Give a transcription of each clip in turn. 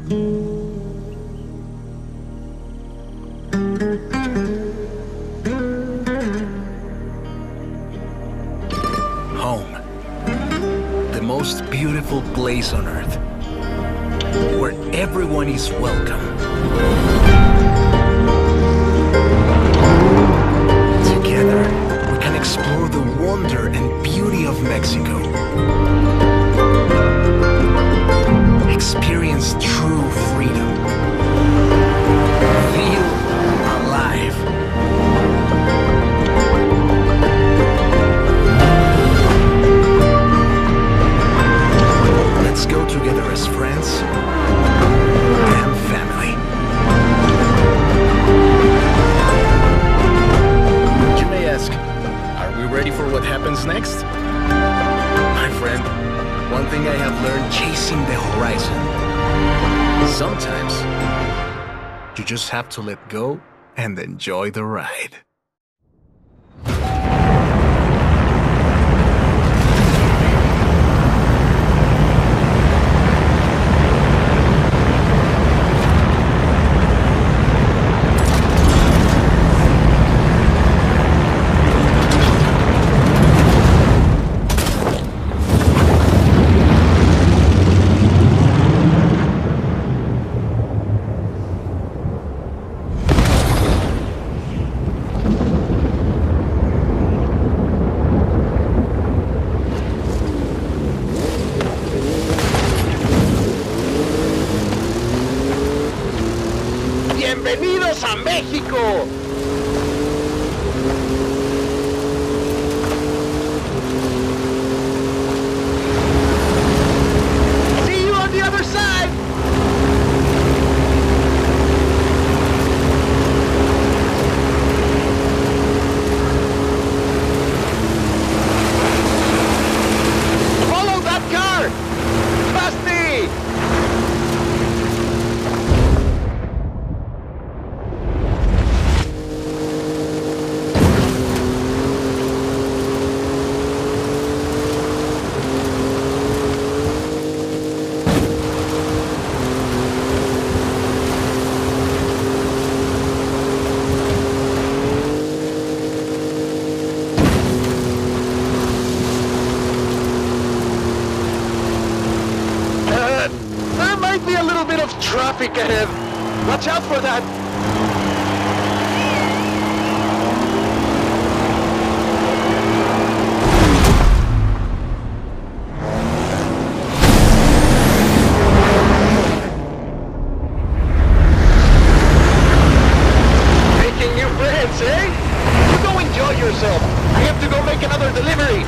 Home. The most beautiful place on earth. Where everyone is welcome. Together, we can explore the wonder and beauty of Mexico. Experience true freedom. Feel alive. Let's go together as friends and family. You may ask, are we ready for what happens next? My friend, one thing I have learned chasing the horizon. Sometimes, you just have to let go and enjoy the ride. ¡Bienvenidos a México! See you on the other side! Follow that car! Past me! There might be a little bit of traffic ahead. Watch out for that. Making new friends, eh? You go enjoy yourself. I have to go make another delivery.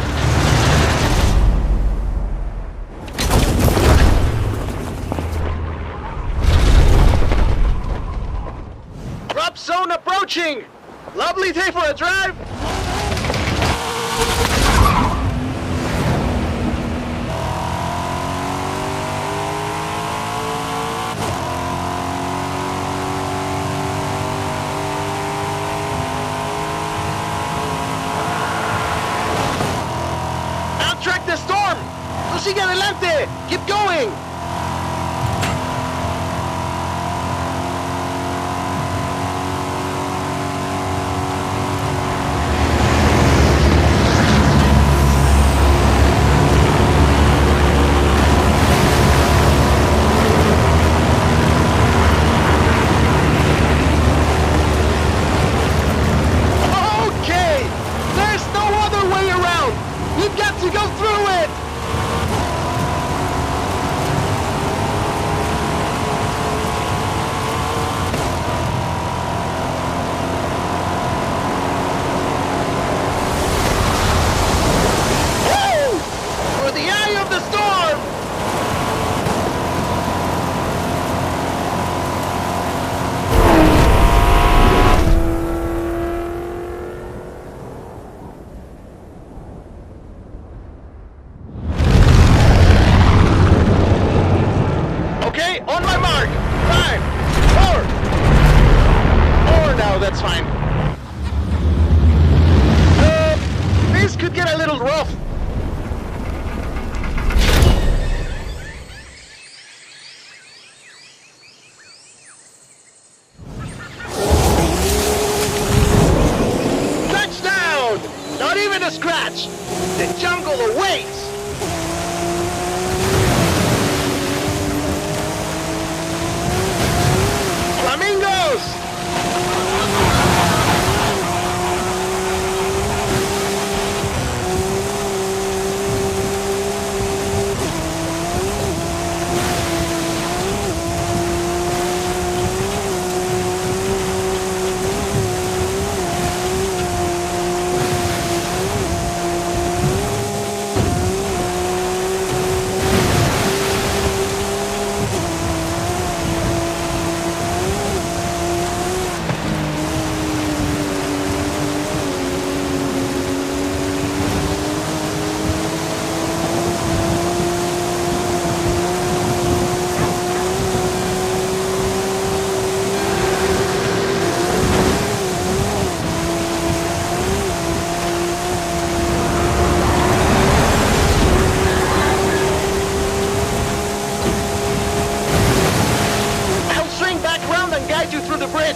Drop zone approaching! Lovely day for a drive! Outtrack the storm! Tú sigue adelante! Keep going!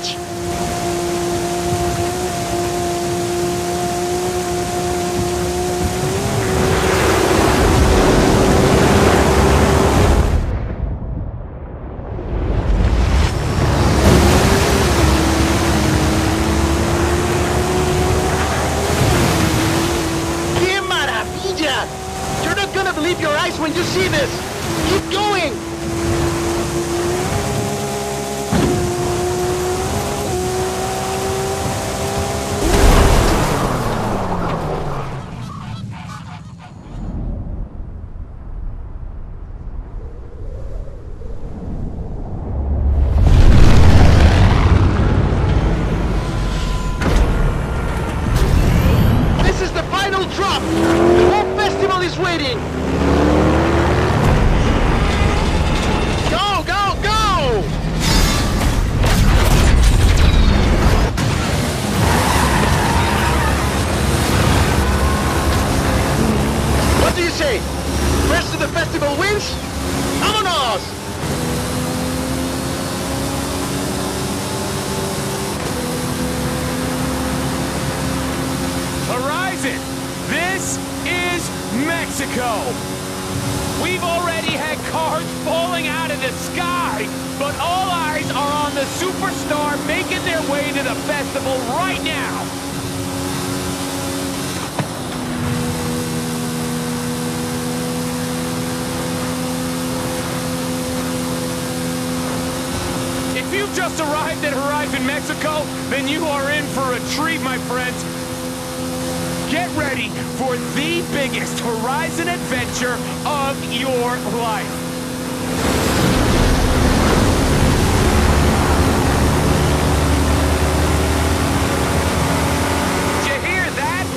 bitch! ¡Qué maravilla! You're not gonna believe your eyes when you see this! Keep going! This is the final drop! The whole festival is waiting! Go, go, go! What do you say? Rest of the festival wins? Vámonos! Horizon, this is Mexico. We've already had cars falling out of the sky, but all eyes are on the superstar making their way to the festival right now. If you've just arrived at Horizon Mexico, then you are in for a treat, my friends. Get ready for the biggest Horizon adventure of your life. Did you hear that?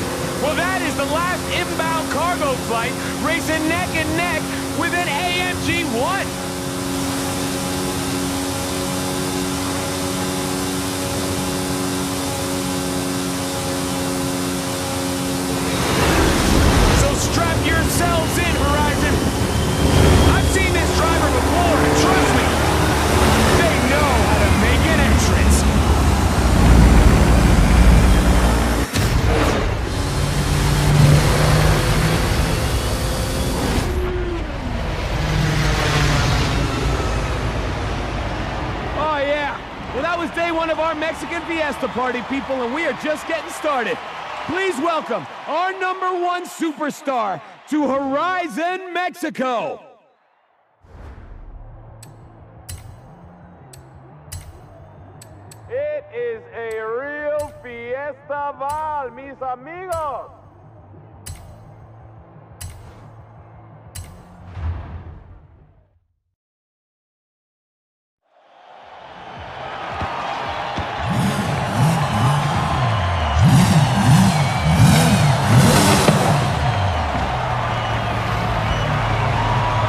Well, that is the last inbound cargo flight racing neck and neck with an AMG-1. Strap yourselves in, Horizon! I've seen this driver before, and trust me, they know how to make an entrance. Oh yeah, well that was day one of our Mexican Fiesta party, people, and we are just getting started. Please welcome our #1 superstar to Horizon Mexico. It is a real fiesta, mis amigos.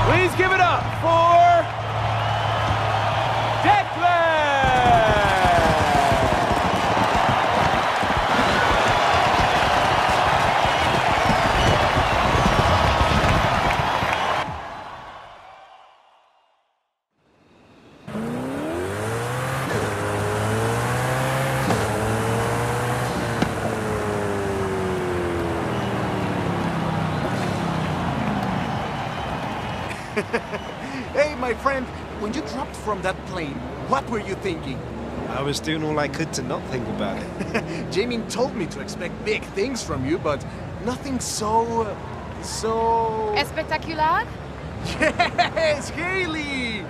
Please give it up for Declan! Hey, my friend, when you dropped from that plane, what were you thinking? I was doing all I could to not think about it. Jamie told me to expect big things from you, but nothing so... Espectacular? Yes, Haley!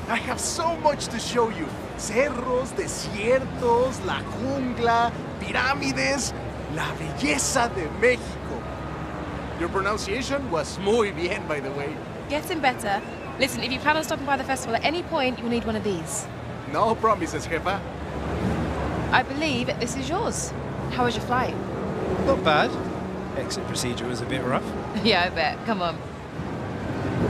I have so much to show you. Cerros, desiertos, la jungla, pirámides, la belleza de México. Your pronunciation was muy bien, by the way. Getting better. Listen, if you plan on stopping by the festival at any point, you'll need one of these. No promises, jefa. I believe this is yours. How was your flight? Not bad. Exit procedure was a bit rough. Yeah, I bet. Come on.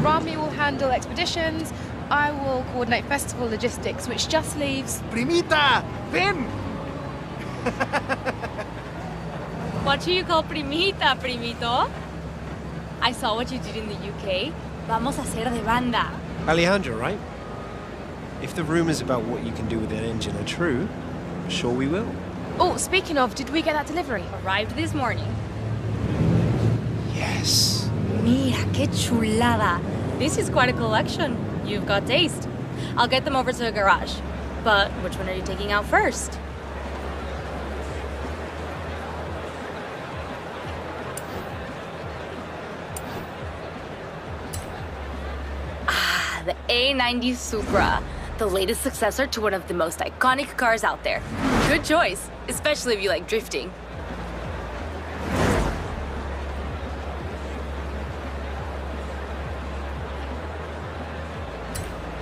Rami will handle expeditions. I will coordinate festival logistics, which just leaves... Primita, ven! What do you call primita, primito? I saw what you did in the UK. Vamos a hacer de banda. Alejandro, right? If the rumors about what you can do with an engine are true, sure we will. Oh, speaking of, did we get that delivery? Arrived this morning. Yes. Mira, qué chulada. This is quite a collection. You've got taste. I'll get them over to the garage. But which one are you taking out first? Ah, the A90 Supra. The latest successor to one of the most iconic cars out there. Good choice, especially if you like drifting.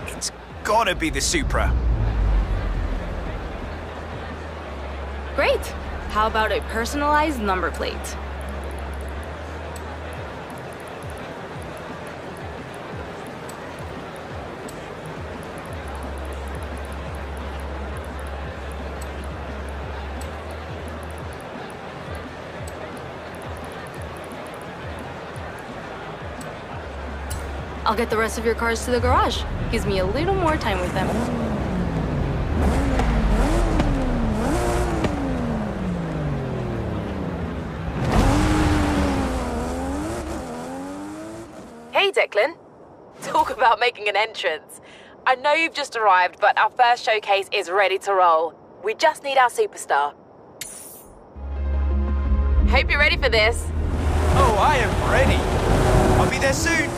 It's gotta be the Supra. Great. How about a personalized number plate? I'll get the rest of your cars to the garage. Gives me a little more time with them. Hey, Declan. Talk about making an entrance. I know you've just arrived, but our first showcase is ready to roll. We just need our superstar. Hope you're ready for this. Oh, I am ready. I'll be there soon.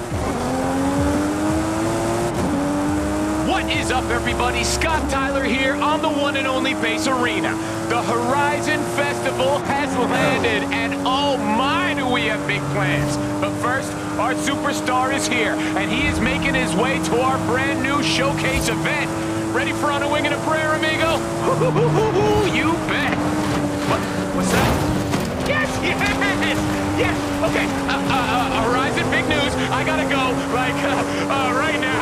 What is up, everybody? Scott Tyler here on the one and only Base Arena. The Horizon Festival has landed, and oh my, do we have big plans. But first, our superstar is here, and he is making his way to our brand new showcase event. Ready for On a Wing and a Prayer, amigo? You bet. What's that? Yes, yes, yes. Okay, Horizon, big news. I gotta go, like, right now.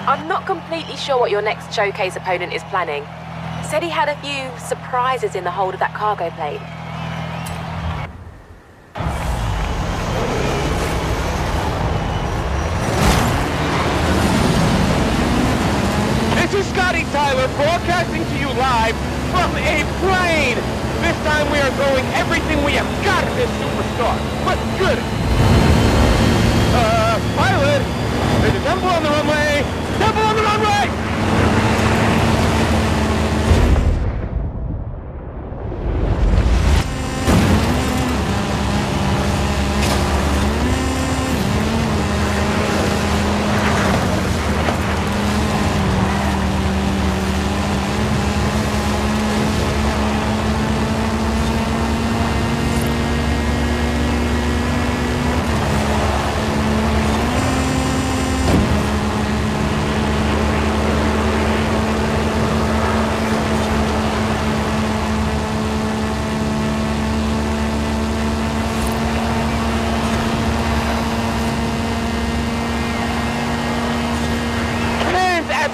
I'm not completely sure what your next showcase opponent is planning. Said he had a few surprises in the hold of that cargo plane. This is Scotty Tyler broadcasting to you live from a plane. This time we are throwing everything we have got at this superstar. But good. Pilot, there's a temple on the runway. Temple on the runway!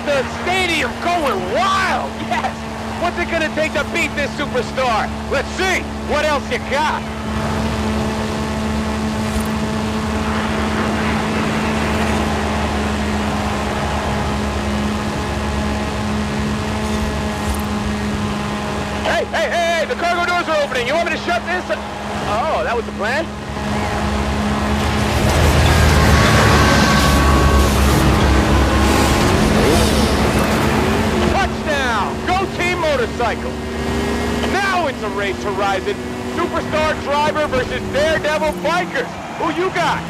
The stadium going wild! Yes! What's it gonna take to beat this superstar? Let's see! What else you got? Hey! The cargo doors are opening! You want me to shut this? Oh, that was the plan? Motorcycle. Now it's a race, Horizon. Superstar driver versus daredevil bikers. Who you got?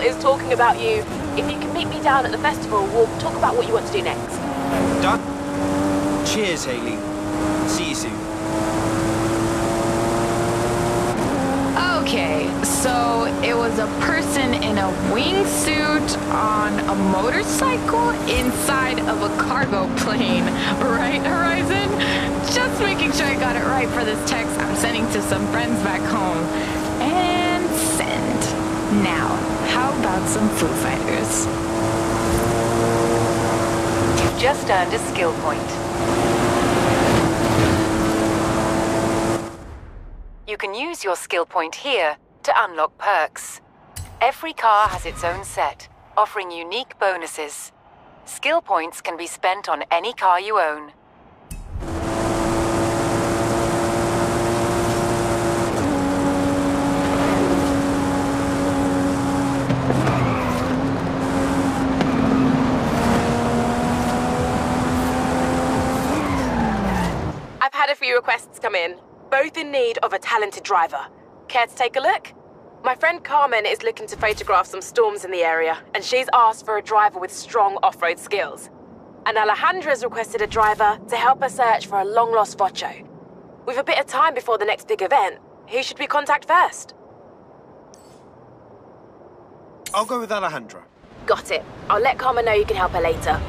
is talking about you. If you can meet me down at the festival, we'll talk about what you want to do next. Done? Cheers, Haley. See you soon. Okay, so it was a person in a wingsuit on a motorcycle inside of a cargo plane, right, Horizon? Just making sure I got it right for this text I'm sending to some friends back home. And send. Now, how about some Foo Fighters? You've just earned a skill point. You can use your skill point here to unlock perks. Every car has its own set, offering unique bonuses. Skill points can be spent on any car you own. I've had a few requests come in, both in need of a talented driver. Care to take a look? My friend Carmen is looking to photograph some storms in the area, and she's asked for a driver with strong off-road skills. And Alejandra's requested a driver to help her search for a long-lost Vocho. With a bit of time before the next big event, who should we contact first? I'll go with Alejandra. Got it. I'll let Carmen know you can help her later.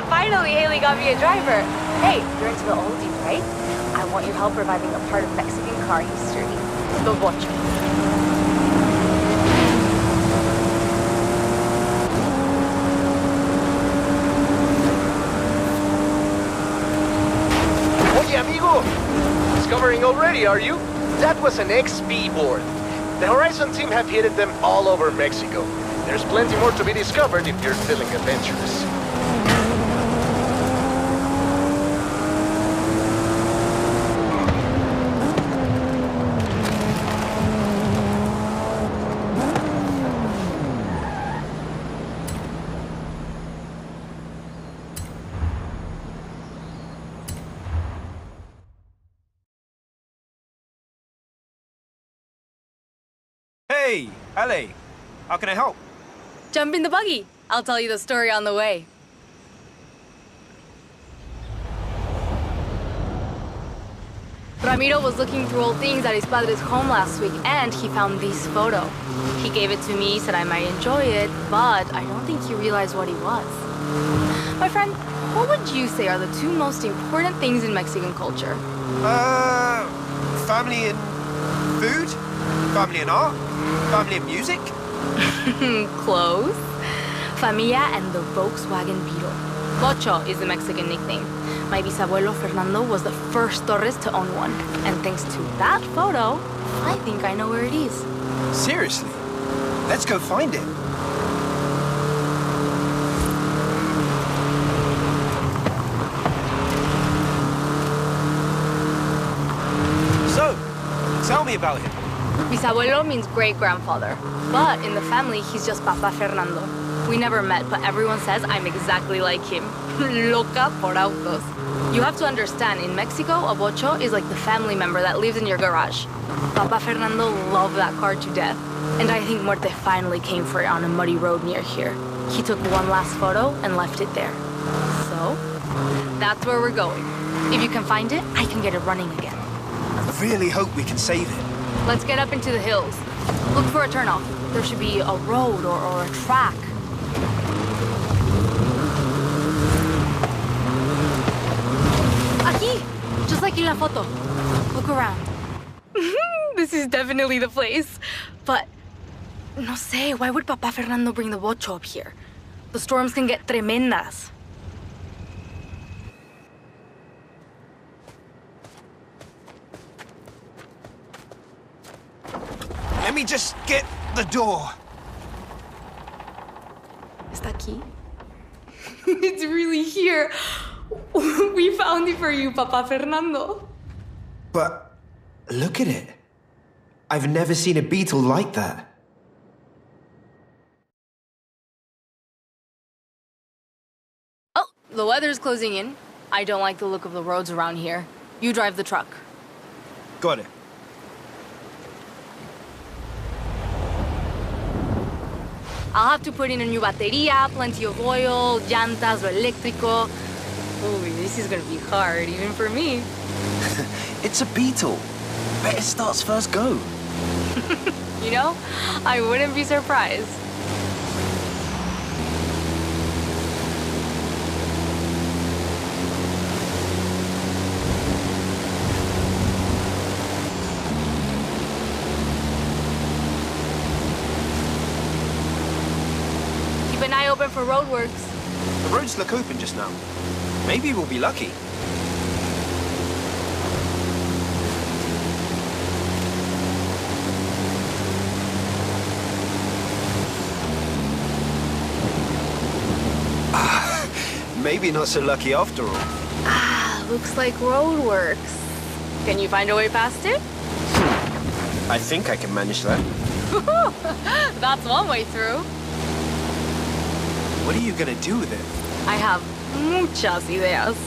Finally, Haley got me a driver. Hey, you're into the oldies, right? I want your help reviving a part of Mexican car history. The Vocho. Oye, amigo! Discovering already, are you? That was an XP board. The Horizon team have hidden them all over Mexico. There's plenty more to be discovered if you're feeling adventurous. Hey, Ale. How can I help? Jump in the buggy. I'll tell you the story on the way. Ramiro was looking through old things at his padre's home last week, and he found this photo. He gave it to me, said I might enjoy it, but I don't think he realized what it was. My friend, what would you say are the two most important things in Mexican culture? Family and food? Family and art? Family and music? Close. Familia and the Volkswagen Beetle. Vocho is the Mexican nickname. My bisabuelo Fernando was the first Torres to own one. And thanks to that photo, I think I know where it is. Seriously? Let's go find it. So, tell me about him. Bisabuelo means great-grandfather. But in the family, he's just Papa Fernando. We never met, but everyone says I'm exactly like him. Loca por autos. You have to understand, in Mexico, a Vocho is like the family member that lives in your garage. Papa Fernando loved that car to death. And I think Muerte finally came for it on a muddy road near here. He took one last photo and left it there. So, that's where we're going. If you can find it, I can get it running again. I really hope we can save it. Let's get up into the hills. Look for a turnoff. There should be a road or a track. Aquí! Just like in la photo. Look around. This is definitely the place. But, no sé, why would Papa Fernando bring the Vocho up here? The storms can get tremendas. Let me just get the door. Está aquí? It's really here. We found it for you, Papa Fernando. But look at it. I've never seen a beetle like that. Oh, the weather's closing in. I don't like the look of the roads around here. You drive the truck. Got it. I'll have to put in a new batería, plenty of oil, llantas o eléctrico. Ooh, this is gonna be hard, even for me. It's a Beetle. Bet it starts first go. You know, I wouldn't be surprised. Keep an eye open for roadworks. The roads look open just now. Maybe we'll be lucky. Maybe not so lucky after all. Ah, looks like roadworks. Can you find a way past it? I think I can manage that. That's one way through. What are you gonna do with it? I have muchas ideas.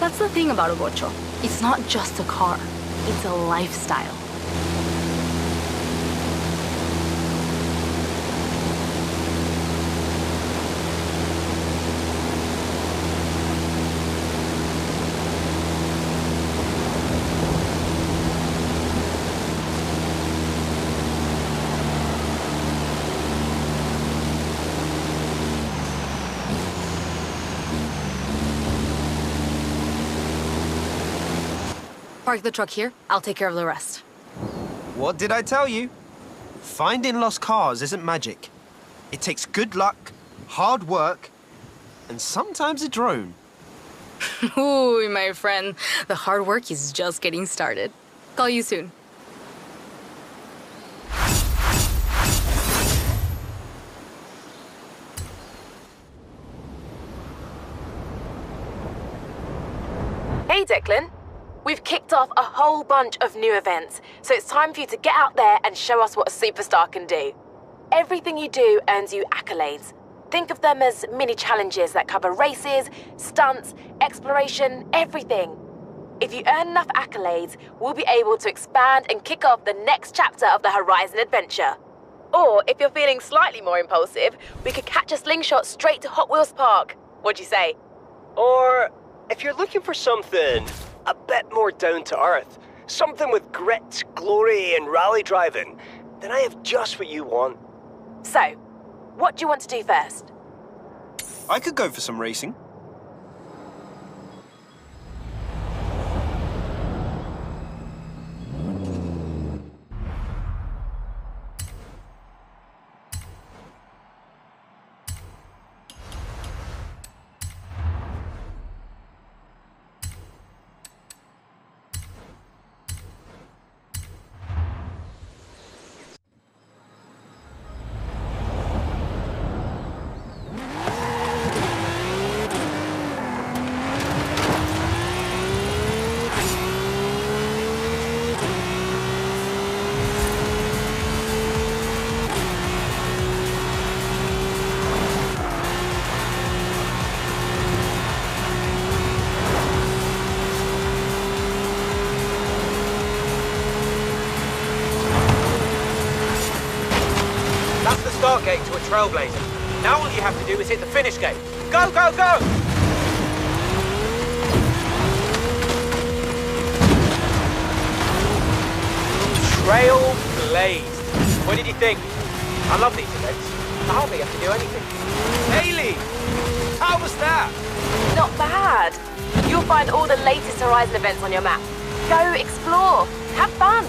That's the thing about a bocho. It's not just a car. It's a lifestyle. Park the truck here. I'll take care of the rest. What did I tell you? Finding lost cars isn't magic. It takes good luck, hard work, and sometimes a drone. Ooh, my friend. The hard work is just getting started. Call you soon. Hey, Declan. We've kicked off a whole bunch of new events, so it's time for you to get out there and show us what a superstar can do. Everything you do earns you accolades. Think of them as mini challenges that cover races, stunts, exploration, everything. If you earn enough accolades, we'll be able to expand and kick off the next chapter of the Horizon adventure. Or, if you're feeling slightly more impulsive, we could catch a slingshot straight to Hot Wheels Park. What'd you say? Or, if you're looking for something a bit more down to earth, something with grit, glory, and rally driving, then I have just what you want. So, what do you want to do first? I could go for some racing. Start gate to a trailblazer. Now all you have to do is hit the finish gate. Go, go, go! Trailblazed. What did you think? I love these events. I hardly have to do anything. Haley! How was that? Not bad. You'll find all the latest Horizon events on your map. Go explore. Have fun.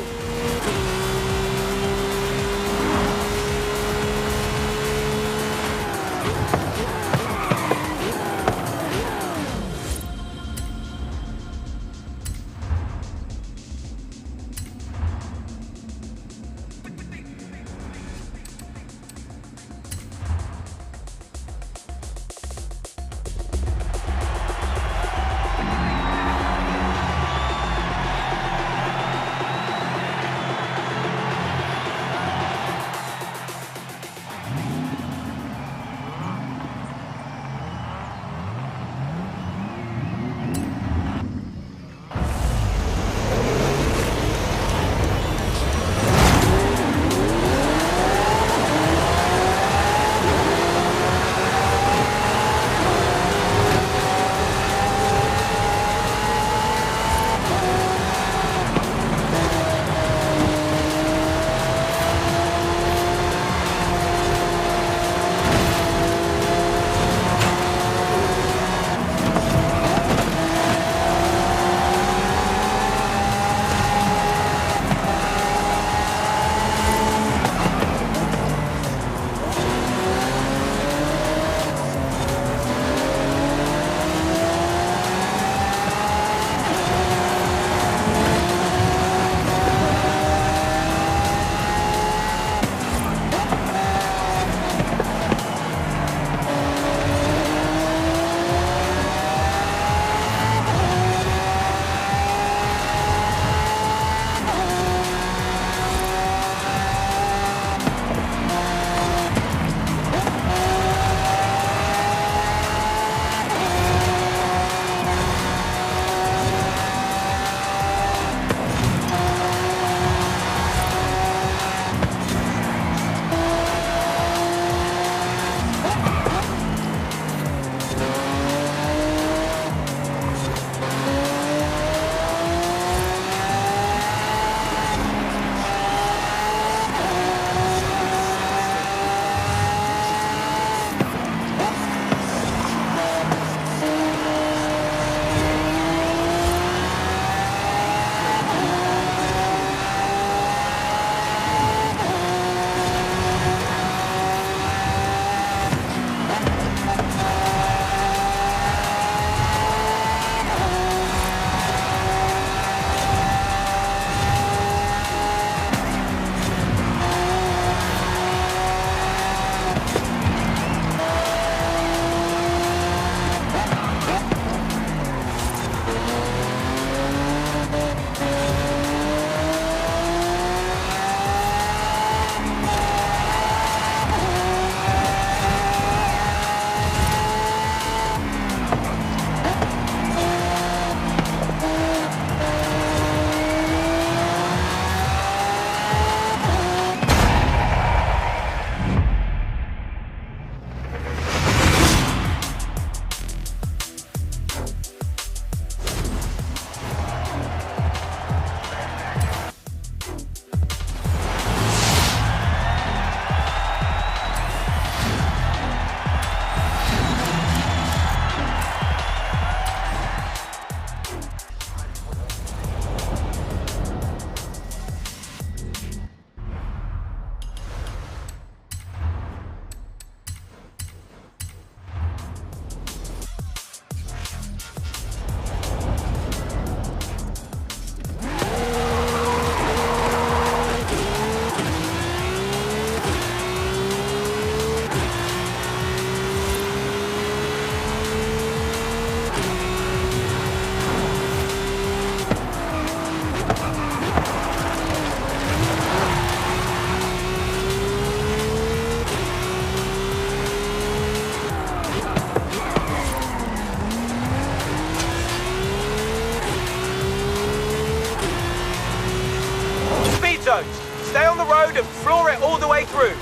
and floor it all the way through.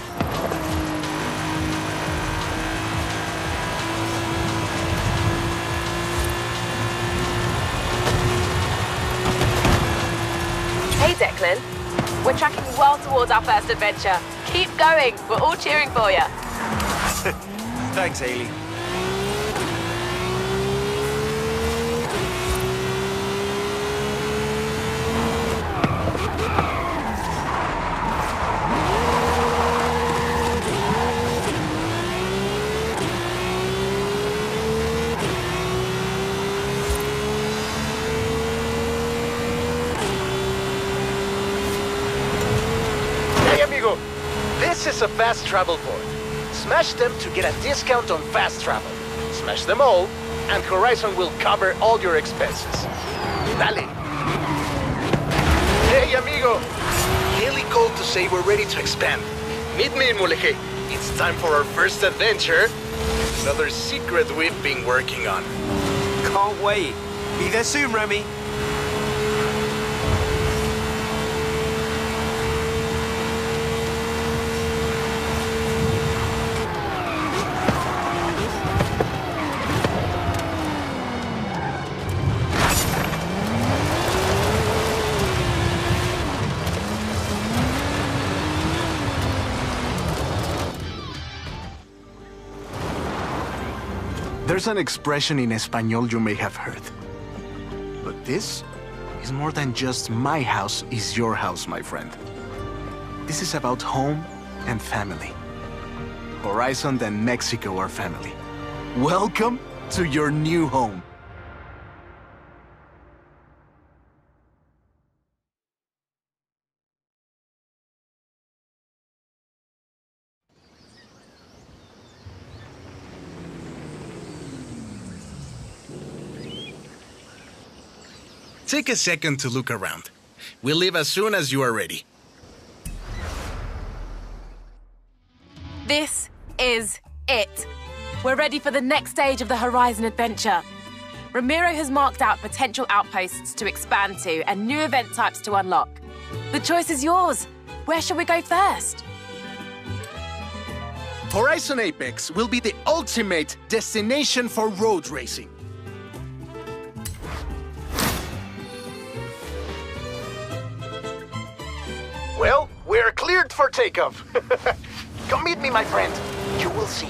Hey Declan, we're tracking well towards our first adventure. Keep going, we're all cheering for you. Thanks, Haley. Hey, amigo. This is a fast travel board. Smash them to get a discount on fast travel. Smash them all, and Horizon will cover all your expenses. Dale. Hey, amigo. Haley called to say we're ready to expand. Meet me in Mulegé. It's time for our first adventure. Another secret we've been working on. Can't wait. Be there soon, Remy. There's an expression in Espanol you may have heard. But this is more than just my house is your house, my friend. This is about home and family. Horizon and Mexico are family. Welcome to your new home. Take a second to look around. We'll leave as soon as you are ready. This is it. We're ready for the next stage of the Horizon adventure. Ramiro has marked out potential outposts to expand to and new event types to unlock. The choice is yours. Where shall we go first? Horizon Apex will be the ultimate destination for road racing. Well, we're cleared for takeoff. Come meet me, my friend. You will see.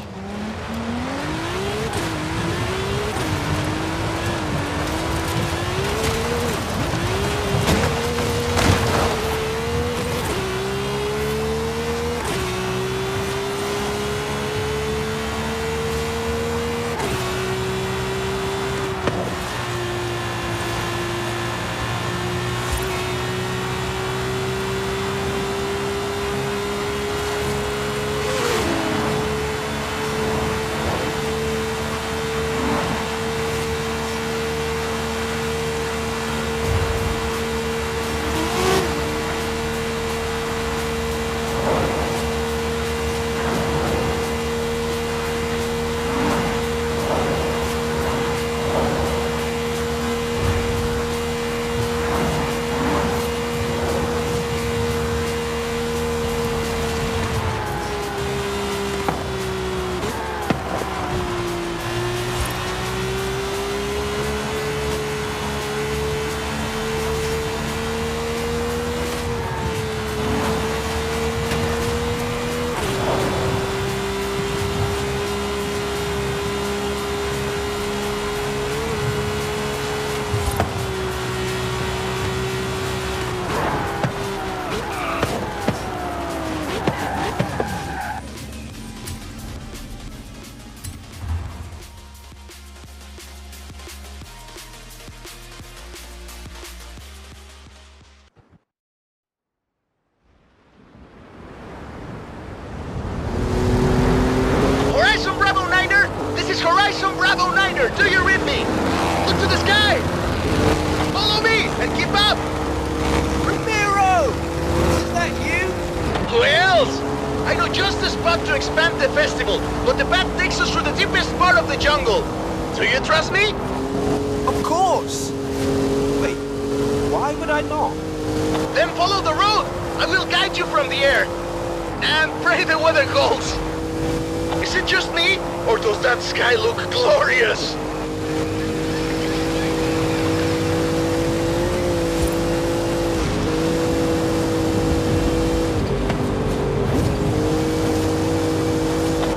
Horizon Bravo 9er, do you read me? Look to the sky! Follow me and keep up! Ramiro! Is that you? Who else? I know just the spot to expand the festival, but the path takes us through the deepest part of the jungle. Do you trust me? Of course! Wait, why would I not? Then follow the road! I will guide you from the air. And pray the weather holds. Is it just me, or does that sky look glorious?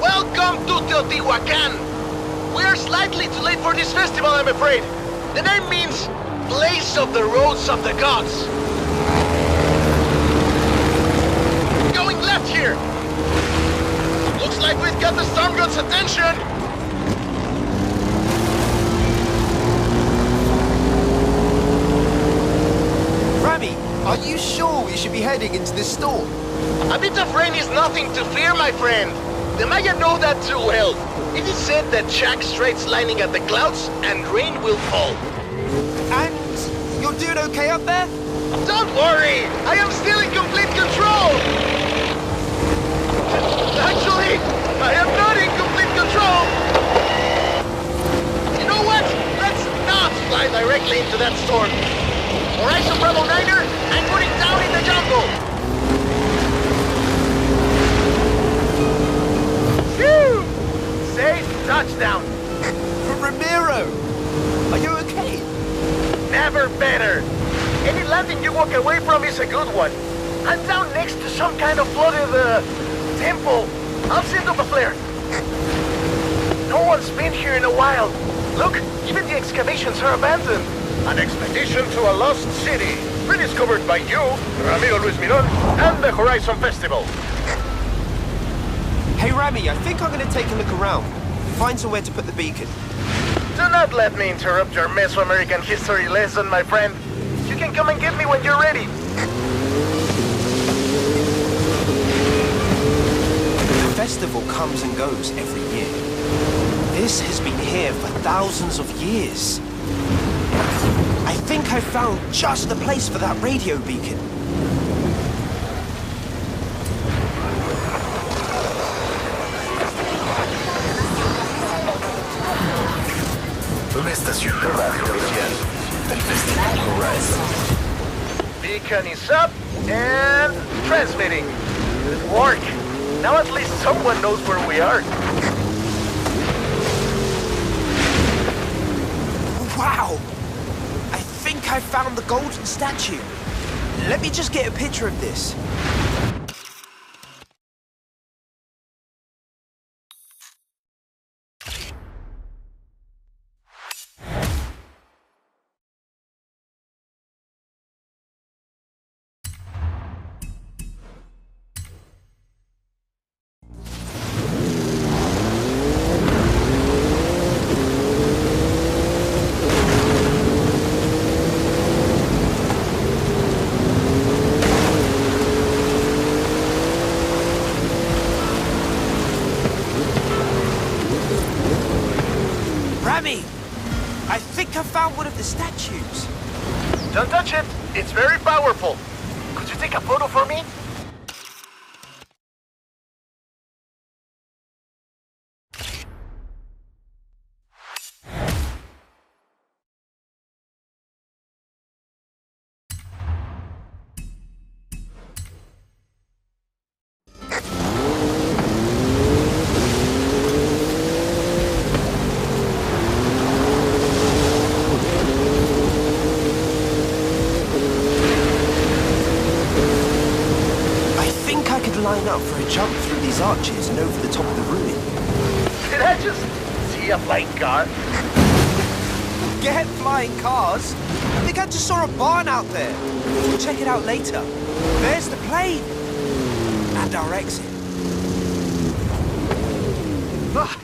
Welcome to Teotihuacan. We are slightly too late for this festival, I'm afraid. The name means Place of the Roads of the Gods. Going left here. Looks like we've got the storm god's attention. Rami, are you sure we should be heading into this storm? A bit of rain is nothing to fear, my friend. The Maya know that too well. It is said that Jack straight's lining at the clouds and rain will fall. And you're doing okay up there? Don't worry! I am still in complete control! Actually, I am not in complete control! You know what? Let's not fly directly into that storm. Horizon Bravo 9er, I'm putting down in the jungle! Phew! Safe touchdown! Ramiro! Are you okay? Never better! Any landing you walk away from is a good one. I'm down next to some kind of flooded, temple. I'll send up a flare. No one's been here in a while. Look, even the excavations are abandoned. An expedition to a lost city. Rediscovered by you, Ramiro Luis Miron, and the Horizon Festival. Hey Rami, I think I'm gonna take a look around. Find somewhere to put the beacon. Do not let me interrupt your Mesoamerican history lesson, my friend. You can come and get me when you're ready. The festival comes and goes every year. This has been here for thousands of years. I think I found just the place for that radio beacon. Una estación de radio oficial del Festival Horizon. Beacon is up and transmitting. Good work. Now at least someone knows where we are. Wow! I think I found the golden statue. Let me just get a picture of this. I think I found one of the statues. Don't touch it. It's very powerful. Could you take a photo for me? Line up for a jump through these arches and over the top of the ruin. Did I just see a flying car? Get flying cars? I think I just saw a barn out there. We'll check it out later. There's the plane. And our exit. Ah,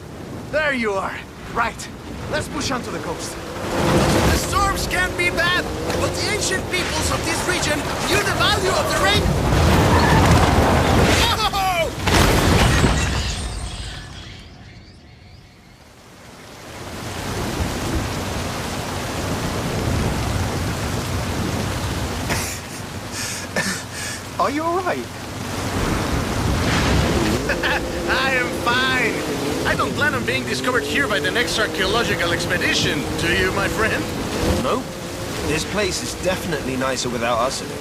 there you are. Right. Let's push on to the coast. The storms can be bad, but the ancient peoples of this region knew the value of the rain. Are you alright? I am fine. I don't plan on being discovered here by the next archaeological expedition. Do you, my friend? Nope. This place is definitely nicer without us in it.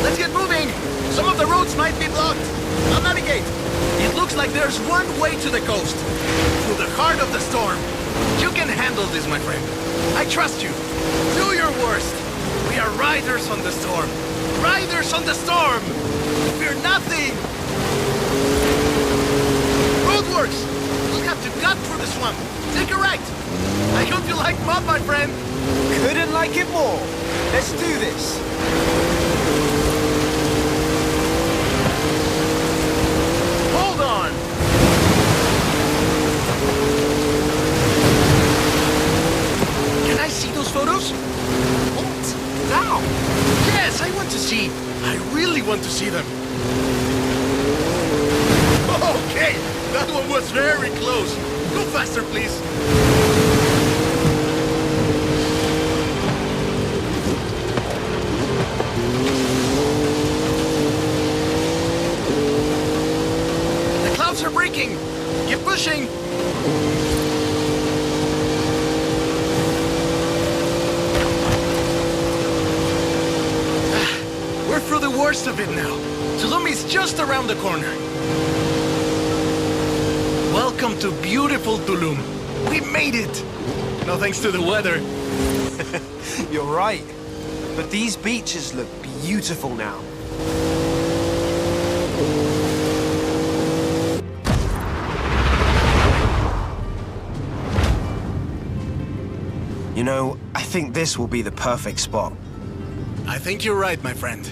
Let's get moving! Some of the roads might be blocked. I'll navigate. It looks like there's one way to the coast. Through the heart of the storm. You can handle this, my friend. I trust you. Do your worst. We are riders on the storm. Riders on the storm! Fear nothing! Roadworks! We'll have to cut through the swamp. Take a right. I hope you like mud, my friend. Couldn't like it more. Let's do this. Hold on! Can I see those photos? What? Now? Yes, I want to see. I really want to see them. Okay, that one was very close. Go faster, please. The clouds are breaking. Keep pushing. We're through the worst of it now. Tulum is just around the corner. Welcome to beautiful Tulum. We made it. No thanks to the weather. You're right. But these beaches look beautiful now. You know, I think this will be the perfect spot. I think you're right, my friend.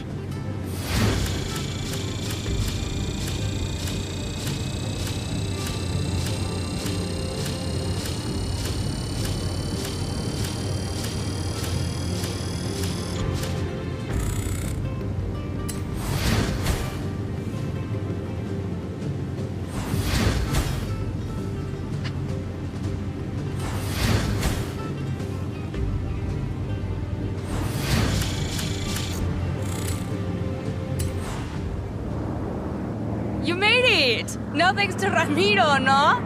You made it! No thanks to Ramiro, no?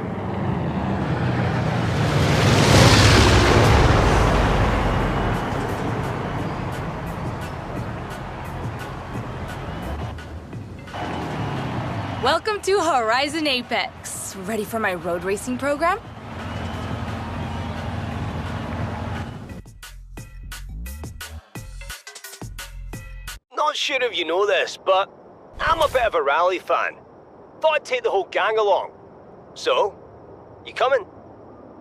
Welcome to Horizon Apex. Ready for my road racing program? Not sure if you know this, but I'm a bit of a rally fan. Thought I'd take the whole gang along. So, you coming?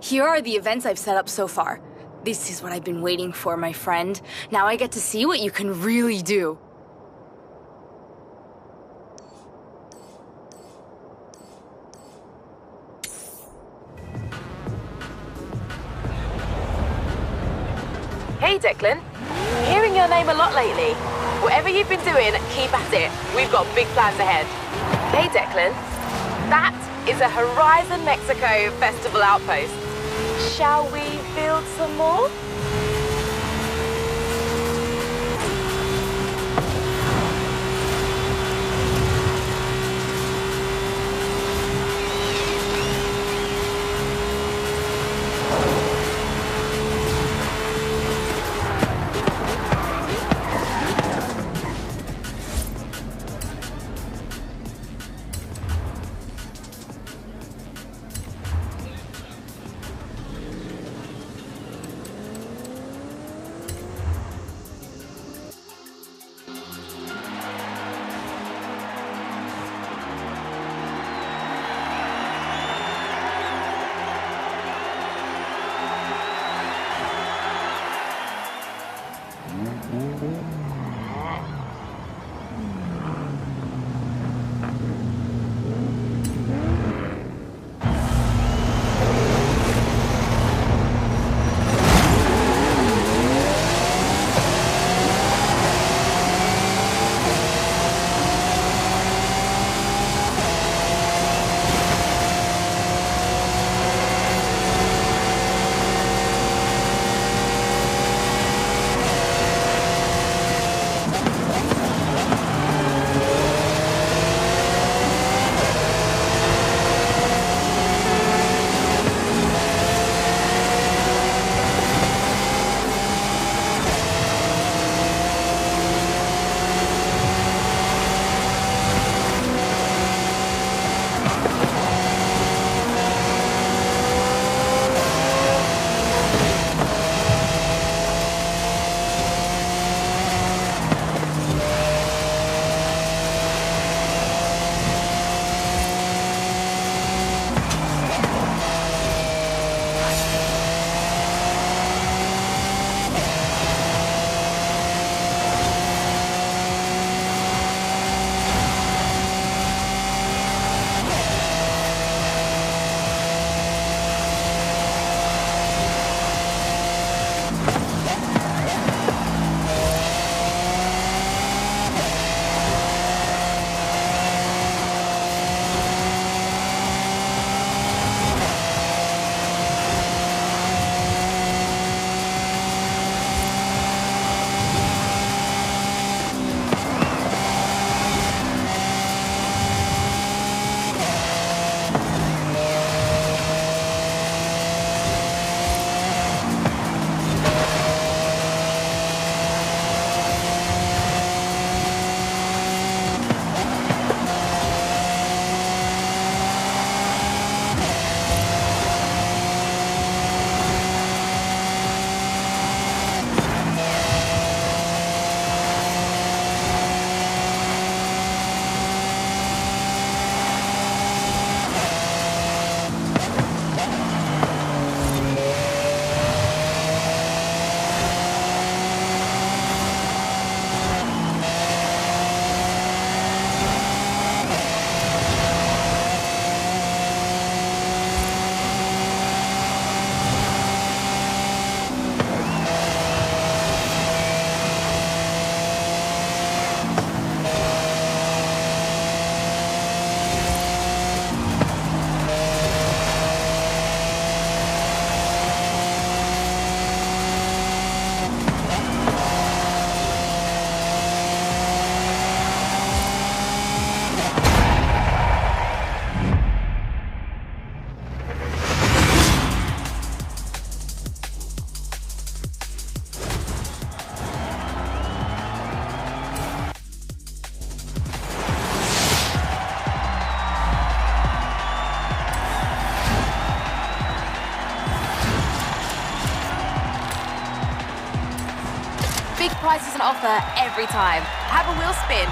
Here are the events I've set up so far. This is what I've been waiting for, my friend. Now I get to see what you can really do. Hey, Declan. Hearing your name a lot lately. Whatever you've been doing, keep at it. We've got big plans ahead. Hey, Declan. That is a Horizon Mexico Festival outpost. Shall we build some more? Big prizes on offer every time. Have a wheel spin.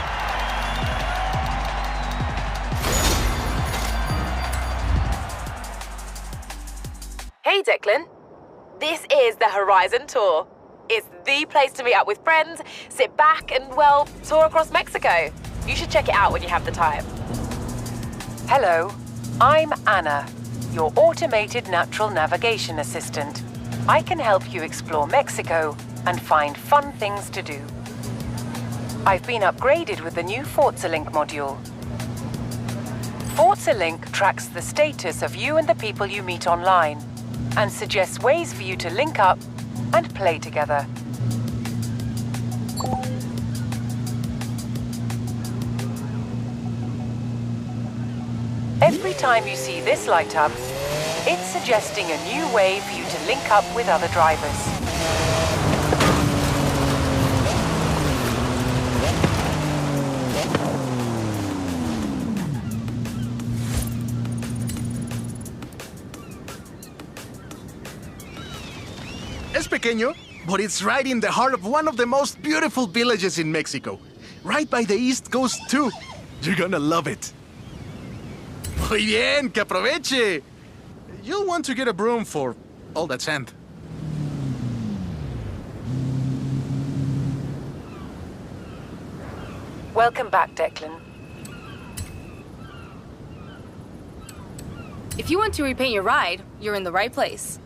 Hey, Declan. This is the Horizon Tour. It's the place to meet up with friends, sit back and, well, tour across Mexico. You should check it out when you have the time. Hello, I'm Anna, your automated natural navigation assistant. I can help you explore Mexico and find fun things to do. I've been upgraded with the new Forza Link module. Forza Link tracks the status of you and the people you meet online and suggests ways for you to link up and play together. Every time you see this light up, it's suggesting a new way for you to link up with other drivers. Es pequeño, but it's right in the heart of one of the most beautiful villages in Mexico. Right by the East Coast, too. You're gonna love it. Muy bien, que aproveche. You'll want to get a broom for all that sand. Welcome back, Declan. If you want to repaint your ride, you're in the right place.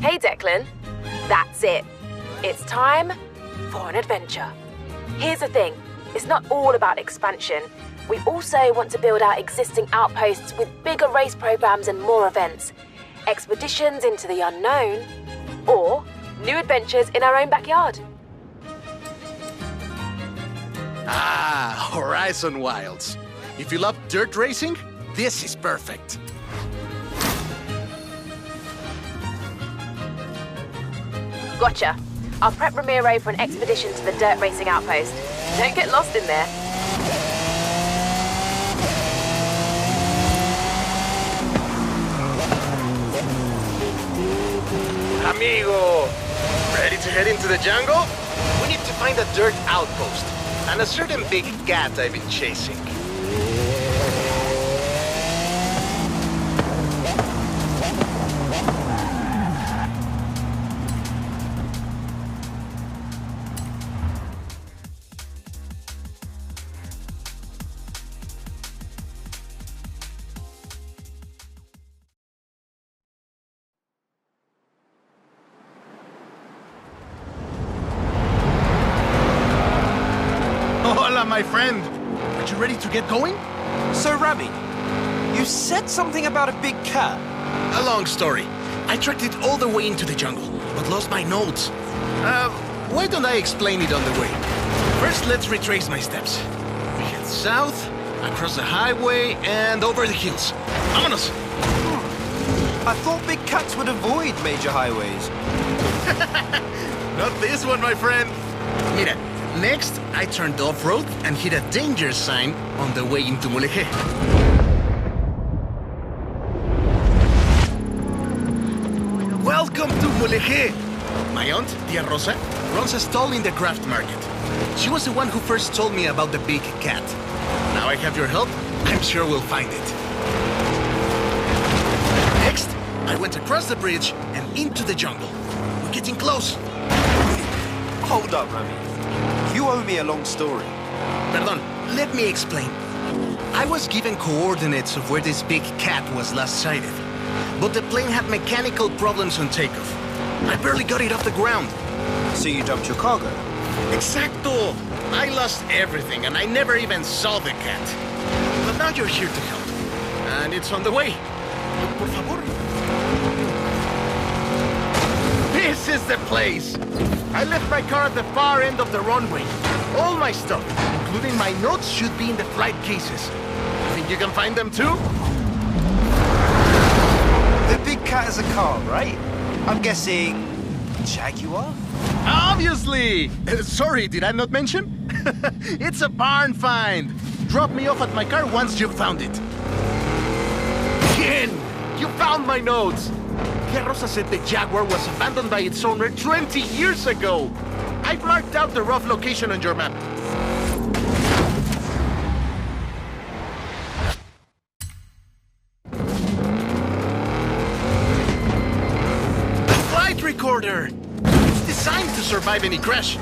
Hey, Declan. That's it. It's time for an adventure. Here's the thing. It's not all about expansion. We also want to build out existing outposts with bigger race programs and more events. Expeditions into the unknown, or new adventures in our own backyard. Ah, Horizon Wilds. If you love dirt racing, this is perfect. Gotcha. I'll prep Ramiro for an expedition to the dirt racing outpost. Don't get lost in there. Amigo! Ready to head into the jungle? We need to find a dirt outpost and a certain big cat I've been chasing. Hola, my friend. Are you ready to get going? So, Rami, you said something about a big cat. A long story. I tracked it all the way into the jungle, but lost my notes. Why don't I explain it on the way? First, let's retrace my steps. We head south, across the highway, and over the hills. Vámonos! I thought big cats would avoid major highways. Not this one, my friend. Mira, next, I turned off-road and hit a danger sign on the way into Mulegé. Welcome to Mulegé! My aunt, Tia Rosa, runs a stall in the craft market. She was the one who first told me about the big cat. Now I have your help, I'm sure we'll find it. went across the bridge and into the jungle. We're getting close. Hold up, Rami. You owe me a long story. Perdón, let me explain. I was given coordinates of where this big cat was last sighted. But the plane had mechanical problems on takeoff. I barely got it off the ground. So you dumped your cargo? Exacto! I lost everything and I never even saw the cat. But now you're here to help. And it's on the way. Por favor. This is the place! I left my car at the far end of the runway. All my stuff, including my notes, should be in the flight cases. Think you can find them too? The big cat is a car, right? I'm guessing... Jaguar? Obviously! Sorry, did I not mention? It's a barn find. Drop me off at my car once you've found it. Ken! You found my notes! Rosa said the Jaguar was abandoned by its owner 20 years ago. I've marked out the rough location on your map. Flight recorder! It's designed to survive any crash.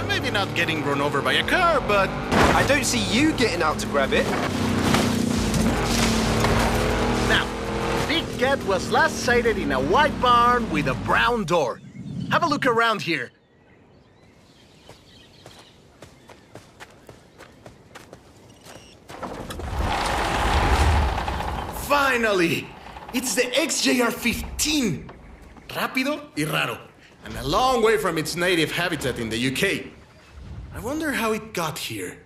Maybe not getting run over by a car, but... I don't see you getting out to grab it. Now, Big Cat was last sighted in a white barn with a brown door. Have a look around here. Finally! It's the XJR-15! Rápido y raro, and a long way from its native habitat in the UK. I wonder how it got here.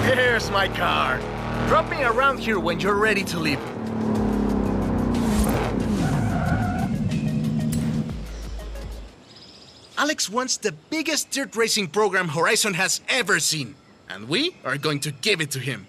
There's my car. Drop me around here when you're ready to leave. Alex wants the biggest dirt racing program Horizon has ever seen, and we are going to give it to him.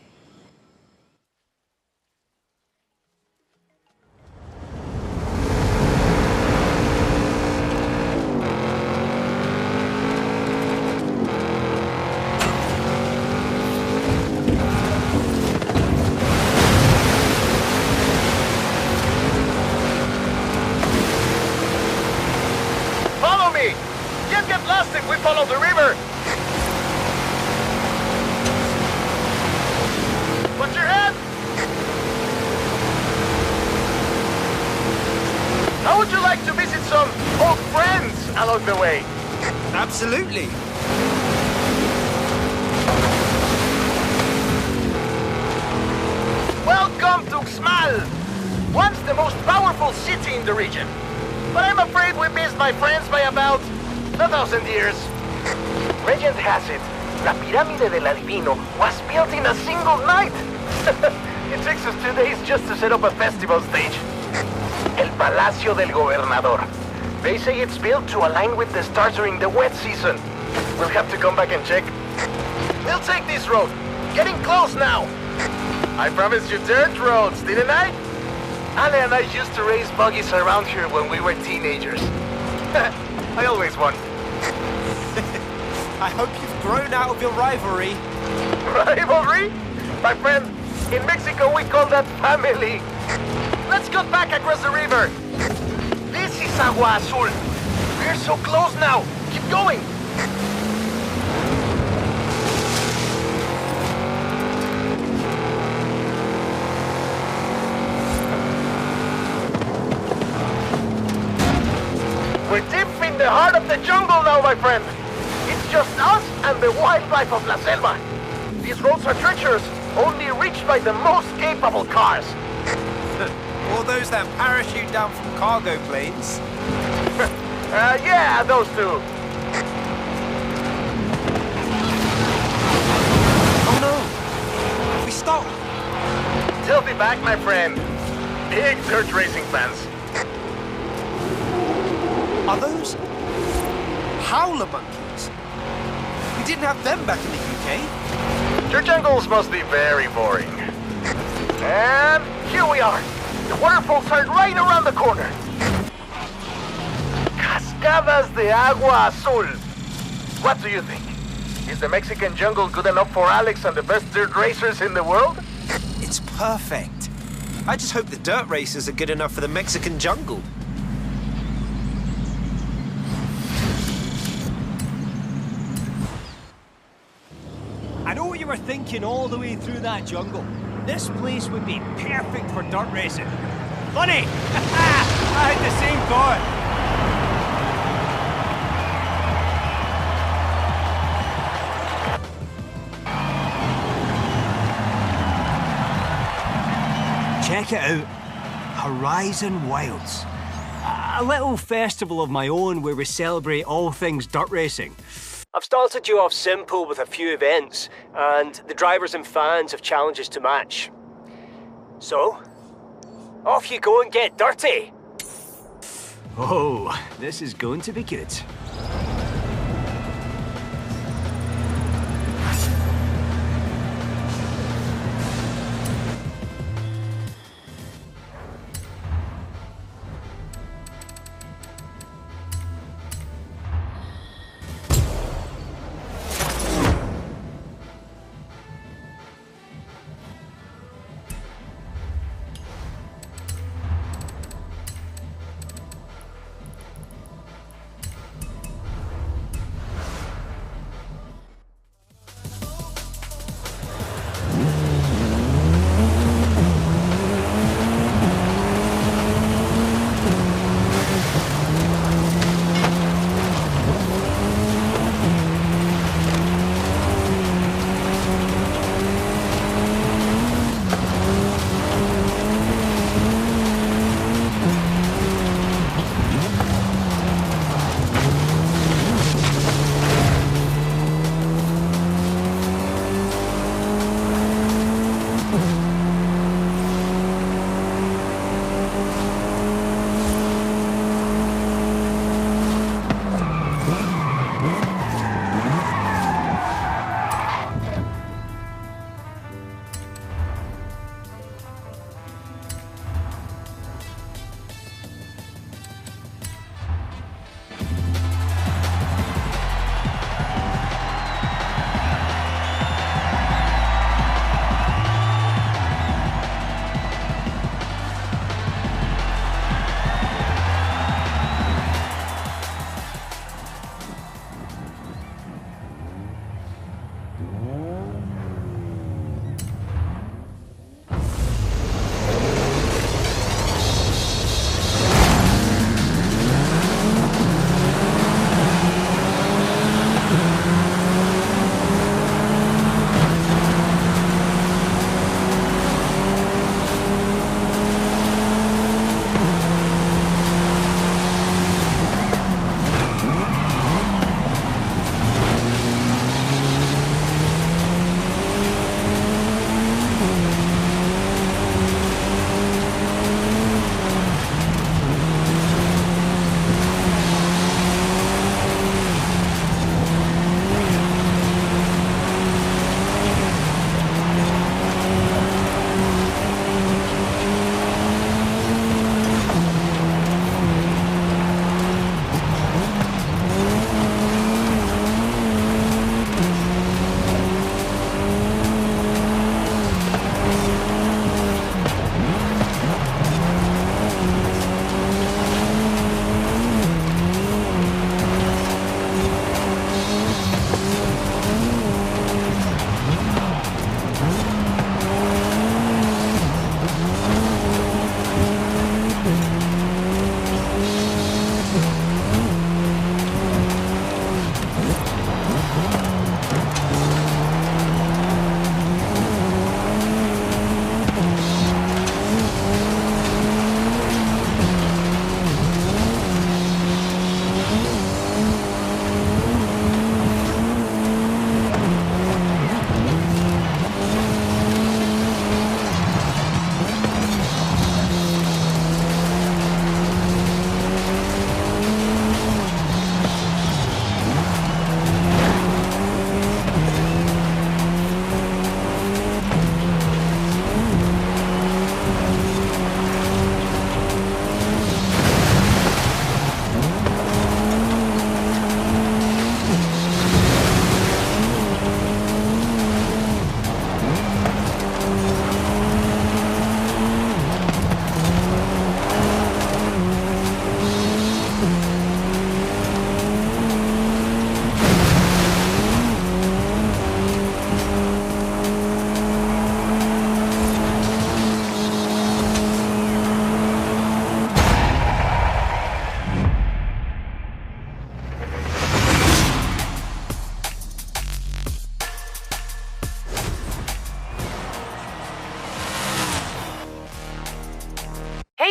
Get lost if we follow the river! Watch your head! How would you like to visit some old friends along the way? Absolutely. Welcome to Xmal! Once the most powerful city in the region. But I'm afraid we missed my friends by about 1,000 years. Legend has it, La Pirámide del Adivino was built in a single night. It takes us 2 days just to set up a festival stage. El Palacio del Gobernador. They say it's built to align with the stars during the wet season. We'll have to come back and check. We'll take this road. Getting close now. I promised you dirt roads, didn't I? Ale and I used to race buggies around here when we were teenagers. I always won. I hope you've grown out of your rivalry. Rivalry? My friend, in Mexico we call that family. Let's go back across the river. This is Agua Azul. We're so close now. Keep going. We're deep in the heart of the jungle now, my friend. It's just us and the wildlife of La Selva. These roads are treacherous, only reached by the most capable cars. Or those that parachute down from cargo planes. Yeah, those two. Oh no! We stopped! Tilty back, my friend. Big dirt racing fans. Are those howler monkeys? We didn't have them back in the UK. Your jungles must be very boring. And here we are. The waterfalls are right around the corner. Cascadas de Agua Azul. What do you think? Is the Mexican jungle good enough for Alex and the best dirt racers in the world? It's perfect. I just hope the dirt racers are good enough for the Mexican jungle. I know what you were thinking all the way through that jungle. This place would be perfect for dirt racing. Funny! I had the same thought. Check it out. Horizon Wilds. A little festival of my own where we celebrate all things dirt racing. I've started you off simple with a few events, and the drivers and fans have challenges to match. So, off you go and get dirty! Oh, this is going to be good.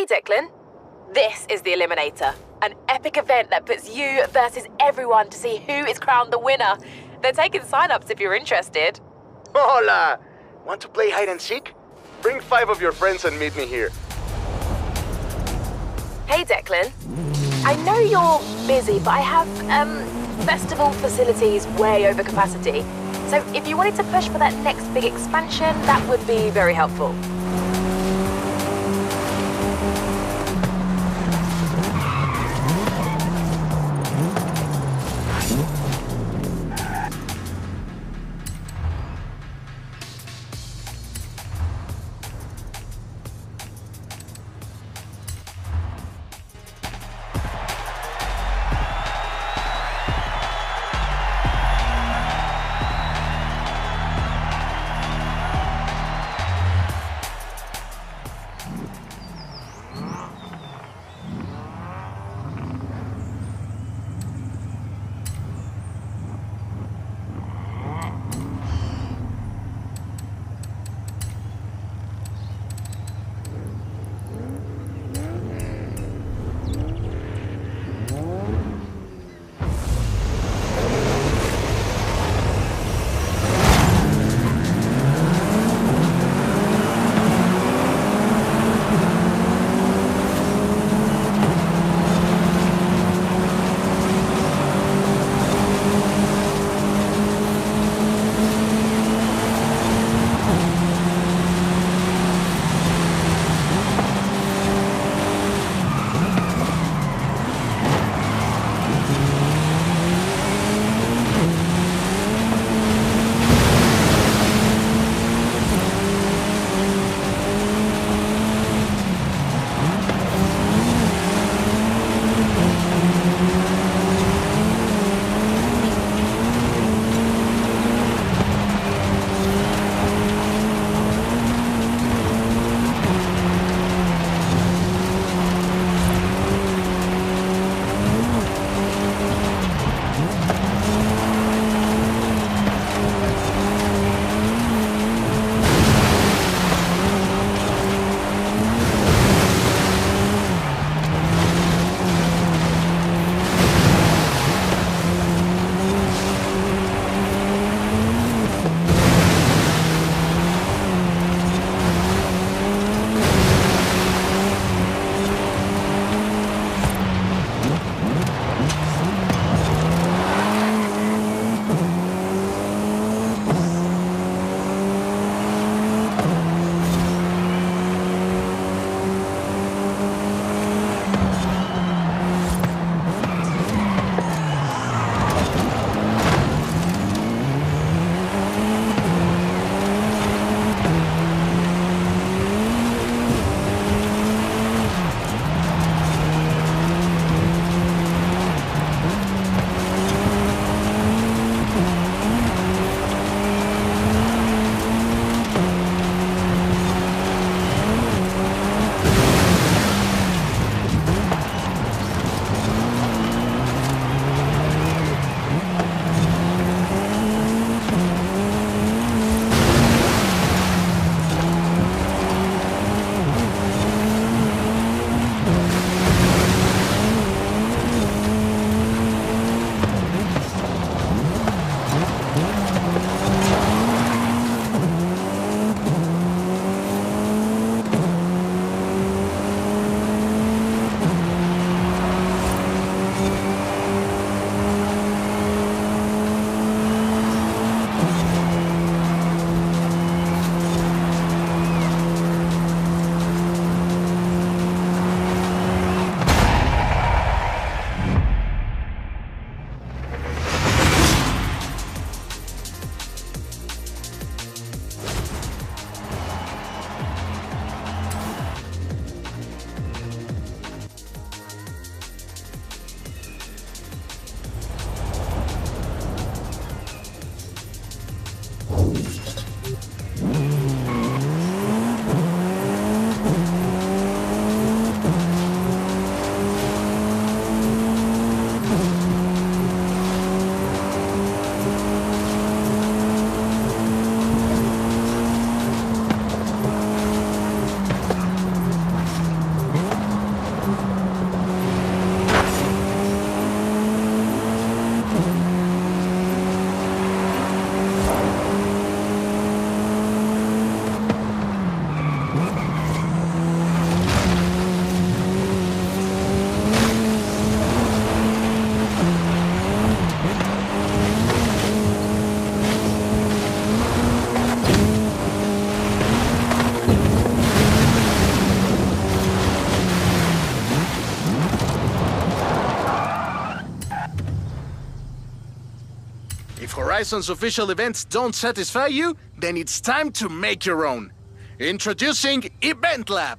Hey, Declan. This is the Eliminator, an epic event that puts you versus everyone to see who is crowned the winner. They're taking sign-ups if you're interested. Hola! Want to play hide and seek? Bring 5 of your friends and meet me here. Hey, Declan. I know you're busy, but I have, festival facilities way over capacity. So if you wanted to push for that next big expansion, that would be very helpful. If Horizon's official events don't satisfy you, then it's time to make your own. Introducing Event Lab.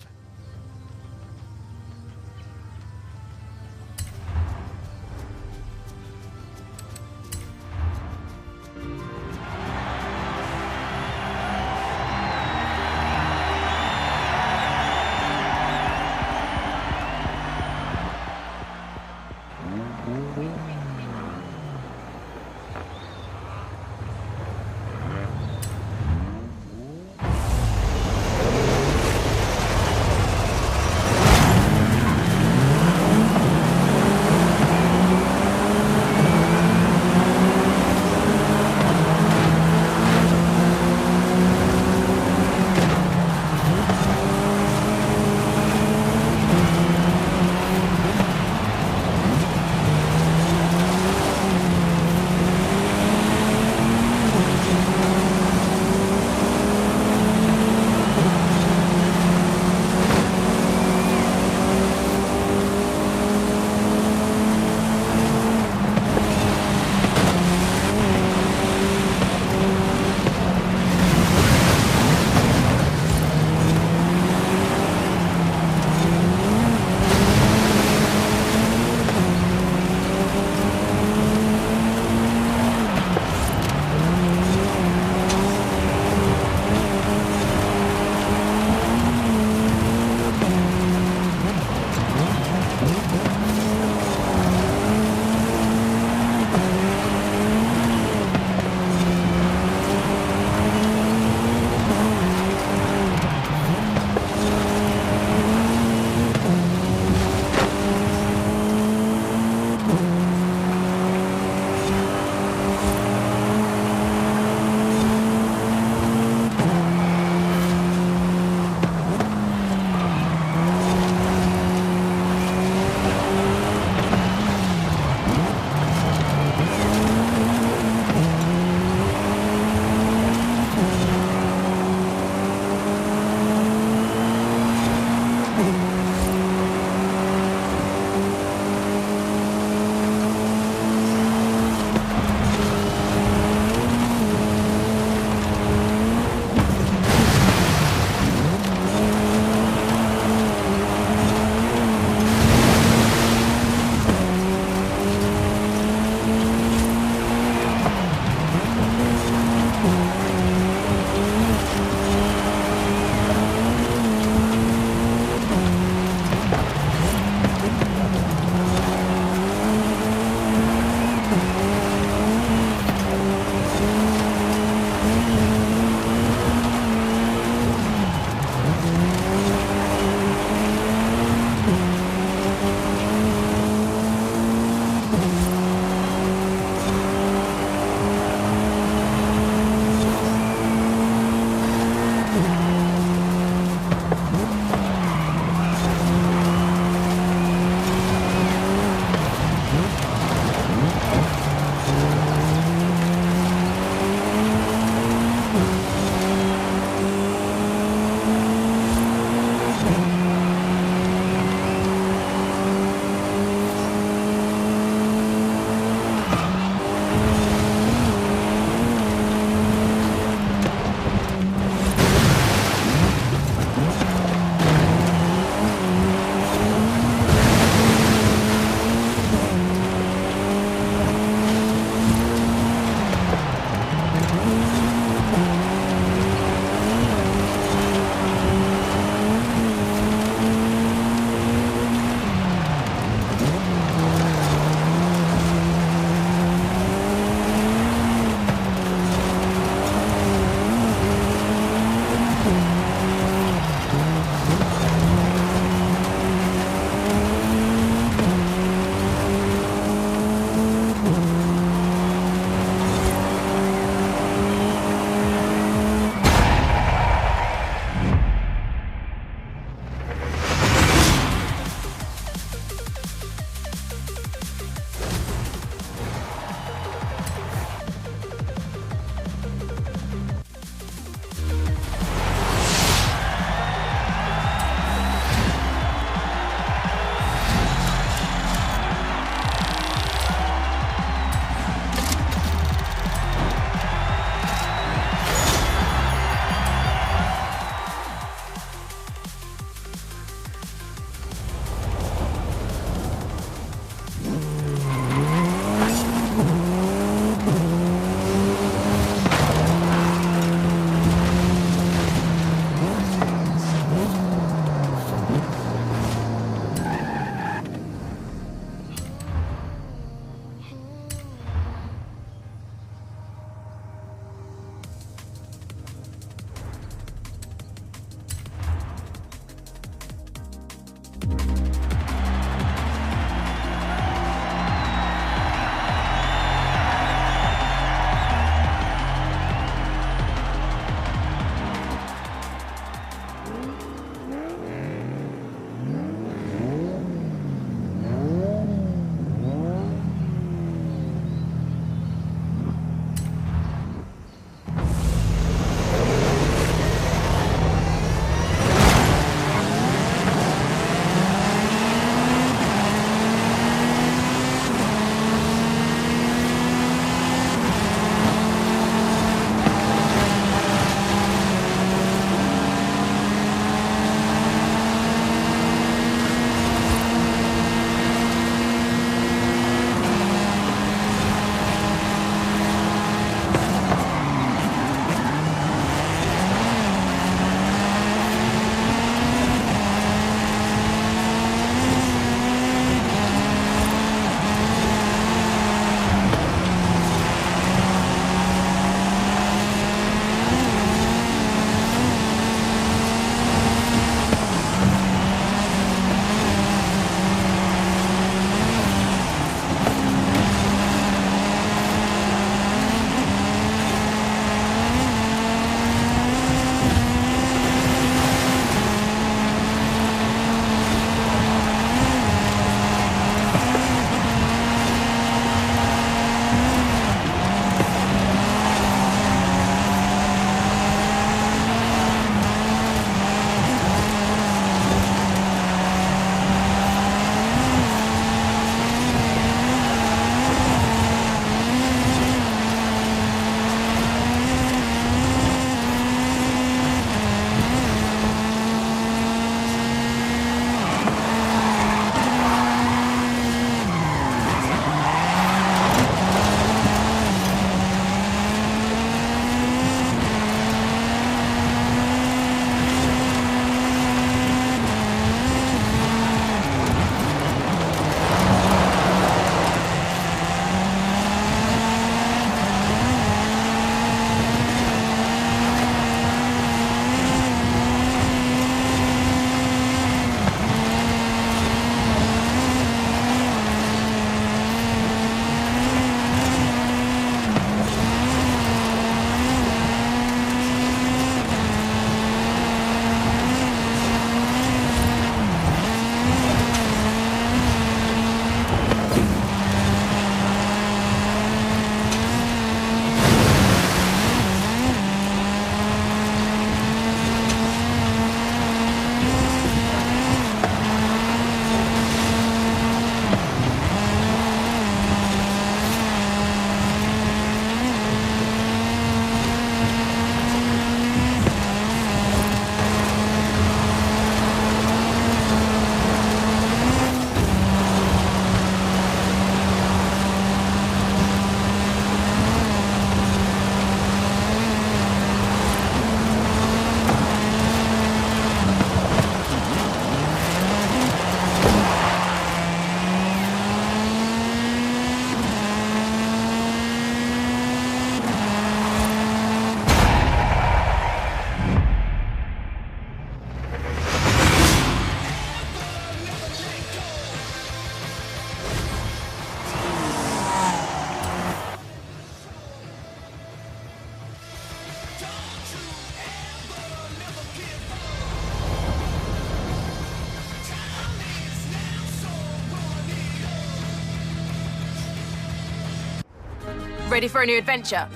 Ready for a new adventure?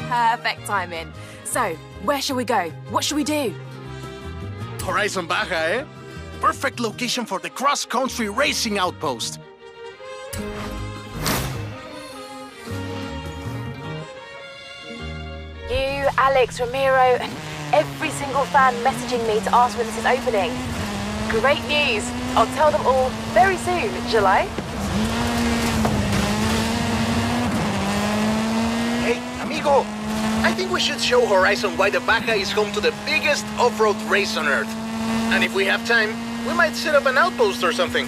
Perfect timing. So, where shall we go? What should we do? Horizon Baja, eh? Perfect location for the cross-country racing outpost. You, Alex, Ramiro, and every single fan messaging me to ask when this is opening. Great news. I'll tell them all very soon, shall I? Hey, amigo, I think we should show Horizon why the Baja is home to the biggest off-road race on Earth. And if we have time, we might set up an outpost or something.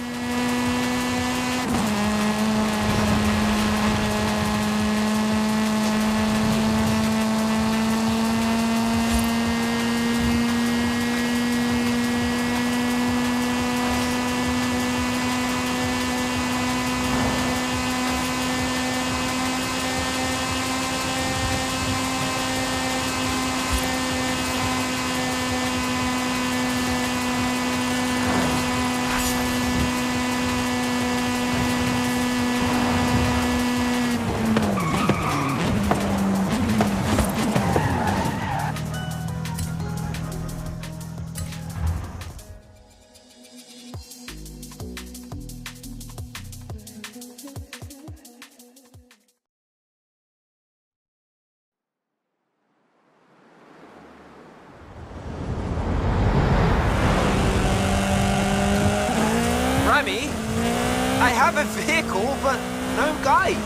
I have a vehicle, but no guide.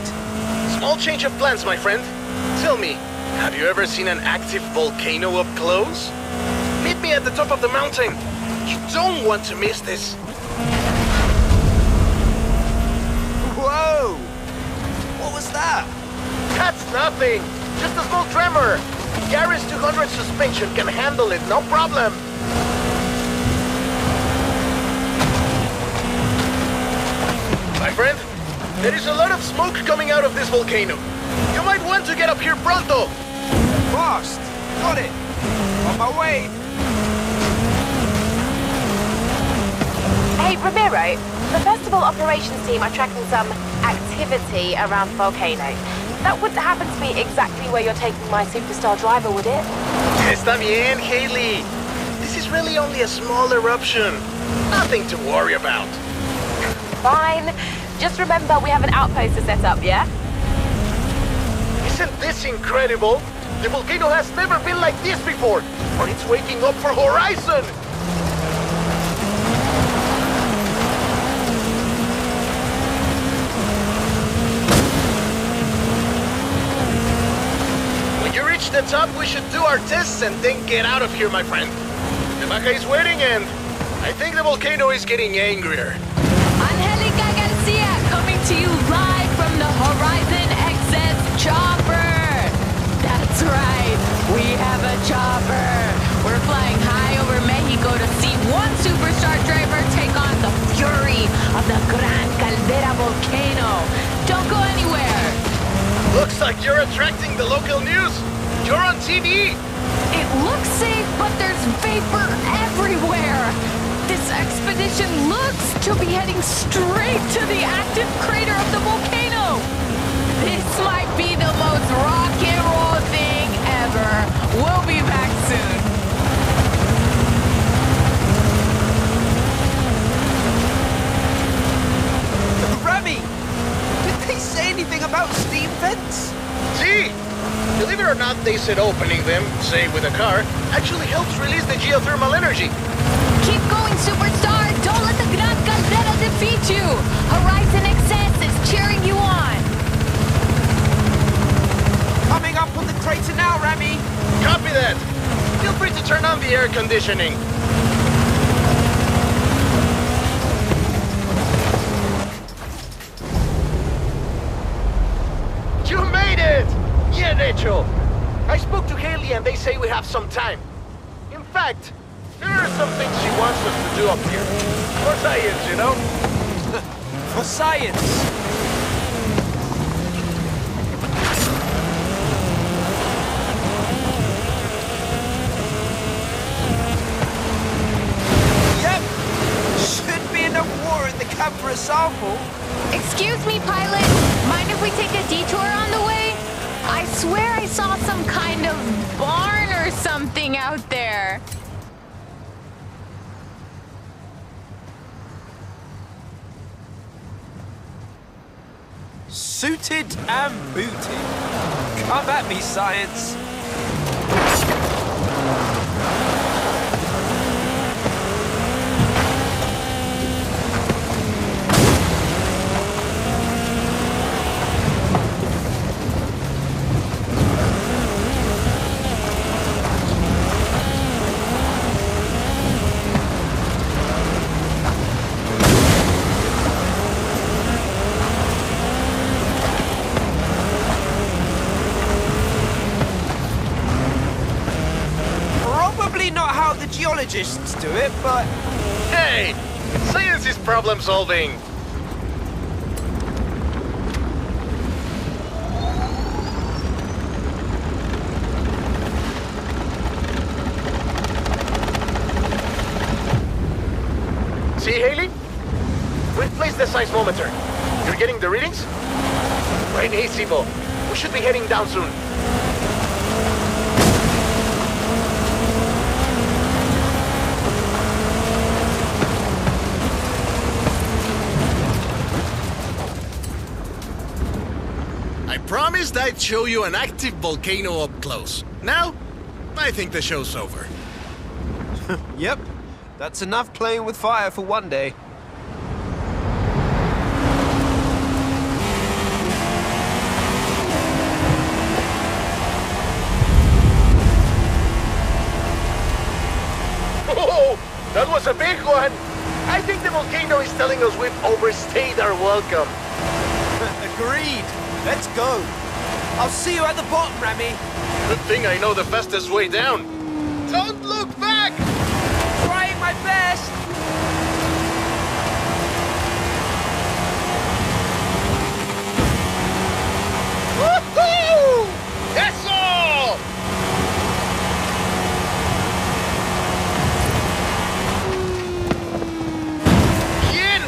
Small change of plans, my friend. Tell me, have you ever seen an active volcano up close? Meet me at the top of the mountain. You don't want to miss this. Whoa! What was that? That's nothing. Just a small tremor. Gamerz 200 suspension can handle it, no problem. My friend, there is a lot of smoke coming out of this volcano. You might want to get up here pronto. Fast! Got it! On my way! Hey, Ramiro, the festival operations team are tracking some activity around the volcano. That wouldn't happen to be exactly where you're taking my superstar driver, would it? Está bien, Haley. This is really only a small eruption. Nothing to worry about. Fine. Just remember we have an outpost to set up, yeah? Isn't this incredible? The volcano has never been like this before, but it's waking up for Horizon! When you reach the top, we should do our tests and then get out of here, my friend. The Baja is waiting and I think the volcano is getting angrier. Coming to you live from the Horizon XS chopper. That's right, we have a chopper. We're flying high over Mexico to see one superstar driver take on the fury of the Gran Caldera volcano. Don't go anywhere. Looks like you're attracting the local news. You're on TV. It looks safe, but there's vapor everywhere. This expedition looks to be heading straight to the active crater of the volcano. This might be the most rock and roll thing ever. We'll be back soon. Remy! Did they say anything about steam vents? See? Believe it or not, they said opening them, say with a car, actually helps release the geothermal energy. Keep going, superstar! Don't let the Gran Caldera defeat you! Horizon XS is cheering you on! Coming up on the crater now, Remy! Copy that! Feel free to turn on the air conditioning. You made it! Bien hecho! I spoke to Haley and they say we have some time. In fact, there are some things she wants us to do up here. For science, you know? For science! Yep! Should be enough water in the cab for a sample. Excuse me, pilot. Mind if we take a detour on the way? swear I saw some kind of barn or something out there. Suited and booted. Come at me, science. Not how the geologists do it, but... Hey! Science is problem solving! See, Haley? We've placed the seismometer. You're getting the readings? Right, hey, Sibo. We should be heading down soon. Promised I'd show you an active volcano up close. Now, I think the show's over. Yep, that's enough playing with fire for one day. Oh, that was a big one! I think the volcano is telling us we've overstayed our welcome. Agreed. Let's go. I'll see you at the bottom, Remy. Good thing I know the fastest way down. Don't look back! Trying my best. Woohoo! Eso! Bien!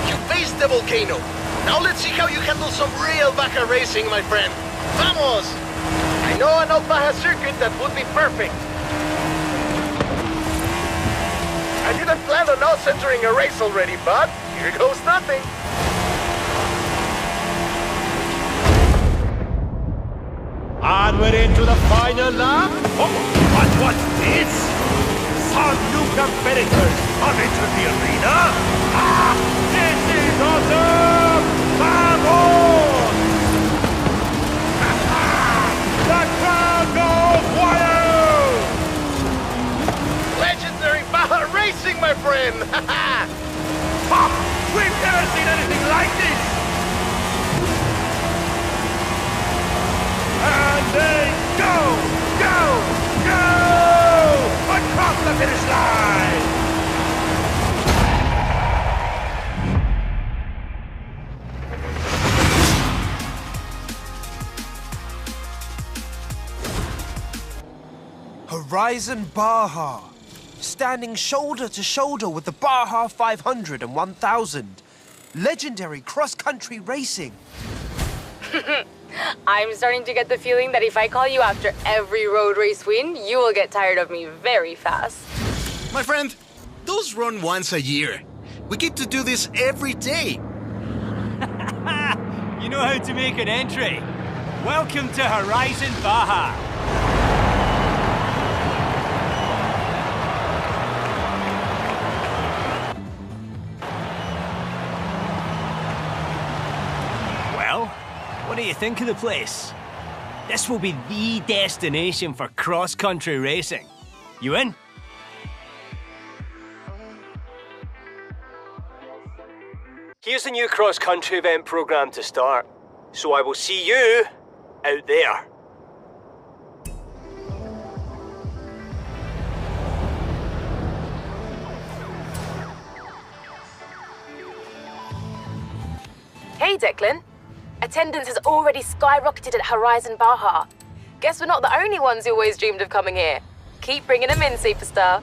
You faced the volcano. Now let's see how you handle some real Baja racing, my friend. Vamos! I know an old Baja circuit that would be perfect. I didn't plan on not centering a race already, but here goes nothing. And we're into the final lap. Oh, but what's this? Some new competitors have entered the arena. Ah, this is awesome! Vamos! The crowd goes wild! Legendary Baja racing, my friend! Ha! We've never seen anything like this! And they go! Across the finish line! Horizon Baja, standing shoulder to shoulder with the Baja 500 and 1000. Legendary cross-country racing. I'm starting to get the feeling that if I call you after every road race win, you will get tired of me very fast. My friend, those run once a year. We get to do this every day. You know how to make an entry. Welcome to Horizon Baja. What do you think of the place? This will be the destination for cross-country racing. You in? Here's the new cross-country event program to start. So I will see you out there. Hey, Declan. Attendance has already skyrocketed at Horizon Baja. Guess we're not the only ones who always dreamed of coming here. Keep bringing them in, superstar.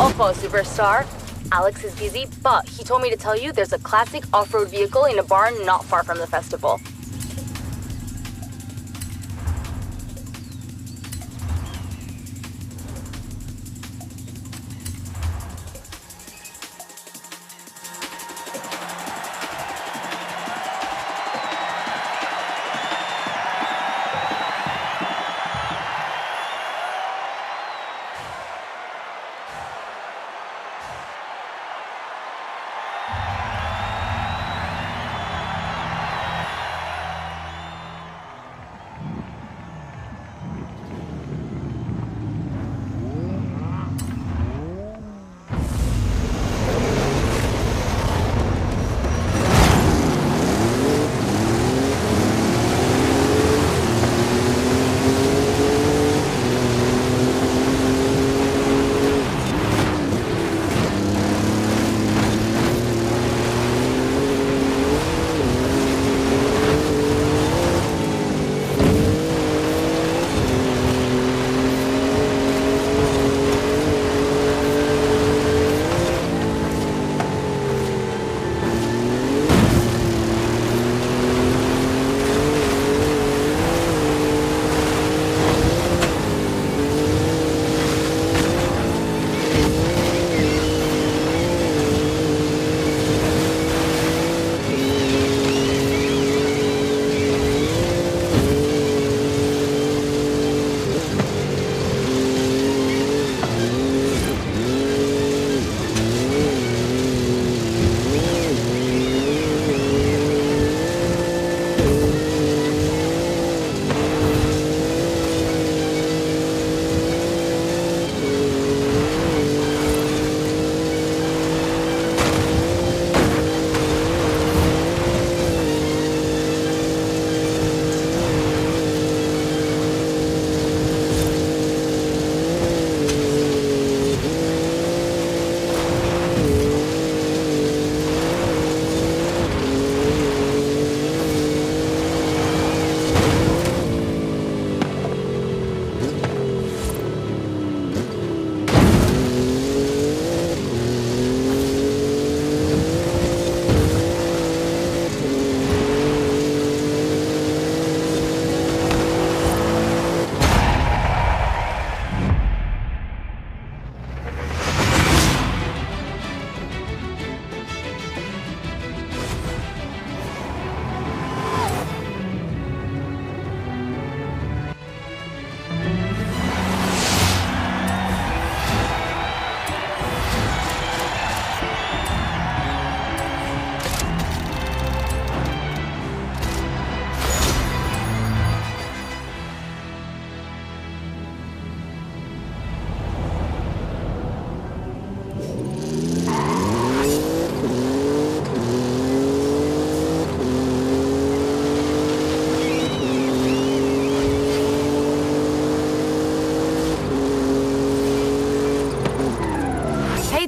Ojo, superstar. Alex is busy, but he told me to tell you there's a classic off-road vehicle in a barn not far from the festival.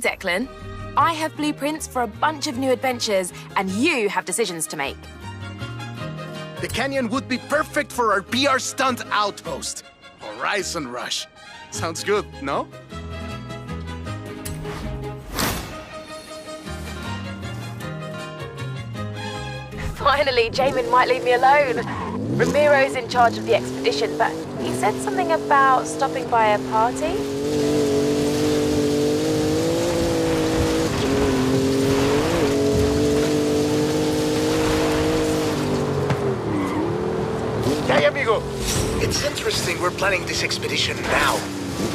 Declan. I have blueprints for a bunch of new adventures, and you have decisions to make. The canyon would be perfect for our PR stunt outpost. Horizon Rush. Sounds good, no? Finally, Jamin might leave me alone. Ramiro's in charge of the expedition, but he said something about stopping by a party. Hey, amigo! It's interesting we're planning this expedition now.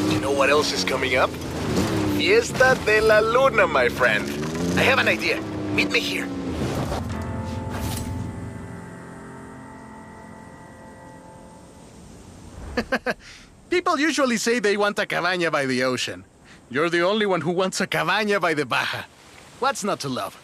You know what else is coming up? Fiesta de la Luna, my friend. I have an idea. Meet me here. People usually say they want a cabaña by the ocean. You're the only one who wants a cabaña by the Baja. What's not to love?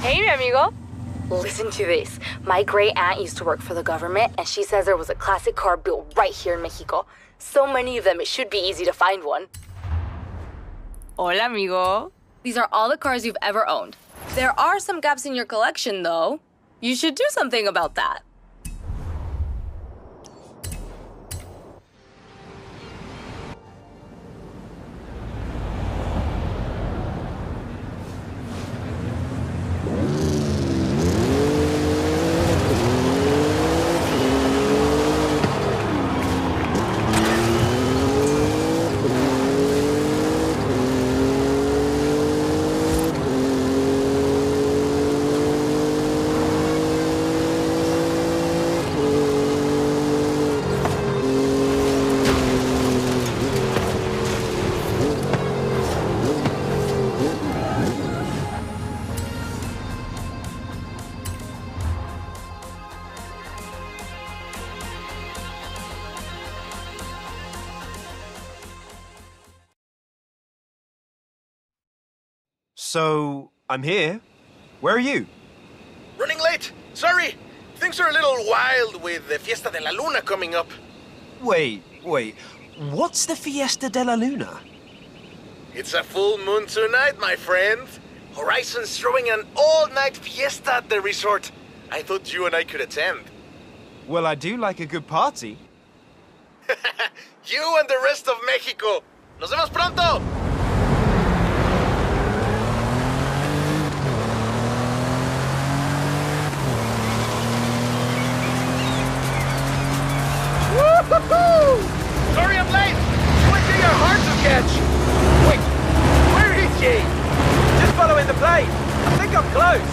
Hey, mi amigo. Listen to this. My great aunt used to work for the government, and she says there was a classic car built right here in Mexico. So many of them, it should be easy to find one. Hola, amigo. These are all the cars you've ever owned. There are some gaps in your collection, though. You should do something about that. So, I'm here. Where are you? Running late. Sorry. Things are a little wild with the Fiesta de la Luna coming up. Wait. What's the Fiesta de la Luna? It's a full moon tonight, my friend. Horizon's throwing an all-night fiesta at the resort. I thought you and I could attend. Well, I do like a good party. You and the rest of Mexico. Nos vemos pronto! Woo-hoo-hoo! Sorry I'm late! What are your hard to catch? Wait, where is he? Just following the plane. I think I'm close.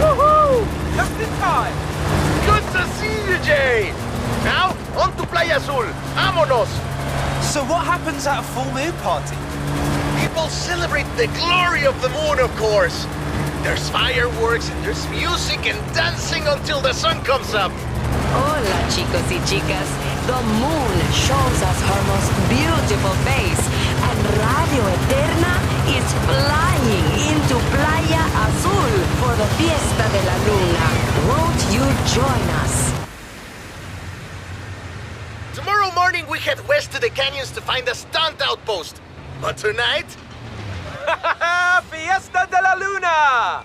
Woohoo! Just in time. Good to see you, Jay! Now, on to Playa Azul. Vámonos! So what happens at a full moon party? People celebrate the glory of the moon, of course. There's fireworks, and there's music and dancing until the sun comes up. Hola, chicos y chicas. The moon shows us her most beautiful face, and Radio Eterna is flying into Playa Azul for the Fiesta de la Luna. Won't you join us? Tomorrow morning we head west to the canyons to find a stunt outpost. But tonight... Fiesta de la Luna!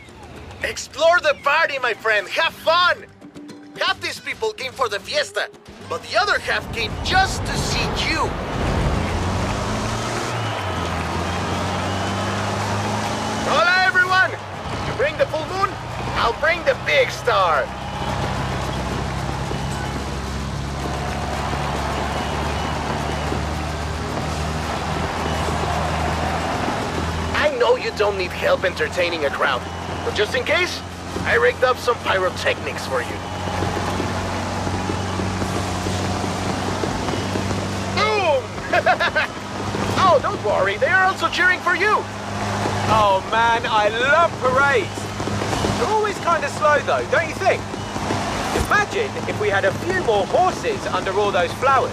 Explore the party, my friend. Have fun! Half these people came for the fiesta, but the other half came just to see you. Hola, everyone! You bring the full moon, I'll bring the big star. I know you don't need help entertaining a crowd, but just in case, I rigged up some pyrotechnics for you. Boom! Oh, don't worry, they are also cheering for you. Oh man, I love parades. They're always kind of slow though, don't you think? Imagine if we had a few more horses under all those flowers.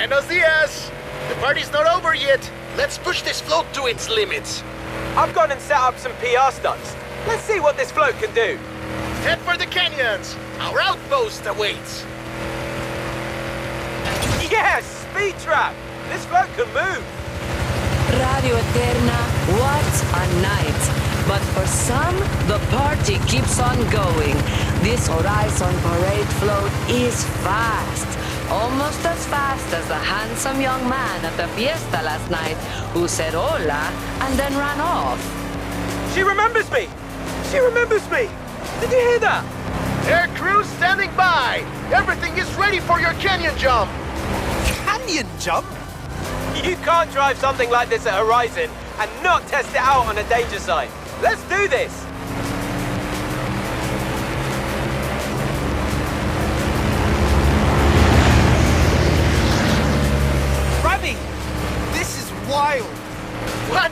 Buenos dias! The party's not over yet. Let's push this float to its limits. I've gone and set up some PR stunts. Let's see what this float can do. Head for the canyons. Our outpost awaits. Yes! Speed trap! This float can move. Radio Eterna, what a night. But for some, the party keeps on going. This Horizon parade float is fast. Almost as fast as the handsome young man at the fiesta last night who said hola and then ran off. She remembers me! She remembers me! Did you hear that? Air crew standing by! Everything is ready for your canyon jump! Canyon jump? You can't drive something like this at Horizon and not test it out on a danger sign. Let's do this!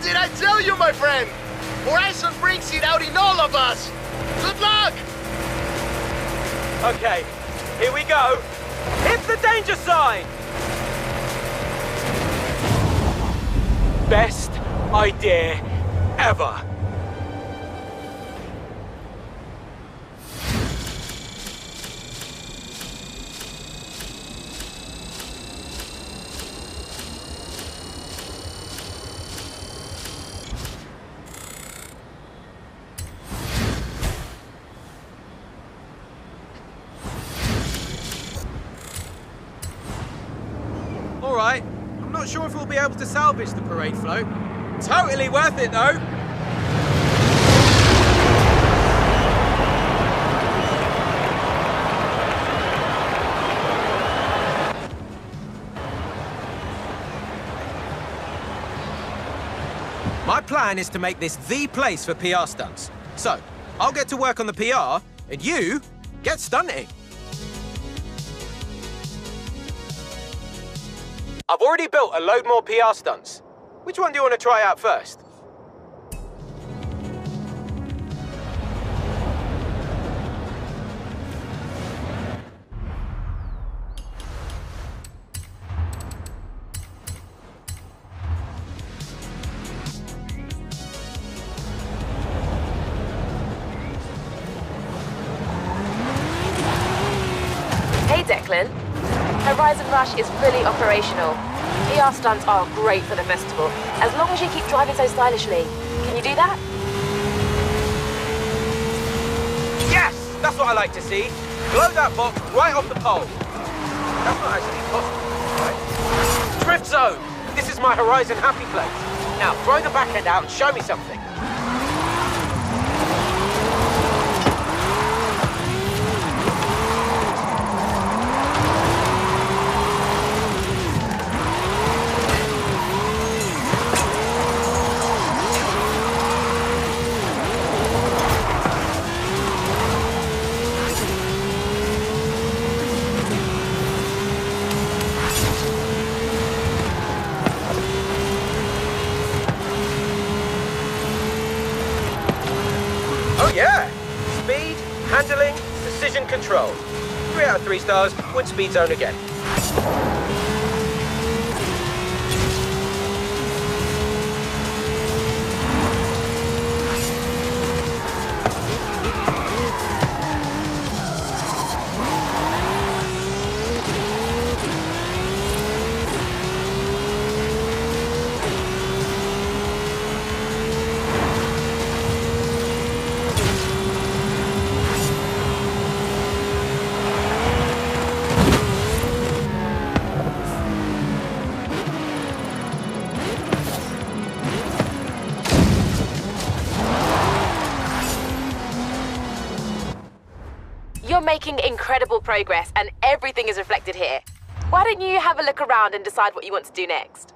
did I tell you, my friend? Horizon brings it out in all of us. Good luck! Okay, here we go. Hit the danger sign! Best idea ever. All right. I'm not sure if we'll be able to salvage the parade float. Totally worth it, though. My plan is to make this the place for PR stunts. So, I'll get to work on the PR, and you get stunting. I've already built a load more PR stunts. Which one do you want to try out first? Hey, Declan. Horizon Rush is fully operational. PR stunts are great for the festival, as long as you keep driving so stylishly. Can you do that? Yes! That's what I like to see. Blow that box right off the pole. That's not actually possible, right? Drift zone! This is my Horizon happy place. Now, throw the back end out and show me something. Yeah! Speed, handling, precision control. 3 out of 3 stars, wood speed zone again. You're making incredible progress, and everything is reflected here. Why don't you have a look around and decide what you want to do next?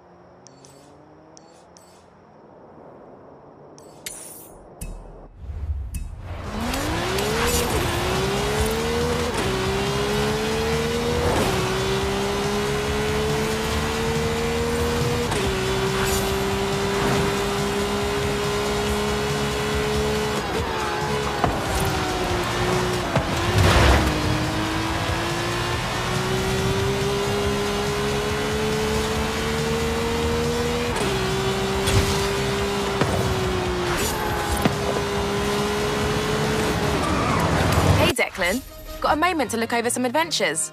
Declan, got a moment to look over some adventures?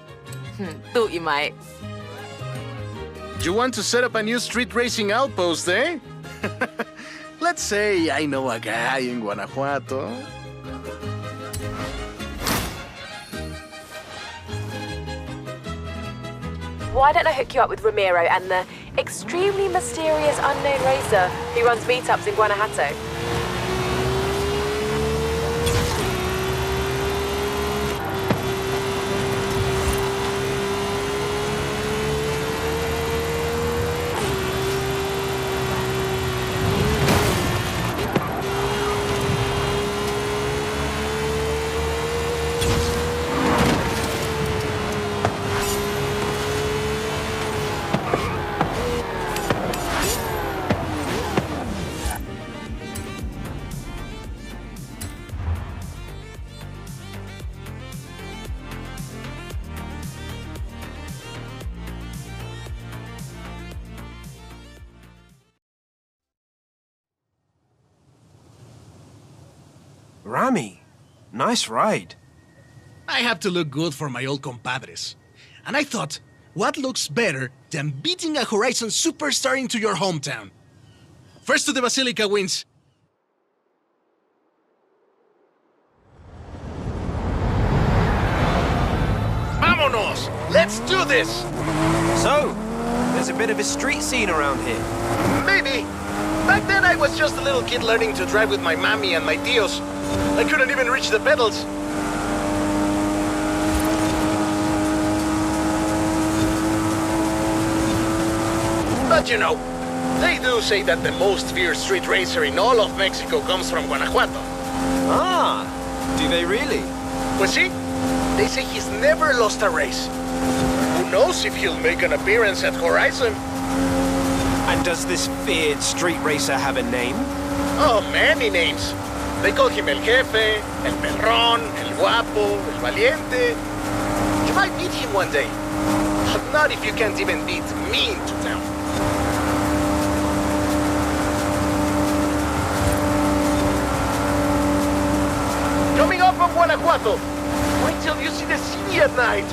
Thought you might. You want to set up a new street racing outpost, eh? Let's say I know a guy in Guanajuato. Why don't I hook you up with Ramiro and the extremely mysterious unknown racer who runs meetups in Guanajuato? Rami, nice ride. I have to look good for my old compadres. And I thought, what looks better than beating a Horizon superstar into your hometown? First to the Basilica wins. Vámonos! Let's do this! So, there's a bit of a street scene around here. Maybe. Back then I was just a little kid learning to drive with my mommy and my tios. I couldn't even reach the pedals. But you know, they do say that the most fierce street racer in all of Mexico comes from Guanajuato. Ah, do they really? Pues sí, they say he's never lost a race. Who knows if he'll make an appearance at Horizon? And does this feared street racer have a name? Oh, many names. They call him El Jefe, El Perrón, El Guapo, El Valiente. You might meet him one day. But not if you can't even beat me into town. Coming up from Guanajuato. Wait till you see the city at night.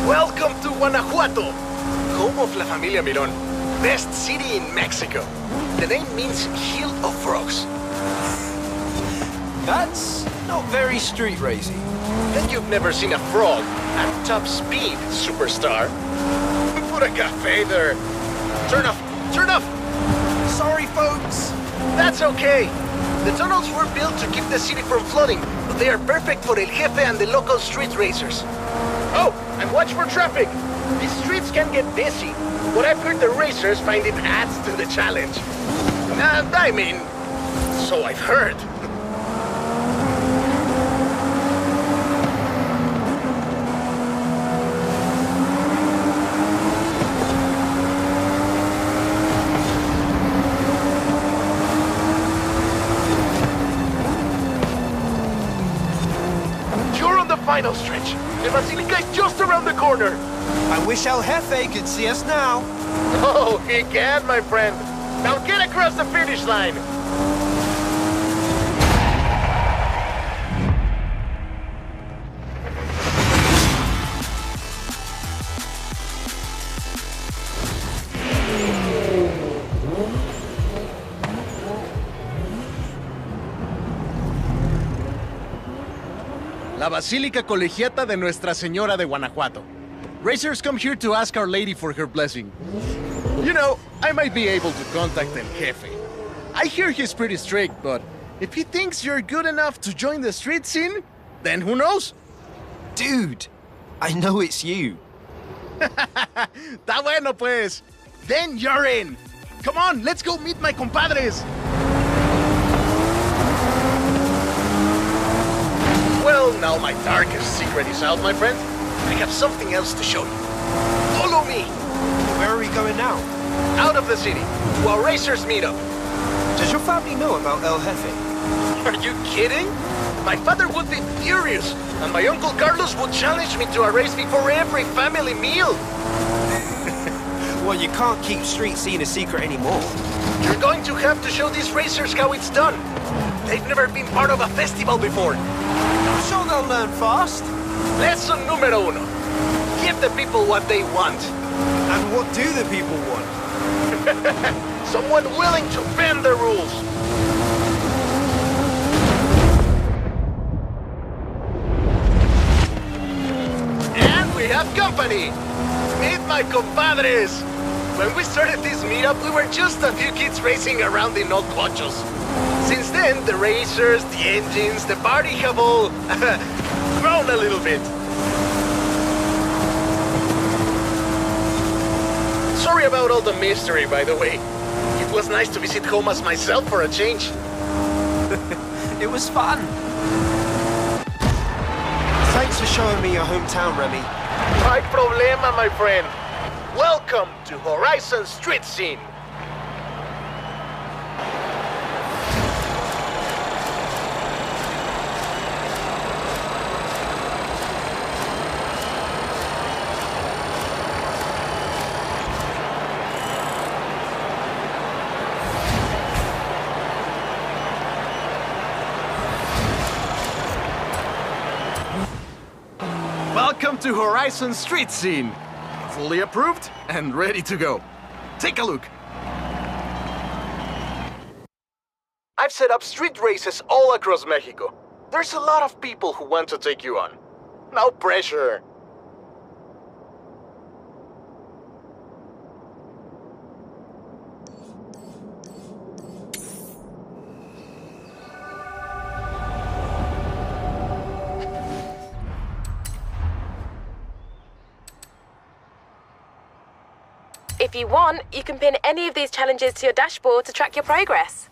Welcome to Guanajuato, home of La Familia Mirón, best city in Mexico. The name means Hill of Frogs. That's not very street racy. Then you've never seen a frog at top speed, superstar. Put a cafe there. Turn off, turn off. Sorry, folks. That's okay. The tunnels were built to keep the city from flooding, but they are perfect for El Jefe and the local street racers. Oh, and watch for traffic. These streets can get busy, but I've heard the racers find it adds to the challenge. I mean, so I've heard. You're on the final stretch. The Basilica is just around the corner. I wish El Jefe could see us now. Oh, he can, my friend. Now get across the finish line. La Basílica Colegiata de Nuestra Señora de Guanajuato. Racers come here to ask Our Lady for her blessing. You know, I might be able to contact El Jefe. I hear he's pretty strict, but if he thinks you're good enough to join the street scene, then who knows? Dude, I know it's you. Está bueno, pues. Then you're in. Come on, let's go meet my compadres. Well, now my darkest secret is out, my friend. I have something else to show you. Follow me. Where are we going now? Out of the city, to our racers meetup. Does your family know about El Jefe? Are you kidding? My father would be furious, and my Uncle Carlos would challenge me to a race before every family meal. Well, you can't keep street scene a secret anymore. You're going to have to show these racers how it's done. They've never been part of a festival before. I'm sure they'll learn fast. Lesson número uno. Give the people what they want. And what do the people want? Someone willing to bend the rules. And we have company. Meet my compadres. When we started this meetup, we were just a few kids racing around in old cochos. Since then, the racers, the engines, the party have all grown a little bit. Sorry about all the mystery, by the way. It was nice to visit home as myself for a change. It was fun. Thanks for showing me your hometown, Remy. No problema, my friend. Welcome to Horizon Street Scene. Welcome to Horizon Street Scene. Fully approved and ready to go. Take a look. I've set up street races all across Mexico. There's a lot of people who want to take you on. No pressure. If you want, you can pin any of these challenges to your dashboard to track your progress.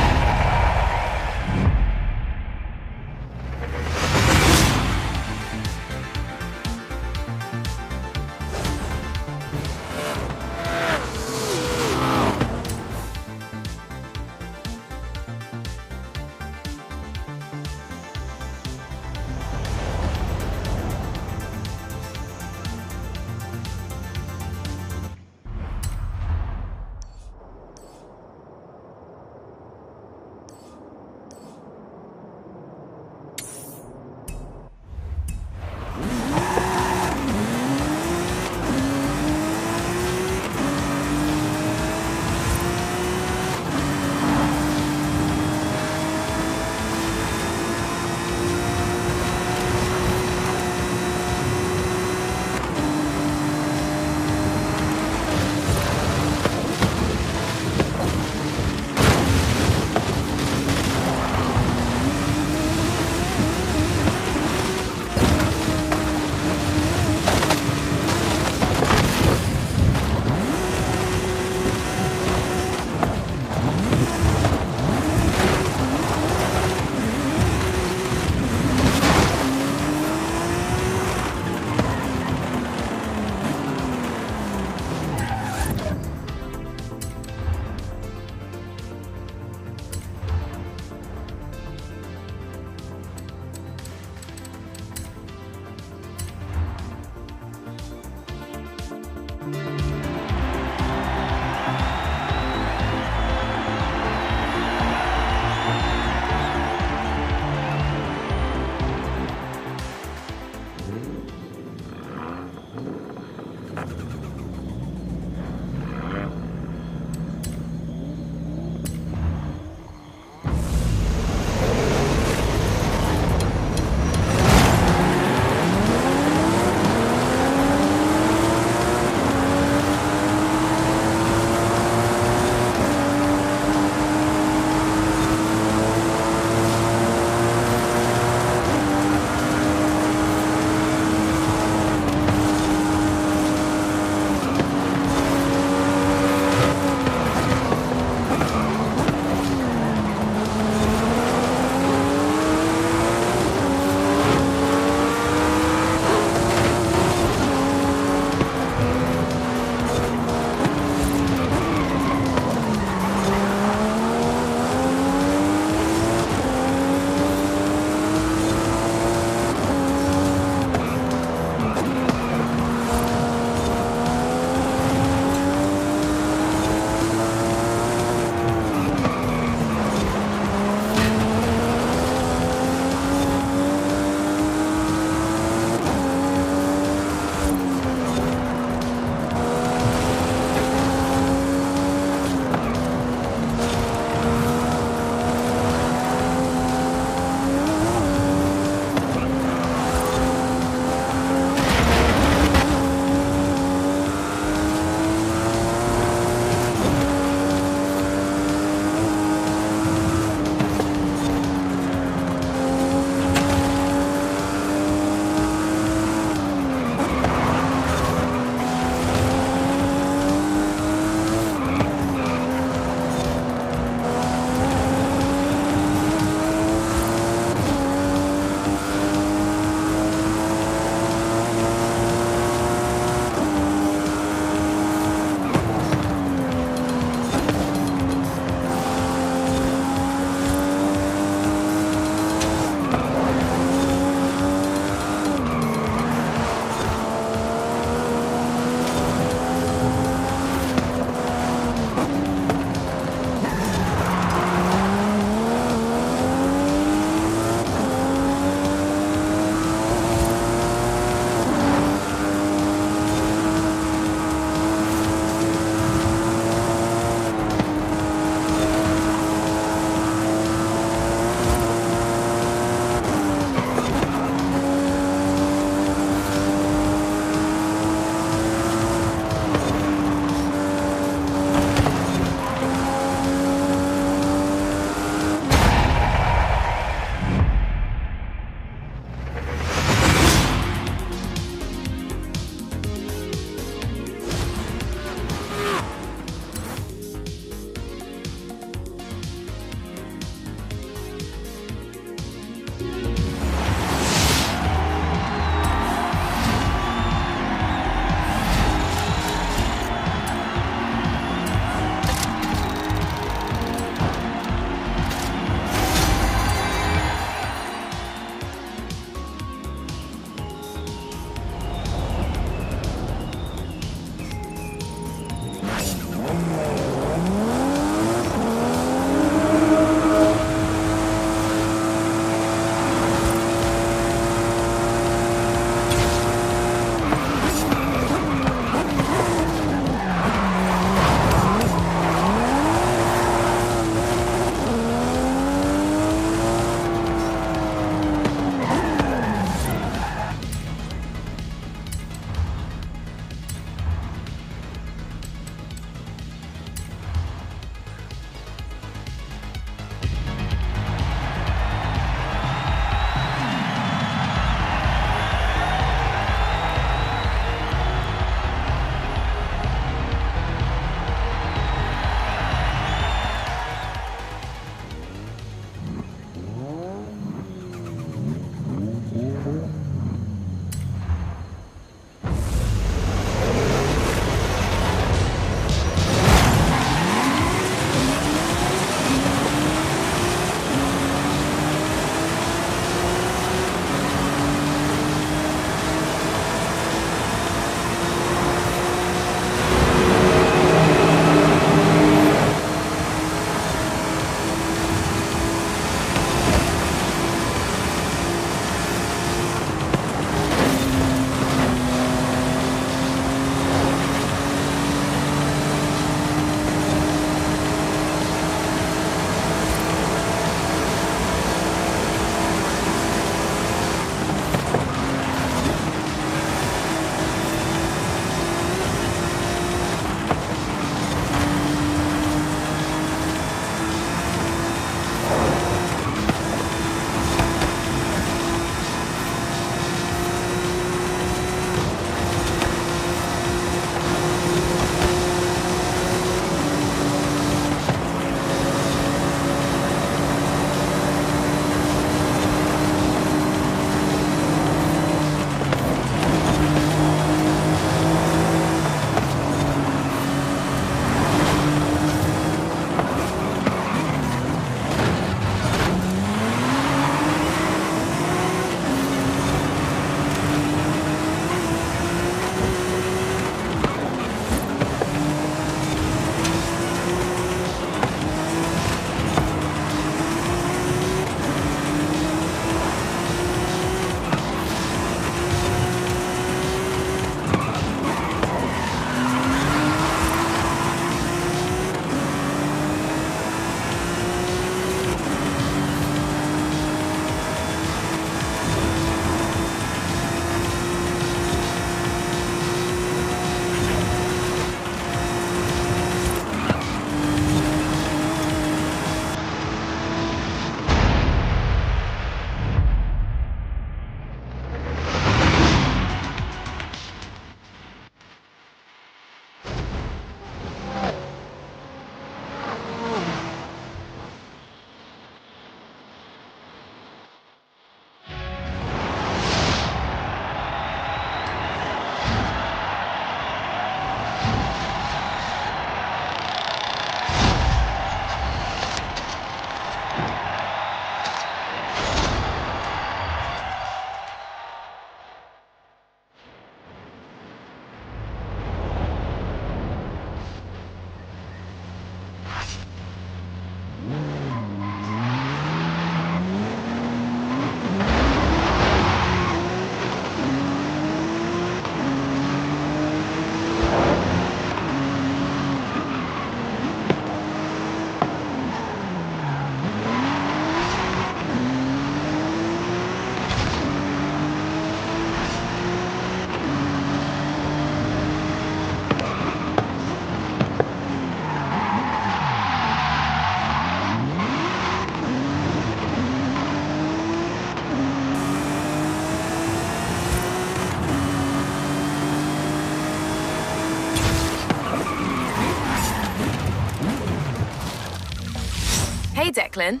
Declan.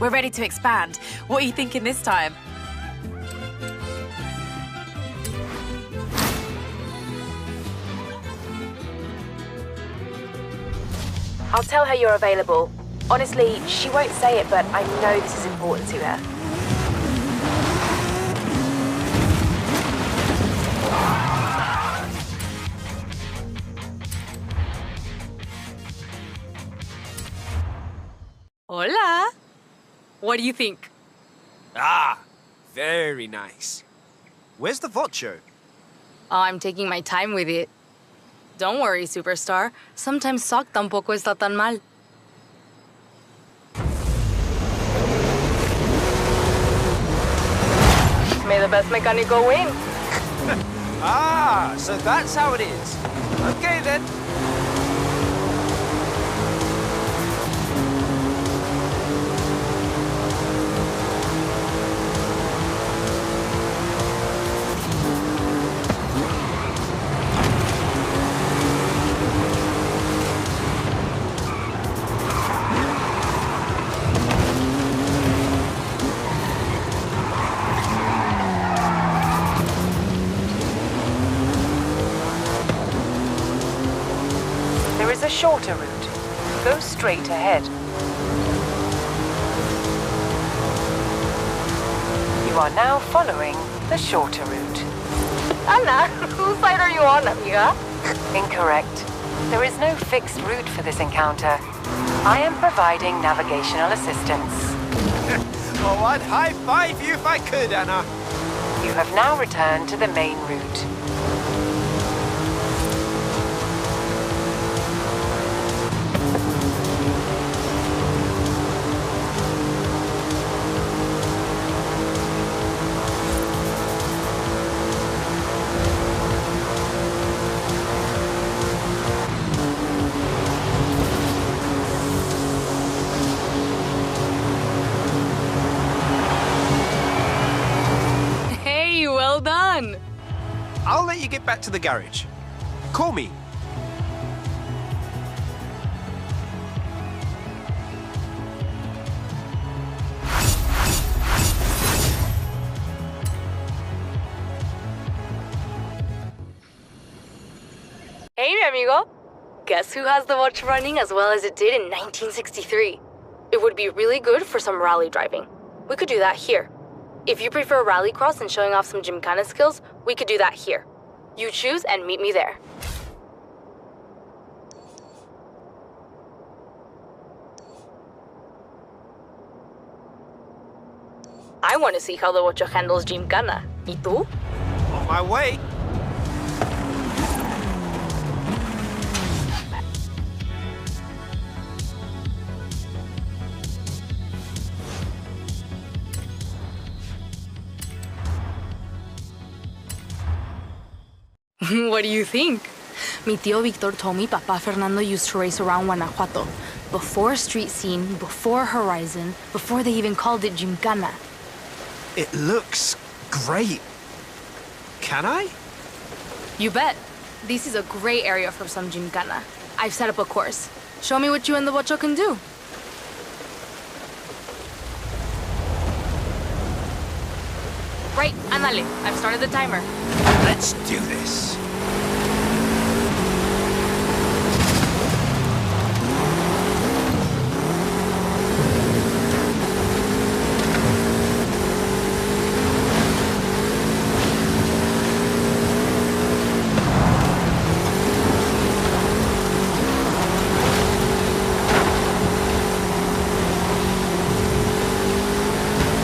We're ready to expand. What are you thinking this time? I'll tell her you're available. Honestly, she won't say it, but I know this is important to her. Hola! What do you think? Ah, very nice. Where's the vocho? Oh, I'm taking my time with it. Don't worry, superstar. Sometimes sock tampoco está tan mal. May the best mecánico win. Ah, so that's how it is. Okay then. There is a shorter route. Go straight ahead. You are now following the shorter route. Anna, whose side are you on, amiga? Incorrect. There is no fixed route for this encounter. I am providing navigational assistance. Oh, I'd high-five you if I could, Anna. You have now returned to the main route. Well done! I'll let you get back to the garage. Call me. Hey, mi amigo. Guess who has the watch running as well as it did in 1963? It would be really good for some rally driving. We could do that here. If you prefer rallycross and showing off some gymkhana skills, we could do that here. You choose and meet me there. I want to see how the Ocho handles gymkhana. ¿Y tú? On my way. What do you think? Mi tío Victor told me Papa Fernando used to race around Guanajuato. Before street scene, before Horizon, before they even called it Gymkhana. It looks great. Can I? You bet. This is a great area for some Gymkhana. I've set up a course. Show me what you and the Bocho can do. Right, ándale. I've started the timer. Let's do this.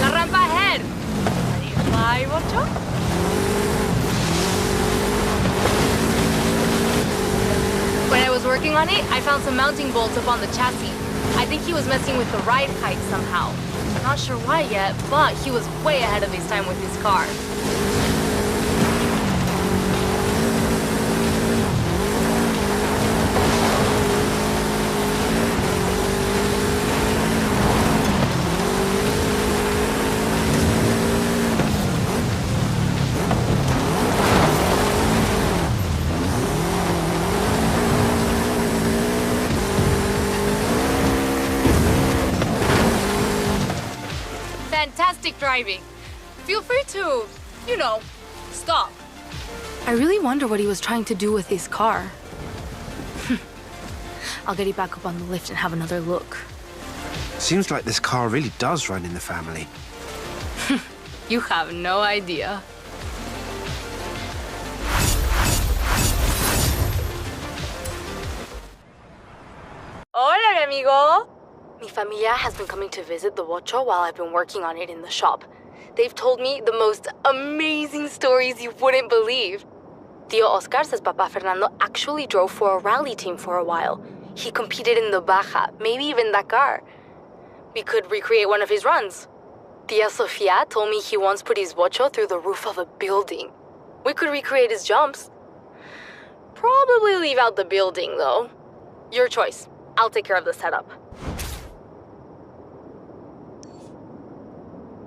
La rampa ahead. Ready to fly, Bocho? When I was working on it, I found some mounting bolts up on the chassis. I think he was messing with the ride height somehow. Not sure why yet, but he was way ahead of his time with his car. fantastic driving. Feel free to, you know, stop. I really wonder what he was trying to do with his car. I'll get you back up on the lift and have another look. Seems like this car really does run in the family. You have no idea. Hola, amigo. Mi familia has been coming to visit the Ocho while I've been working on it in the shop. They've told me the most amazing stories you wouldn't believe. Tío Oscar says Papa Fernando actually drove for a rally team for a while. He competed in the Baja, maybe even Dakar. We could recreate one of his runs. Tia Sofia told me he once put his Ocho through the roof of a building. We could recreate his jumps. Probably leave out the building, though. Your choice. I'll take care of the setup.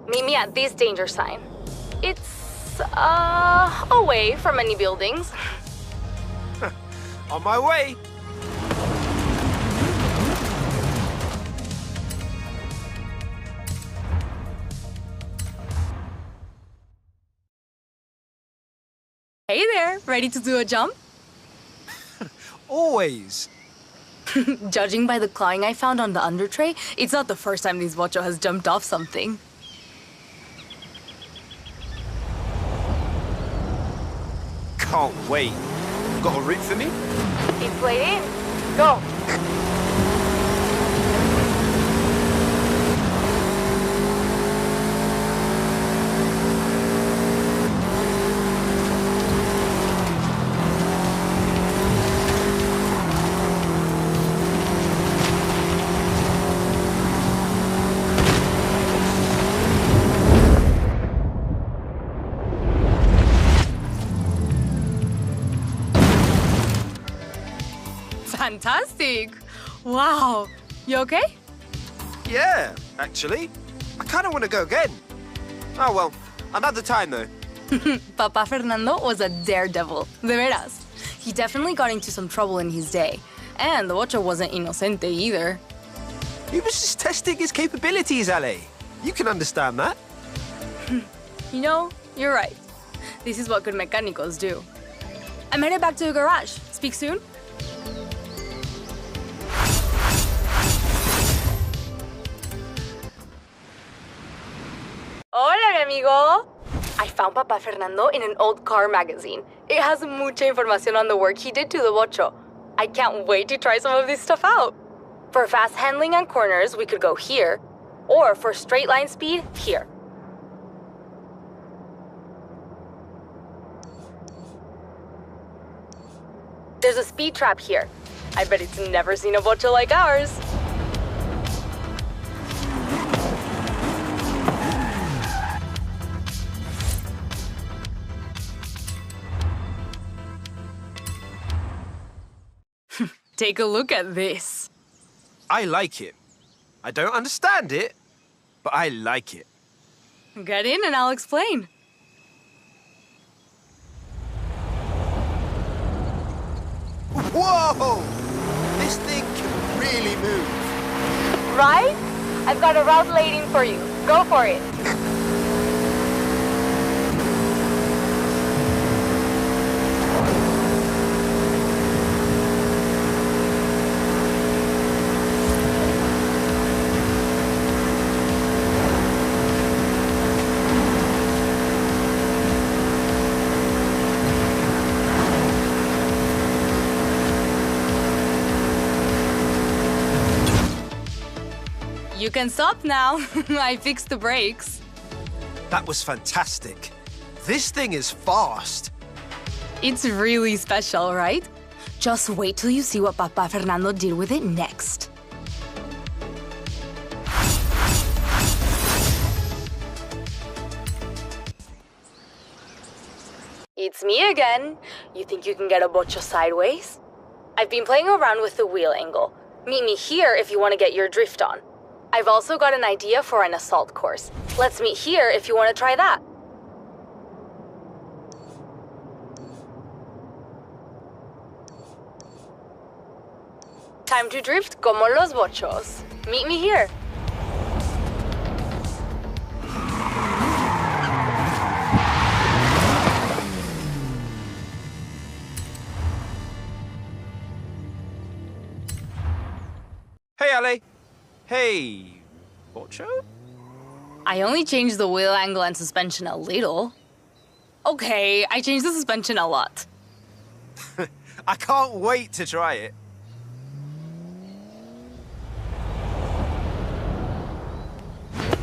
Meet me at this danger sign. It's, away from any buildings. On my way. Hey there, ready to do a jump? Always. Judging by the clawing I found on the undertray, it's not the first time this Ocho has jumped off something. Can't wait. Got a route for me? It's laid in. Go. Fantastic! Wow! You okay? Yeah, actually. I kind of want to go again. Oh well, another time though. Papa Fernando was a daredevil, de veras. He definitely got into some trouble in his day. And the Ocho wasn't inocente either. He was just testing his capabilities, Ale. You can understand that. You know, you're right. This is what good mechanicos do. I'm headed back to the garage. Speak soon. Hola, amigo. I found Papa Fernando in an old car magazine. It has mucha información on the work he did to the Ocho. I can't wait to try some of this stuff out. For fast handling on corners, we could go here. Or for straight line speed, here. There's a speed trap here. I bet it's never seen a Ocho like ours. Take a look at this. I like it. I don't understand it, but I like it. Get in and I'll explain. Whoa! This thing can really move. Right? I've got a route laid in for you. Go for it. You can stop now. I fixed the brakes. That was fantastic. This thing is fast. It's really special, right? Just wait till you see what Papa Fernando did with it next. It's me again. You think you can get a Ocho sideways? I've been playing around with the wheel angle. Meet me here if you want to get your drift on. I've also got an idea for an assault course. Let's meet here if you want to try that. Time to drift como los Ochos. Meet me here. Vale. Hey, Bocho? I only changed the wheel angle and suspension a little. Okay, I changed the suspension a lot. I can't wait to try it.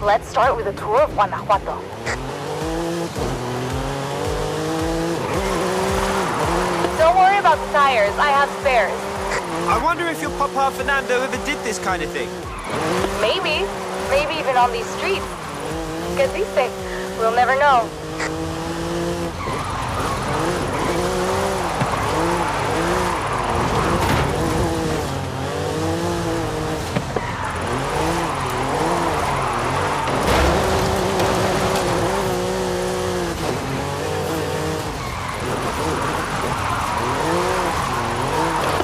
Let's start with a tour of Guanajuato. Don't worry about the tires, I have spares. I wonder if your Papa Fernando ever did this kind of thing. Maybe. Maybe even on these streets. Que dice? We'll never know.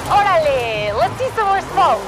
Órale! Let's see some more smoke.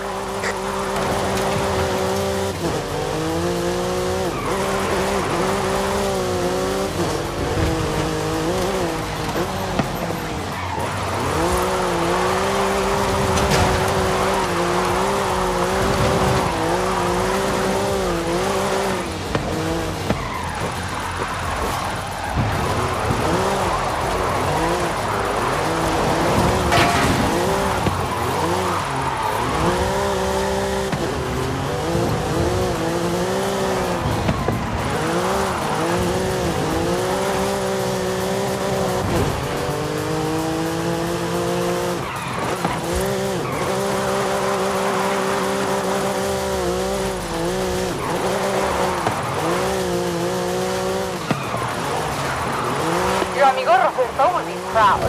Your amigo Roberto will be proud.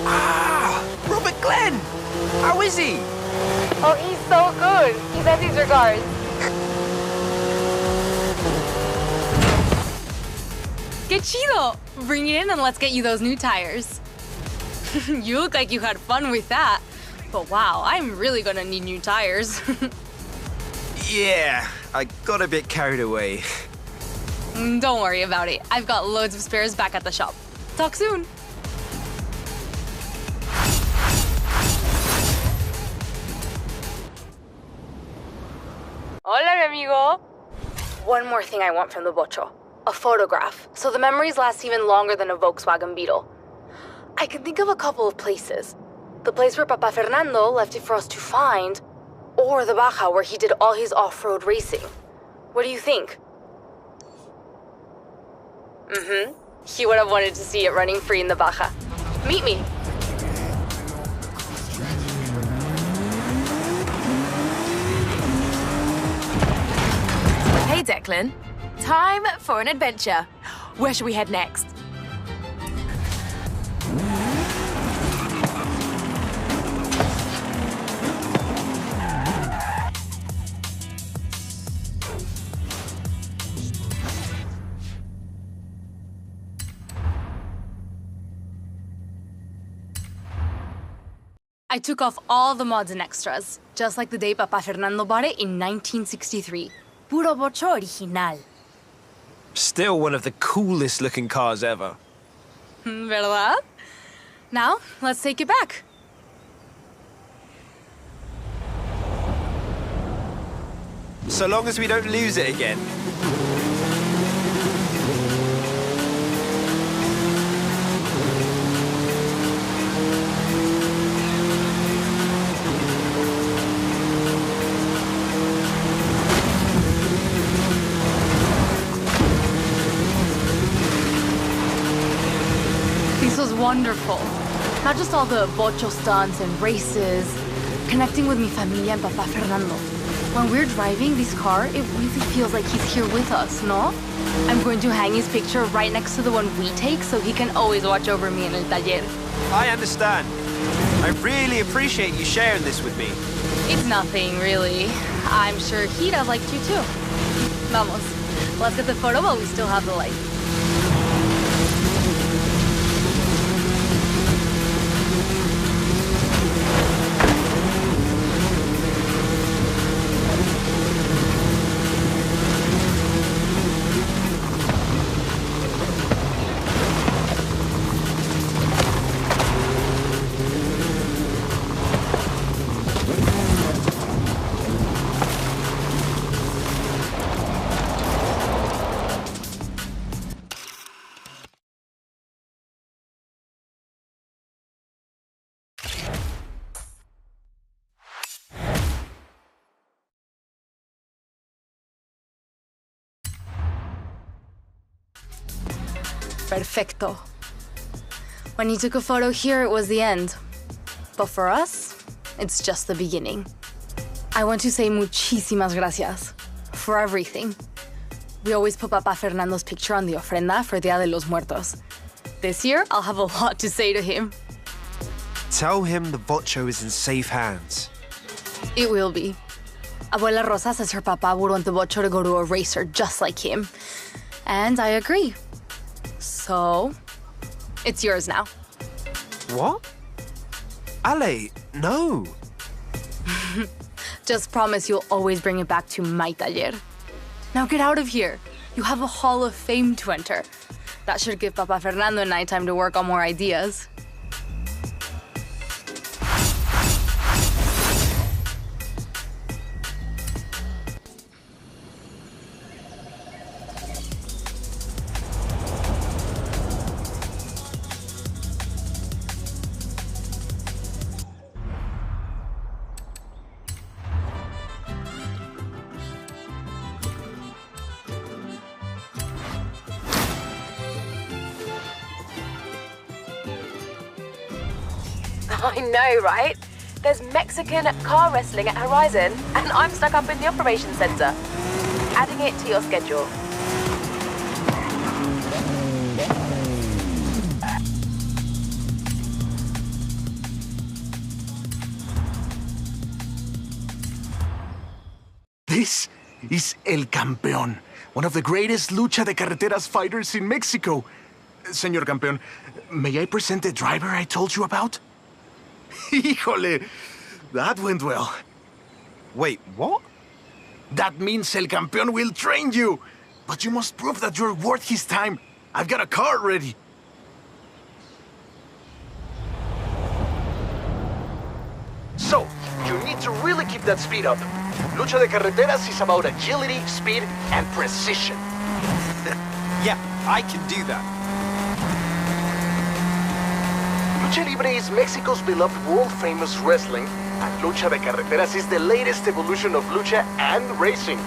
Ah! Robert Glenn! How is he? Oh, he's so good. He sends his regards. Que chido! Bring it in and let's get you those new tires. You look like you had fun with that. But wow, I'm really gonna need new tires. Yeah, I got a bit carried away. Don't worry about it. I've got loads of spares back at the shop. Talk soon. Hola, mi amigo. One more thing I want from the Bocho. A photograph, so the memories last even longer than a Volkswagen Beetle. I can think of a couple of places. The place where Papa Fernando left it for us to find, or the Baja where he did all his off-road racing. What do you think? Mm-hmm. He would have wanted to see it running free in the Baja. Meet me. Hey, Declan. Time for an adventure. Where should we head next? I took off all the mods and extras, just like the day Papa Fernando bought it in 1963. Puro Bocho original. Still one of the coolest looking cars ever. ¿Verdad? Now, let's take it back. So long as we don't lose it again. This was wonderful. Not just all the Bocho stunts and races, connecting with mi familia and Papa Fernando. When we're driving this car, it really feels like he's here with us, no? I'm going to hang his picture right next to the one we take so he can always watch over me in el taller. I understand. I really appreciate you sharing this with me. It's nothing, really. I'm sure he'd have liked you too. Vamos. Let's get the photo while we still have the light. Perfecto. When you took a photo here, it was the end. But for us, it's just the beginning. I want to say muchísimas gracias for everything. We always put Papa Fernando's picture on the ofrenda for Dia de los Muertos. This year, I'll have a lot to say to him. Tell him the bocho is in safe hands. It will be. Abuela Rosa says her papa would want the bocho to go to a racer just like him. And I agree. So, it's yours now. What? Ale, no. Just promise you'll always bring it back to my taller. Now get out of here. You have a Hall of Fame to enter. That should give Papa Fernando and I time to work on more ideas. I know, right? There's Mexican car wrestling at Horizon, and I'm stuck up in the operations center. Adding it to your schedule. This is El Campeón, one of the greatest lucha de carreteras fighters in Mexico. Señor Campeón, may I present the driver I told you about? Híjole, that went well. Wait, what? That means El Campeón will train you. But you must prove that you're worth his time. I've got a car ready. So, you need to really keep that speed up. Lucha de carreteras is about agility, speed, and precision. Yeah, I can do that. Lucha Libre is Mexico's beloved world-famous wrestling, and Lucha de Carreteras is the latest evolution of lucha and racing.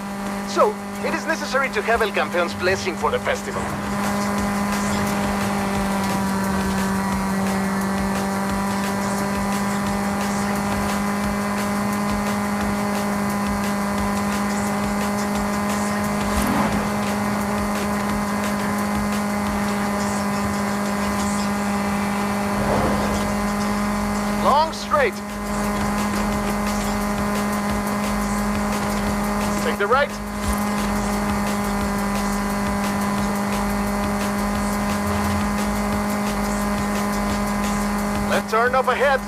So, it is necessary to have El Campeón's blessing for the festival. Long straight. Take the right. Left turn up ahead.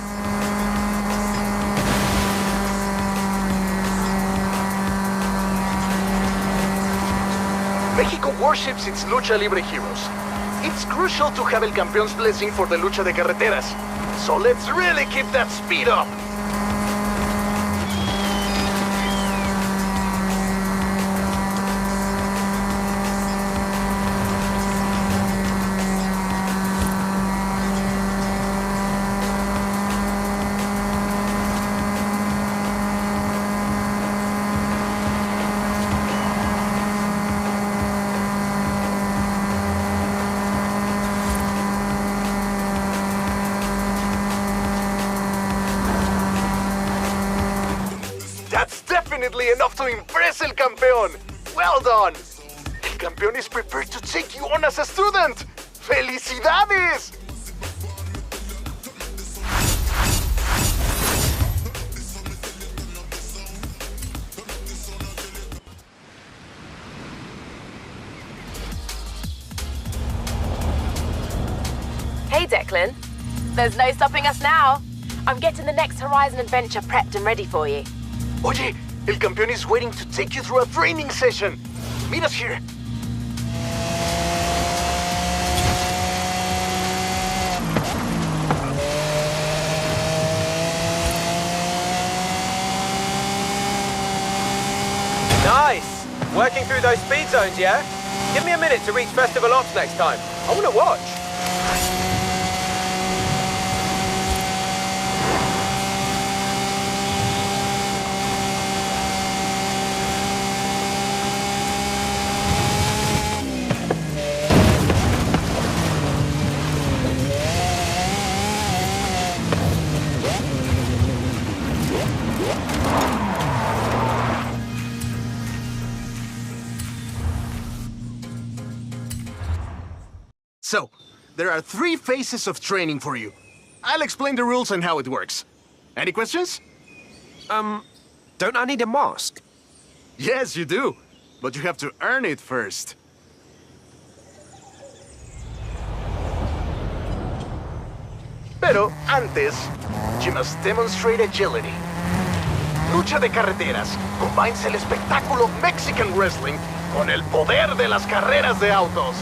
Mexico worships its Lucha Libre heroes. It's crucial to have El Campeón's blessing for the Lucha de Carreteras. So let's really keep that speed up. That's definitely enough to impress El Campeón. Well done. El Campeón is prepared to take you on as a student. ¡Felicidades! Hey, Declan. There's no stopping us now. I'm getting the next Horizon adventure prepped and ready for you. Oye, El Campeón is waiting to take you through a training session. Meet us here. Nice! Working through those speed zones, yeah? Give me a minute to reach Festival Ops next time. I want to watch. So, there are 3 phases of training for you. I'll explain the rules and how it works. Any questions? Don't I need a mask? Yes, you do. But you have to earn it first. Pero antes, you must demonstrate agility. Lucha de carreteras combines el espectáculo Mexican Wrestling con el poder de las carreras de autos.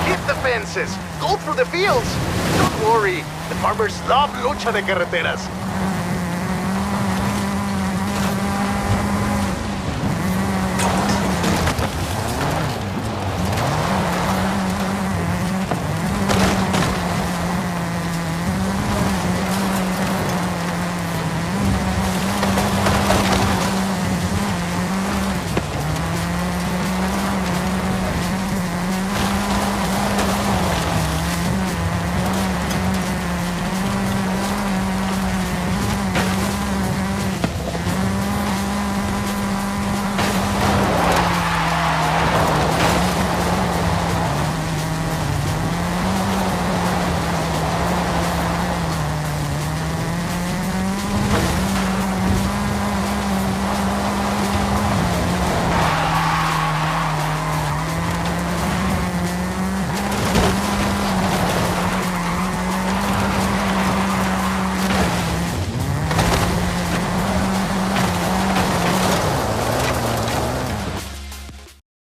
Hit the fences, go through the fields. Don't worry, the farmers love lucha de carreteras.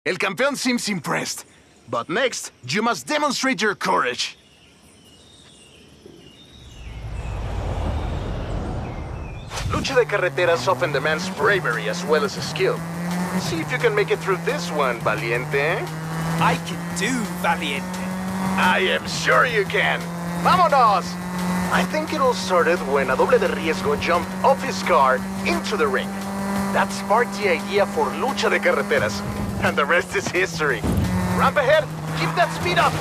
El campeón seems impressed. But next, you must demonstrate your courage. Lucha de carreteras often demands bravery as well as skill. See if you can make it through this one, Valiente. I can do, Valiente. I am sure you can. ¡Vámonos! I think it all started when a doble de riesgo jumped off his car into the ring. That sparked the idea for Lucha de Carreteras. And the rest is history. Ramp ahead, keep that speed up.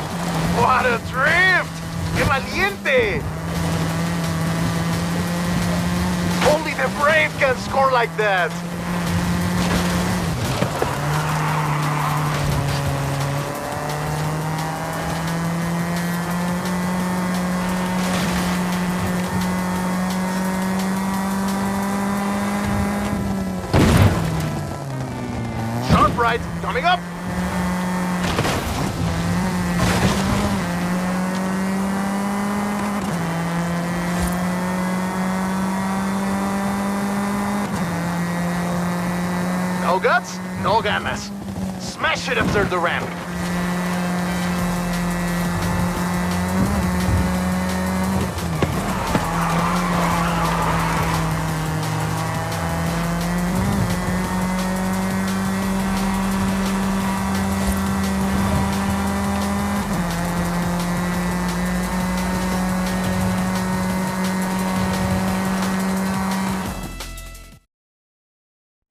What a drift! ¡Qué valiente! Only the brave can score like that. Sharp right, coming up. No guts, no ganas. Smash it after the ramp.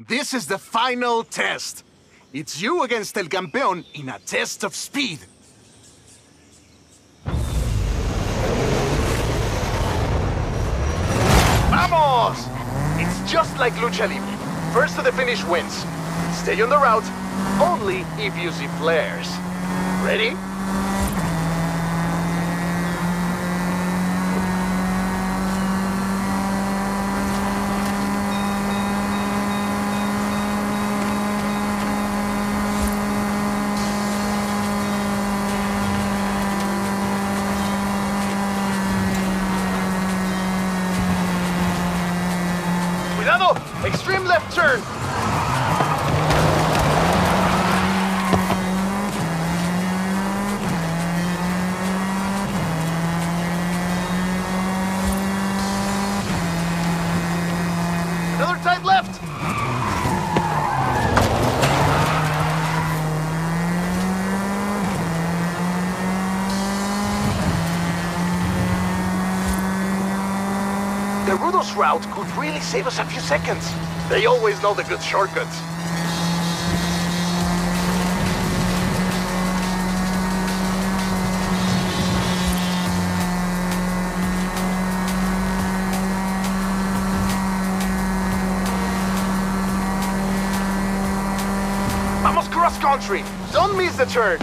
This is the final test. It's you against El Campeón in a test of speed. ¡Vamos! It's just like Lucha Libre. First to the finish wins. Stay on the route, only if you see flares. Ready? Extreme left turn. Another tight left. The Rudos route could really save us a few seconds. They always know the good shortcuts. almost cross country. Don't miss the turn.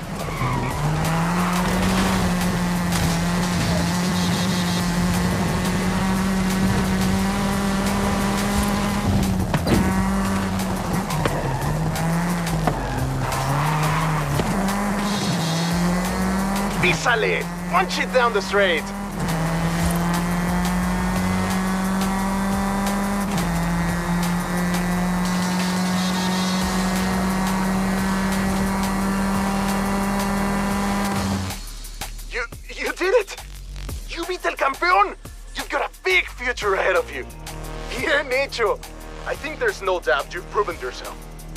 Písale! Punch it down the straight! You did it! You beat El Campeón! You've got a big future ahead of you! Bien hecho! I think there's no doubt you've proven yourself.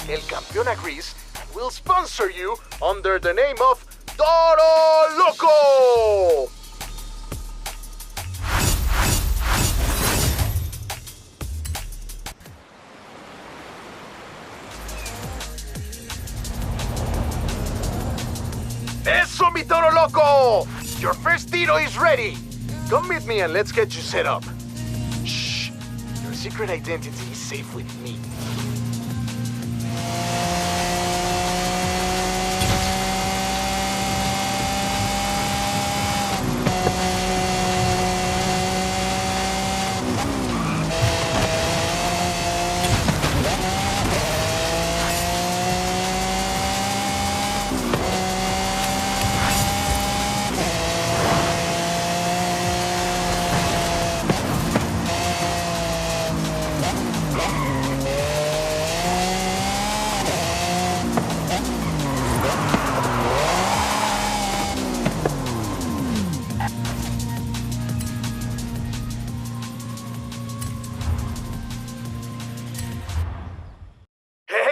El Campeón agrees and will sponsor you under the name of Toro Loco! Eso, mi Toro Loco! Your first tiro is ready! Come meet me and let's get you set up. Shh! Your secret identity is safe with me.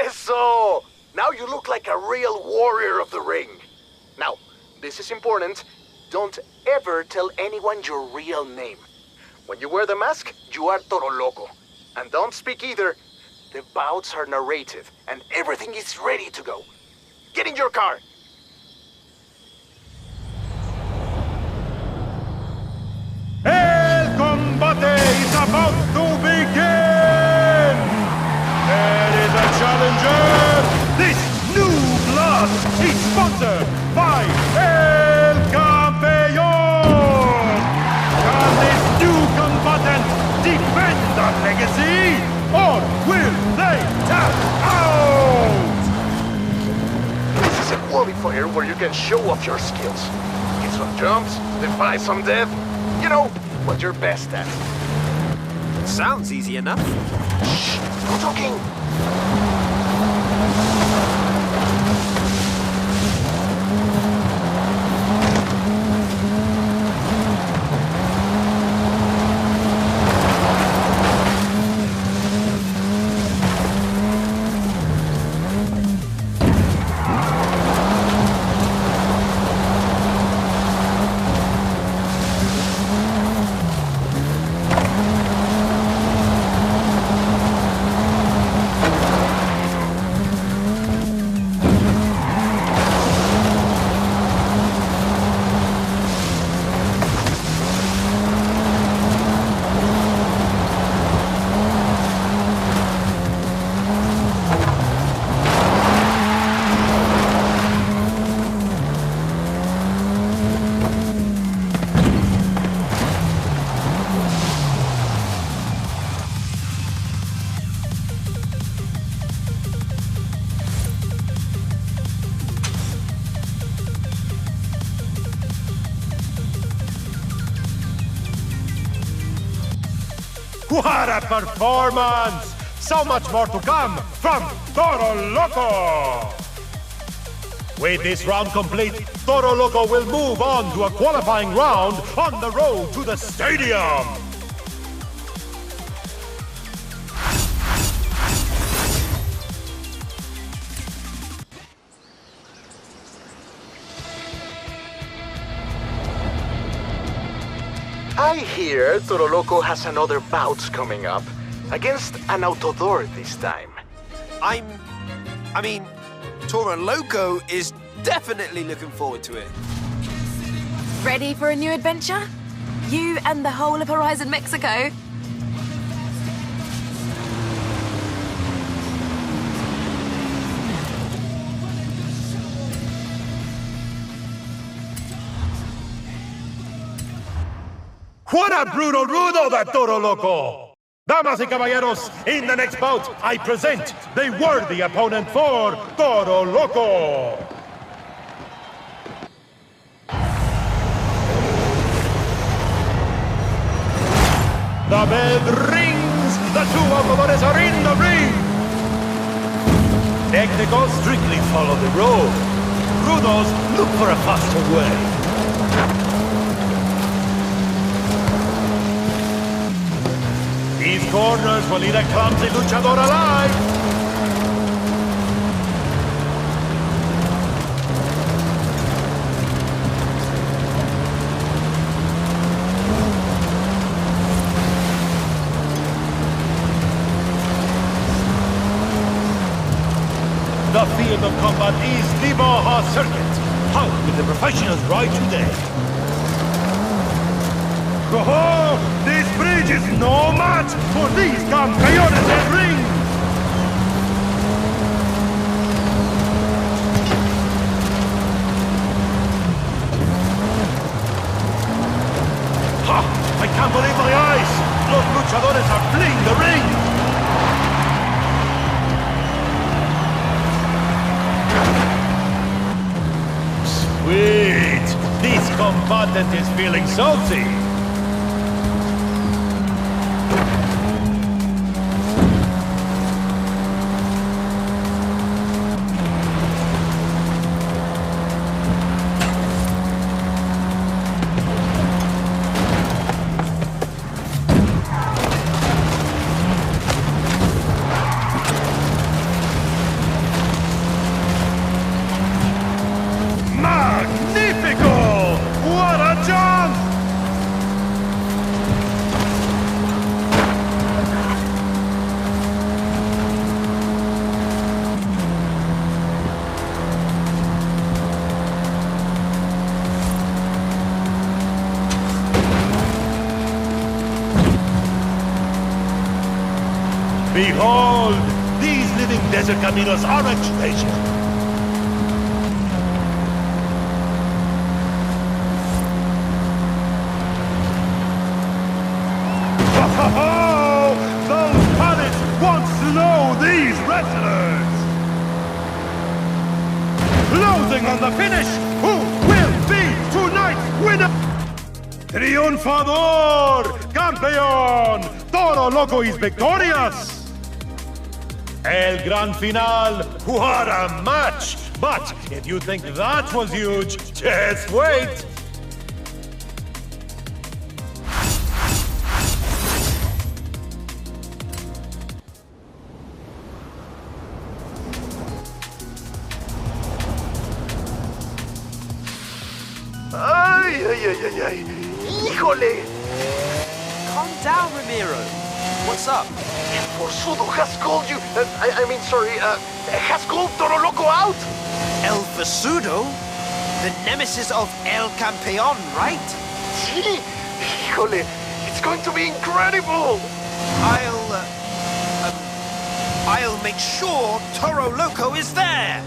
So, now you look like a real warrior of the ring. Now, this is important. Don't ever tell anyone your real name. When you wear the mask, you are Toro Loco. And don't speak either. The bouts are narrated, and everything is ready to go. Get in your car. El combate is about to begin! There is a challenger! This new blood is sponsored by El Campeón! Can this new combatant defend that legacy? Or will they tap out? This is a qualifier where you can show off your skills. Get some jumps, defy some death. You know, what you're best at. Sounds easy enough. Shh! No talking! What a performance! So much more to come from Toro Loco! With this round complete, Toro Loco will move on to a qualifying round on the road to the stadium! I hear Toro Loco has another bout coming up. Against an Autodor this time. I mean, Toro Loco is definitely looking forward to it. Ready for a new adventure? You and the whole of Horizon Mexico? What a brutal rudo, that Toro Loco! Damas y caballeros, in the next bout, I present the worthy opponent for Toro Loco! The bell rings! The two Autobores are in the ring! Technicals strictly follow the road. Rudos look for a faster way. These corners will eat a clumsy luchador alive! The field of combat is the Baja Circuit. How will the professionals ride today? Oh, this bridge is no match for these campeones del ring! Ha! I can't believe my eyes! Los luchadores are fleeing the ring! Sweet! This combatant is feeling salty! Behold! These living desert caminos are a treasure! Oh! Those pallets won't slow these wrestlers! Closing on the finish! Who will be tonight's winner? Triunfador! Campeón! Toro Loco is victorious! El Gran Final, what a match! But if you think that was huge, just wait! Ay, ay, ay, ay, ay. Híjole! Calm down, Ramiro. What's up? Forzudo has called you. Has called Toro Loco out. El Forzudo? The nemesis of El Campeón, right? Sí. Híjole, it's going to be incredible. I'll make sure Toro Loco is there.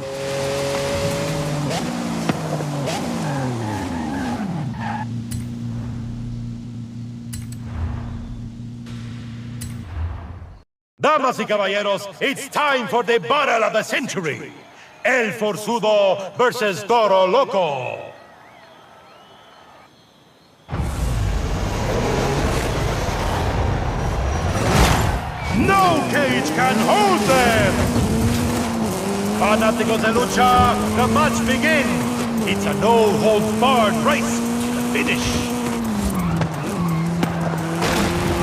Damas y caballeros, it's time for the battle of the century! El Forzudo versus Toro Loco! No cage can hold them! Fanáticos de lucha, the match begins! It's a no-holds-barred race to the finish!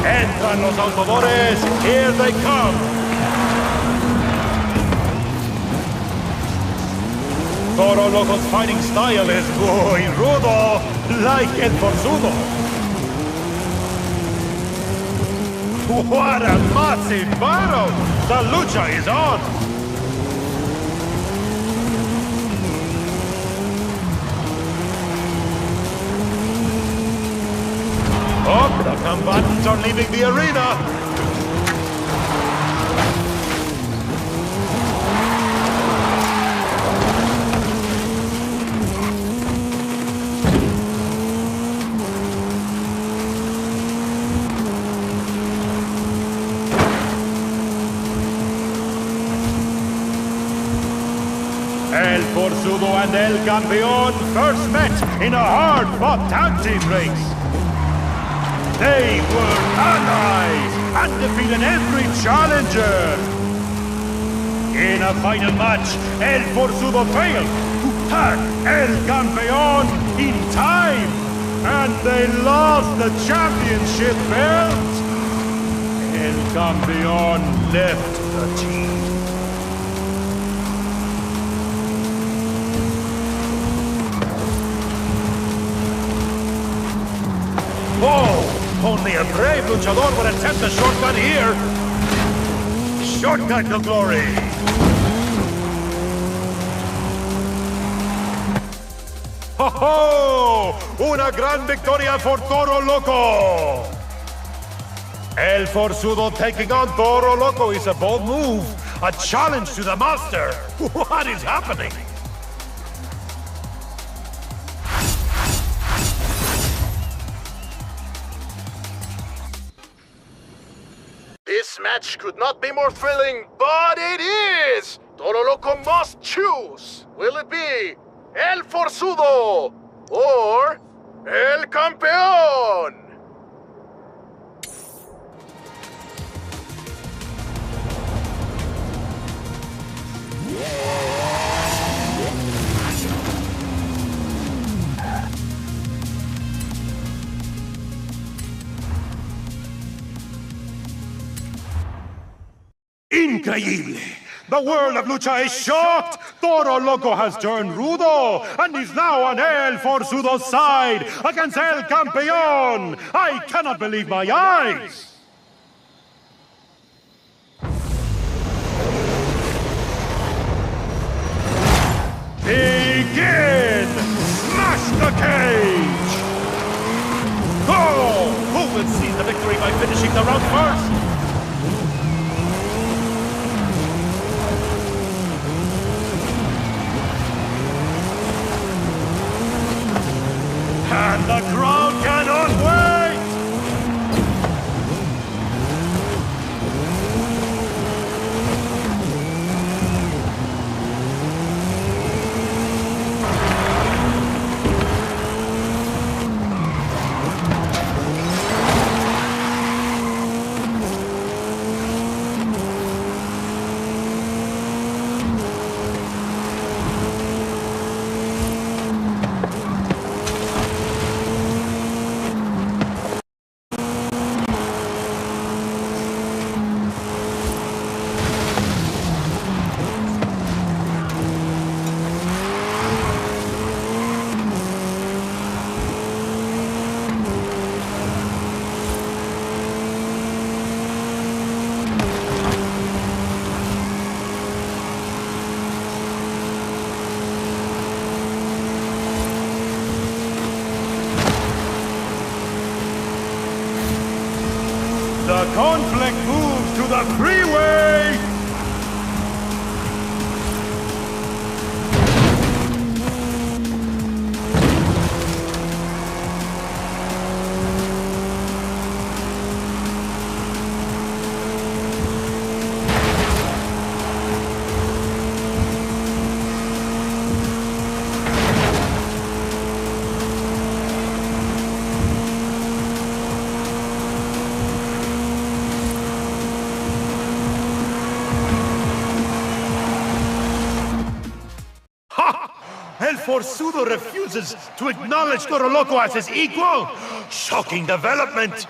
Entran los Autobores, here they come! Toro Loco's fighting style is muy rudo, like El Forzudo. What a massive battle! The lucha is on! Oh, the combatants are leaving the arena! Forzudo and El Campeón first met in a hard-fought tag team race. They were allies and defeated every challenger. In a final match, El Forzudo failed to tag El Campeón in time, and they lost the championship belt. El Campeón left the team. Oh! Only a brave luchador would attempt a shortcut here. Shortcut to glory. ¡Ho, ho! Una gran victoria for Toro Loco. El Forzudo taking on Toro Loco is a bold move. A challenge to the master. What is happening? This match could not be more thrilling, but it is! Toro Loco must choose! Will it be El Forzudo or El Campeón? Increíble! The world of lucha is shocked! Toro Loco has turned rudo, and is now on El Forzudo's side against El Campeón! I cannot believe my eyes! Begin! Smash the cage! Oh! Who will seize the victory by finishing the round first? And the crowd cannot wait! The conflict moves to the freeway! El Forzudo refuses to acknowledge Toro Loco as his equal! Shocking development!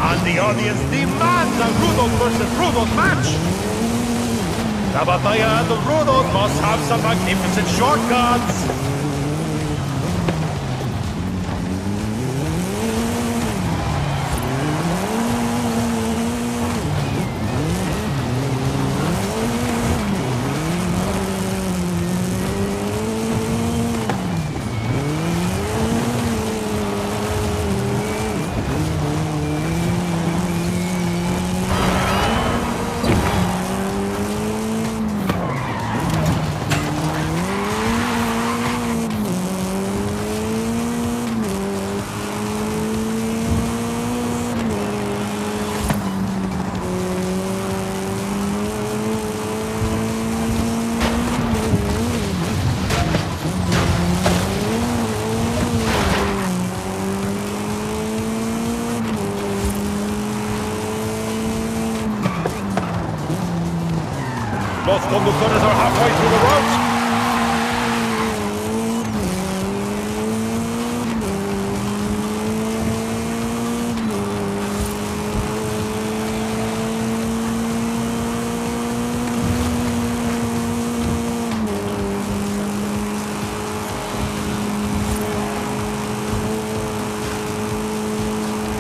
And the audience demands a Rudos versus Rudos match! La Batalla and the Rudos must have some magnificent shortcuts! Los conductores are halfway through the route.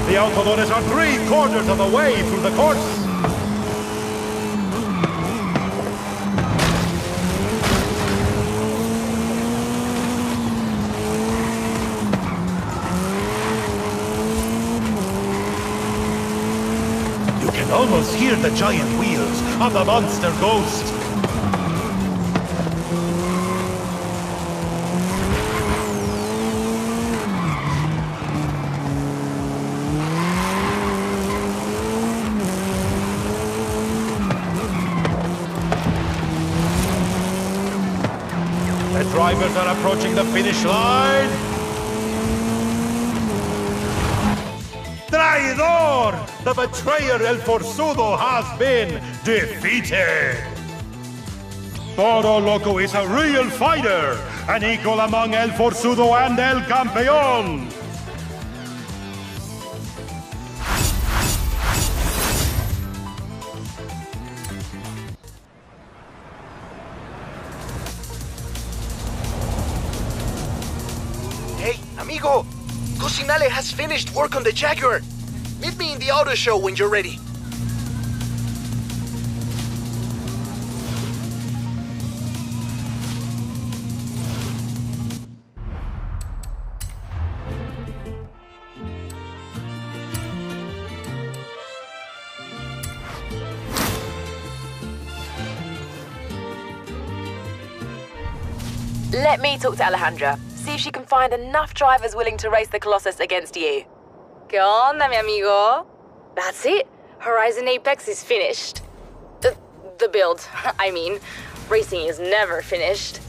The autodores are 3/4 of the way through the course. You can almost hear the giant wheels of the monster ghost. The drivers are approaching the finish line. Traidor! The betrayer El Forzudo has been defeated! Toro Loco is a real fighter, an equal among El Forzudo and El Campeón! Hey, amigo! Cusinale has finished work on the Jaguar. Meet me in the auto show when you're ready. Let me talk to Alejandra. See if she can find enough drivers willing to race the Colossus against you. ¿Qué onda, mi amigo? That's it. Horizon Apex is finished. The build. I mean, racing is never finished.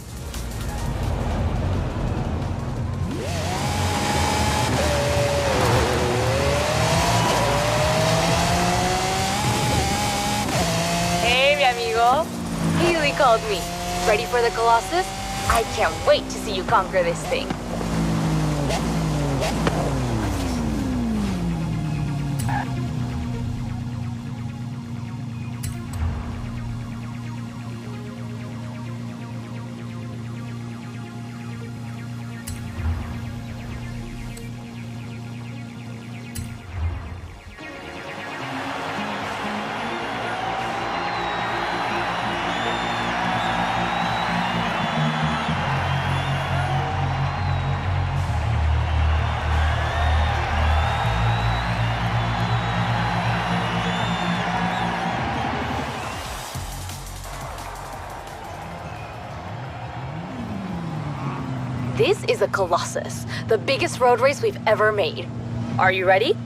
Hey, mi amigo. Haley called me. Ready for the Colossus? I can't wait to see you conquer this thing. This is a Colossus, the biggest road race we've ever made. Are you ready?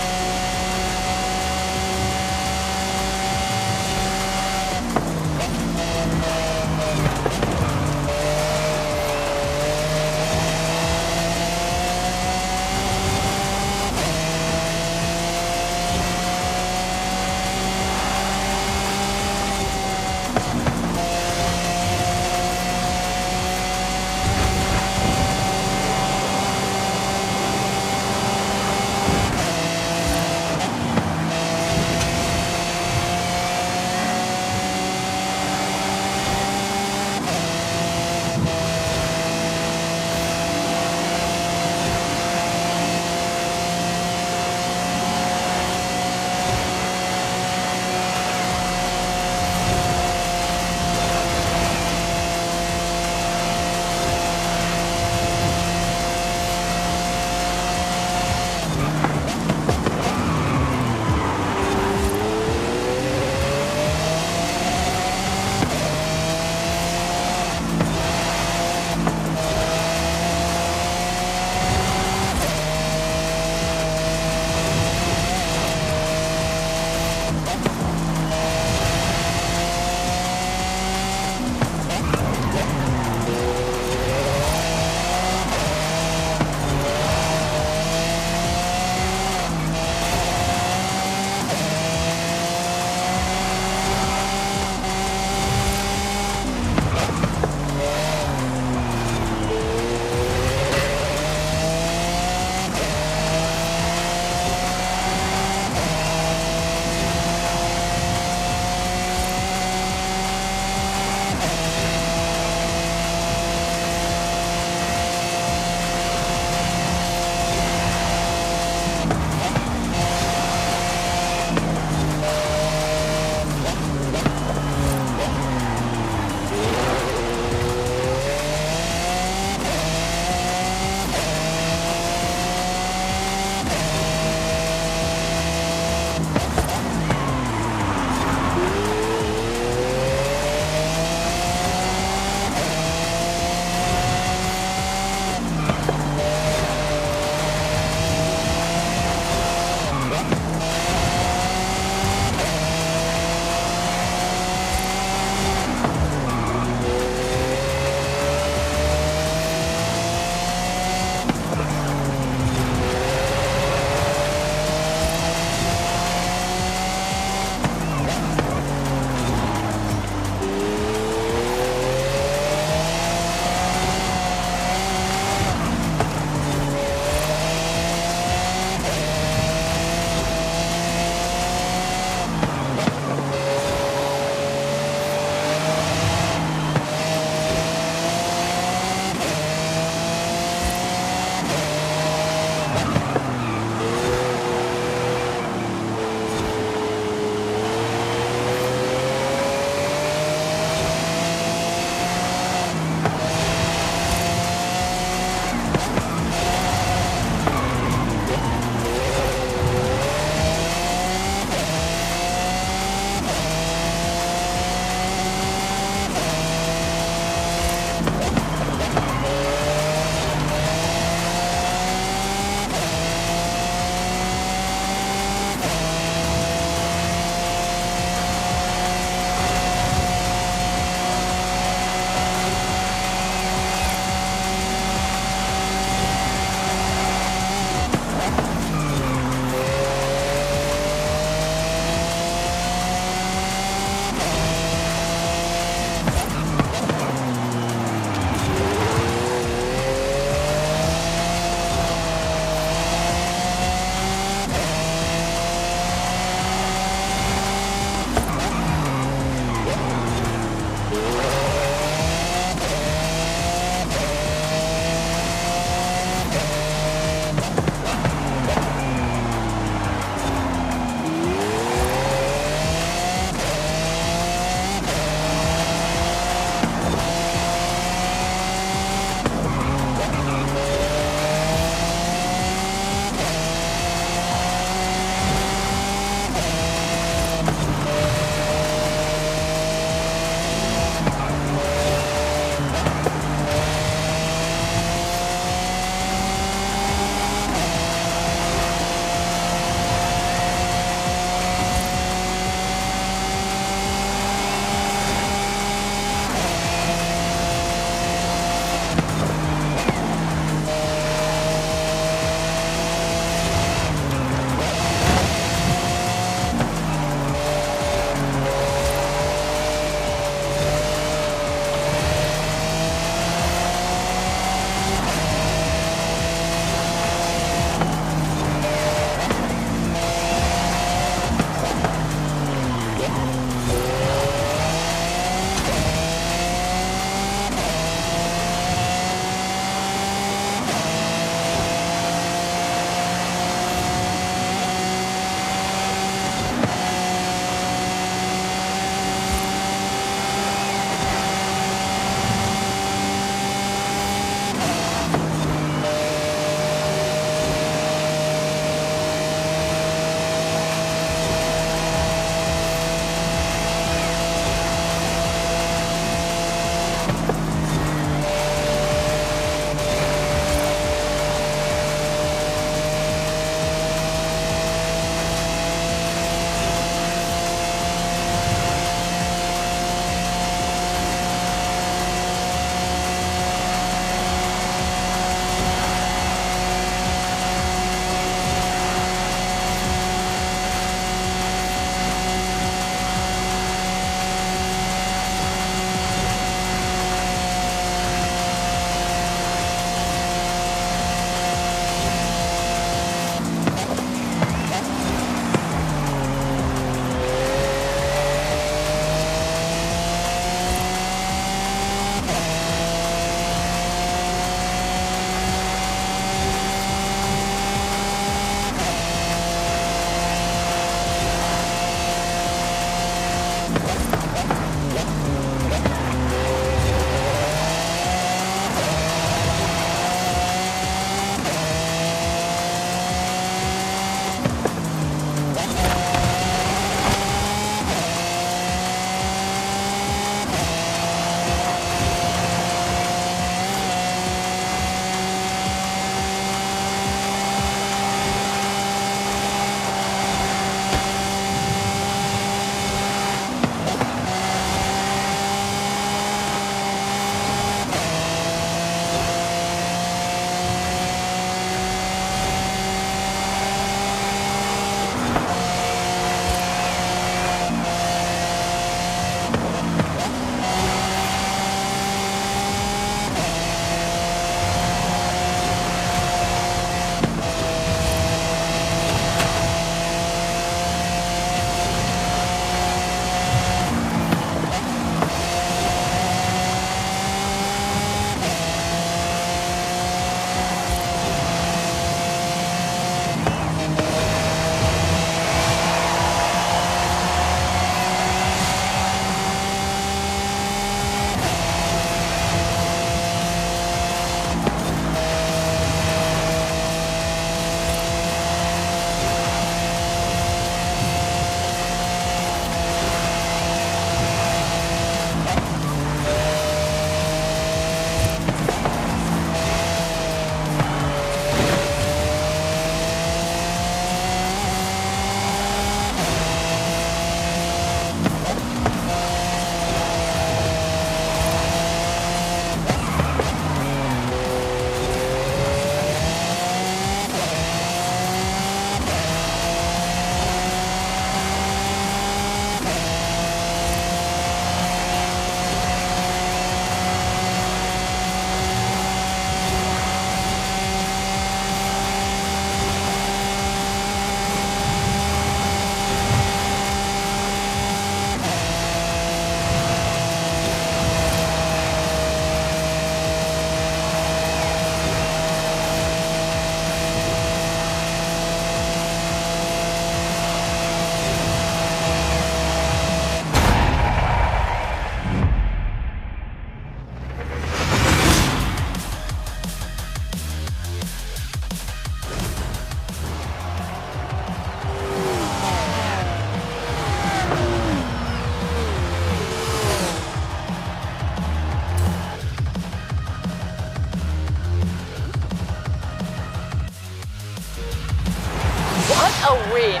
A win.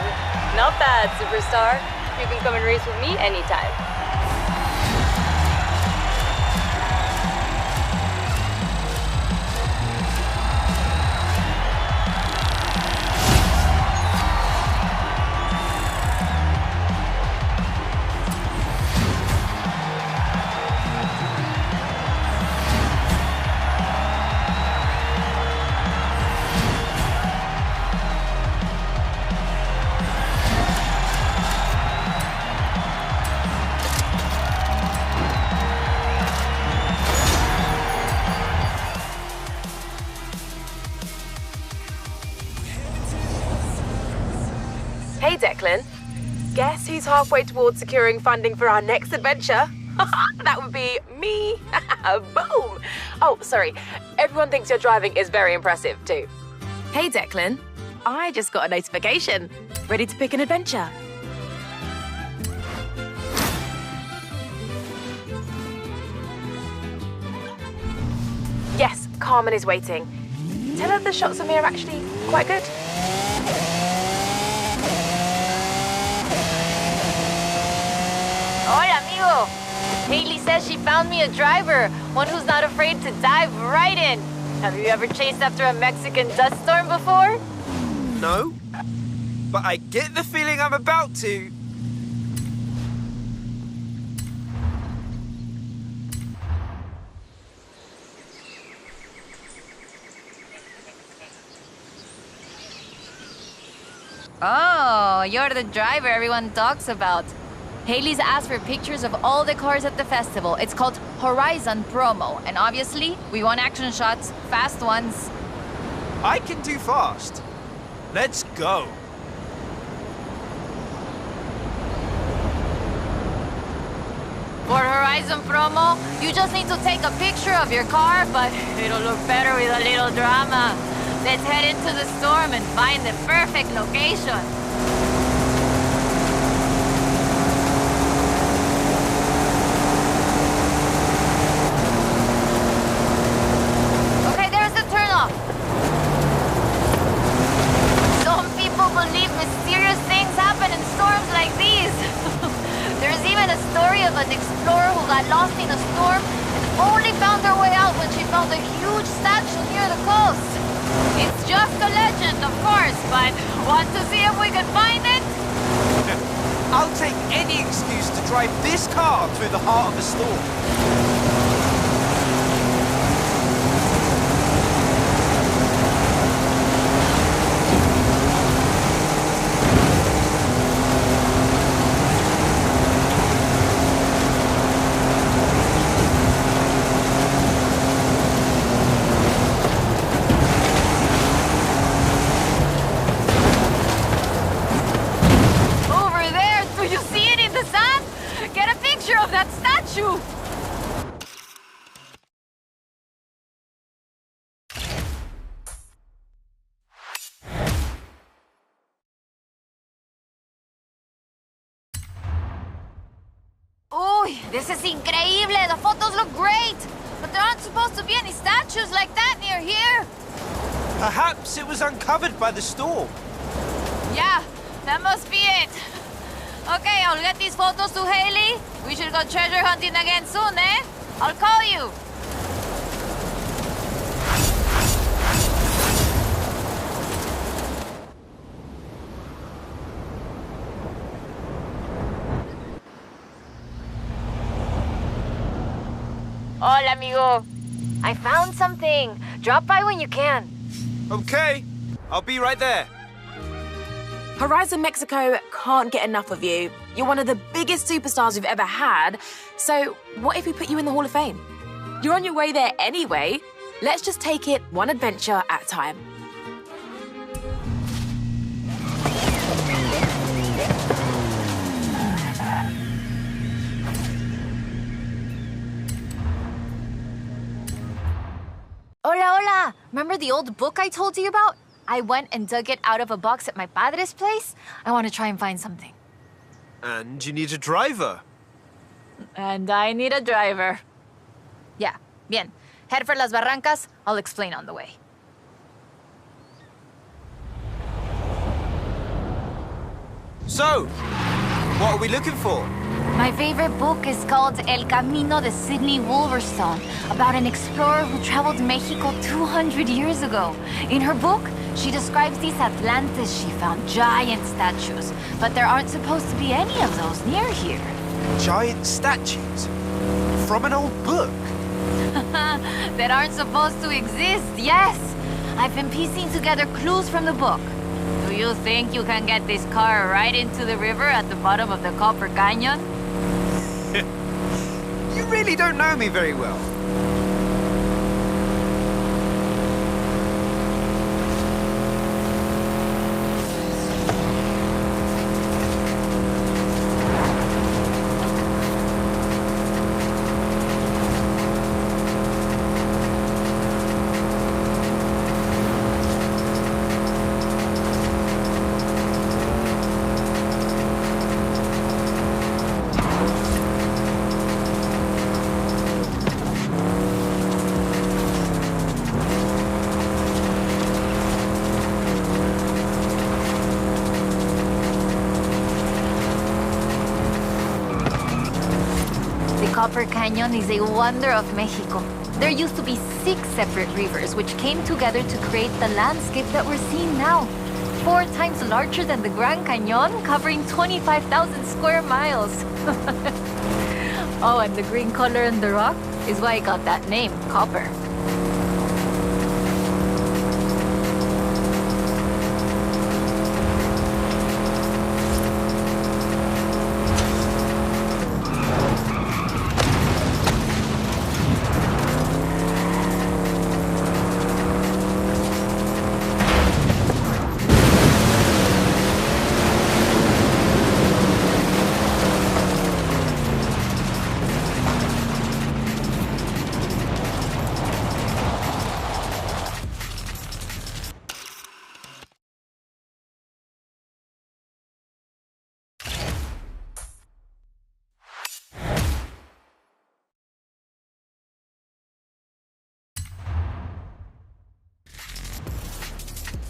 Not bad, superstar. You can come and race with me anytime. Hey, Declan. Guess who's halfway towards securing funding for our next adventure? That would be me. Boom. Oh, sorry. Everyone thinks your driving is very impressive, too. Hey, Declan. I just got a notification. Ready to pick an adventure. Yes, Carmen is waiting. Tell her the shots of me are actually quite good. Hola, amigo. Haley says she found me a driver, one who's not afraid to dive right in. Have you ever chased after a Mexican dust storm before? No, but I get the feeling I'm about to. Oh, you're the driver everyone talks about. Haley's asked for pictures of all the cars at the festival. It's called Horizon Promo, and obviously, we want action shots, fast ones. I can do fast. Let's go. Horizon promo. You just need to take a picture of your car, but it'll look better with a little drama. Let's head into the storm and find the perfect location. Okay, there's the turnoff. Some people believe mysterious things happen in storms like these. There's even a story of an explorer who got lost in a storm and only found her way out when she found a huge statue near the coast. It's just a legend, of course, but want to see if we can find it? I'll take any excuse to drive this car through the heart of a storm. Uy, this is increíble. The photos look great. But there aren't supposed to be any statues like that near here. Perhaps it was uncovered by the storm. Yeah, that must be it. Okay, I'll get these photos to Haley. We should go treasure hunting again soon, eh? I'll call you. Hola, amigo. I found something. Drop by when you can. Okay, I'll be right there. Horizon Mexico can't get enough of you. You're one of the biggest superstars we've ever had. So what if we put you in the Hall of Fame? You're on your way there anyway. Let's just take it one adventure at a time. Hola, hola! Remember the old book I told you about? I went and dug it out of a box at my padre's place. I want to try and find something. And you need a driver. And I need a driver. Yeah, bien. Head for Las Barrancas. I'll explain on the way. So, what are we looking for? My favorite book is called El Camino de Sidney Wolverstone, about an explorer who traveled Mexico 200 years ago. In her book, she describes these Atlantes she found, giant statues, but there aren't supposed to be any of those near here. Giant statues? From an old book? That aren't supposed to exist, yes! I've been piecing together clues from the book. Do you think you can get this car right into the river at the bottom of the Copper Canyon? You really don't know me very well. Copper Canyon is a wonder of Mexico. There used to be 6 separate rivers which came together to create the landscape that we're seeing now. 4 times larger than the Grand Canyon, covering 25,000 square miles. Oh, and the green color in the rock is why it got that name, copper.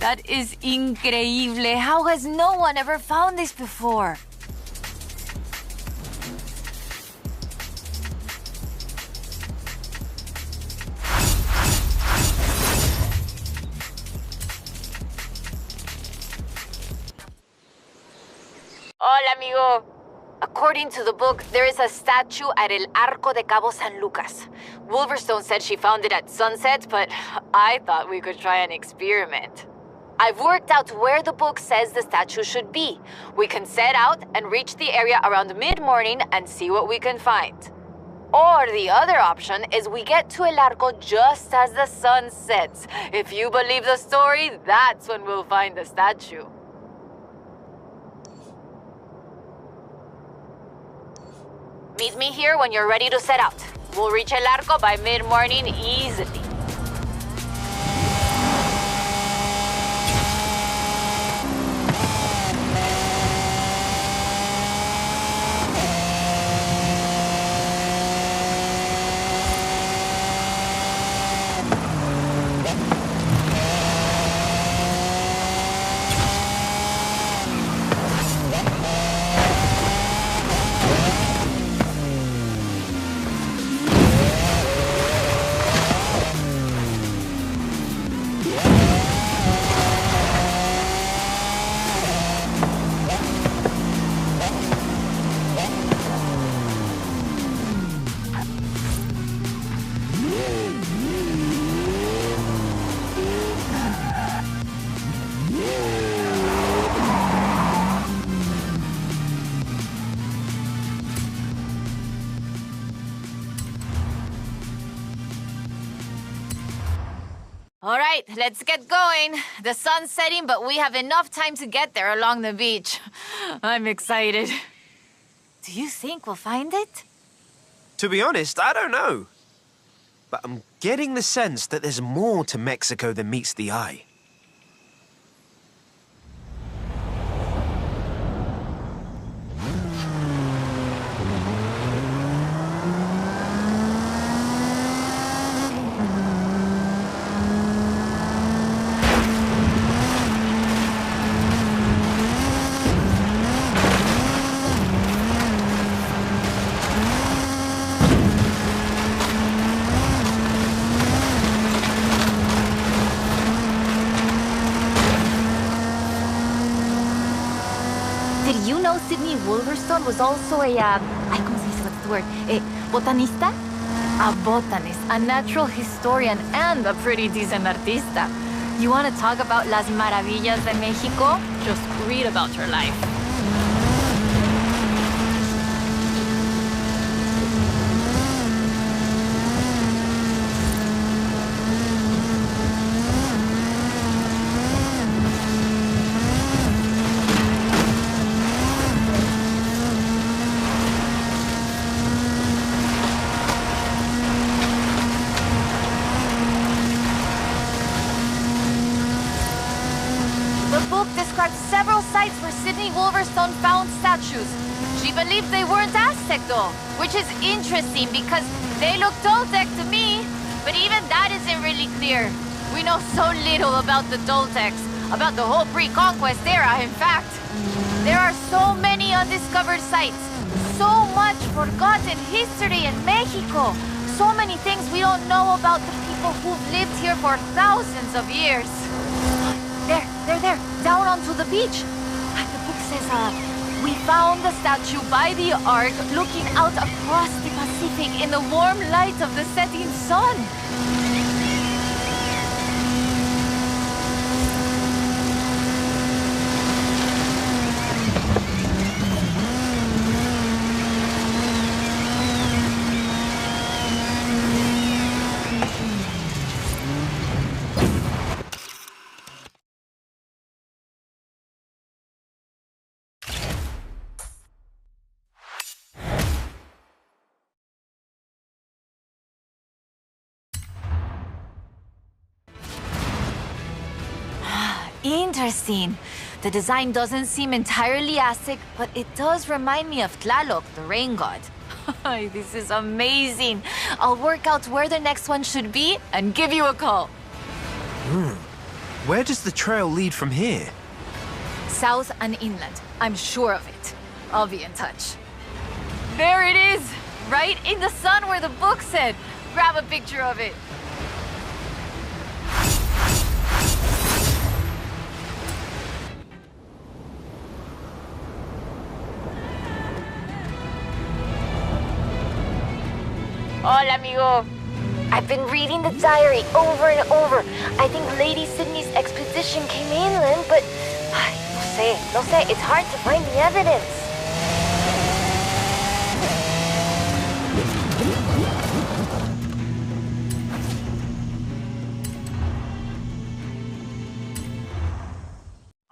That is increíble. How has no one ever found this before? Hola, amigo. According to the book, there is a statue at El Arco de Cabo San Lucas. Wolverstone said she found it at sunset, but I thought we could try an experiment. I've worked out where the book says the statue should be. We can set out and reach the area around mid-morning and see what we can find. Or the other option is we get to El Arco just as the sun sets. If you believe the story, that's when we'll find the statue. Meet me here when you're ready to set out. We'll reach El Arco by mid-morning easily. All right, let's get going. The sun's setting, but we have enough time to get there along the beach. I'm excited. Do you think we'll find it? To be honest, I don't know. But I'm getting the sense that there's more to Mexico than meets the eye. Wolverstone was also a, ¿cómo se dice? What's the word? A botanista? A botanist, a natural historian, and a pretty decent artista. You want to talk about las maravillas de Mexico? Just read about her life. Wolverstone found statues. She believed they weren't Aztec though, which is interesting because they look Toltec to me, but even that isn't really clear. We know so little about the Toltecs, about the whole pre-conquest era, in fact. There are so many undiscovered sites, so much forgotten history in Mexico, so many things we don't know about the people who've lived here for thousands of years. There, down onto the beach. The book says, we found the statue by the ark looking out across the Pacific in the warm light of the setting sun. Interesting. The design doesn't seem entirely Aztec, but it does remind me of Tlaloc, the rain god. This is amazing. I'll work out where the next one should be and give you a call. Where does the trail lead from here? South and inland. I'm sure of it. I'll be in touch. There it is! Right in the sun where the book said. Grab a picture of it. Hola, amigo. I've been reading the diary over and over. I think Lady Sydney's expedition came inland, but... No sé, it's hard to find the evidence.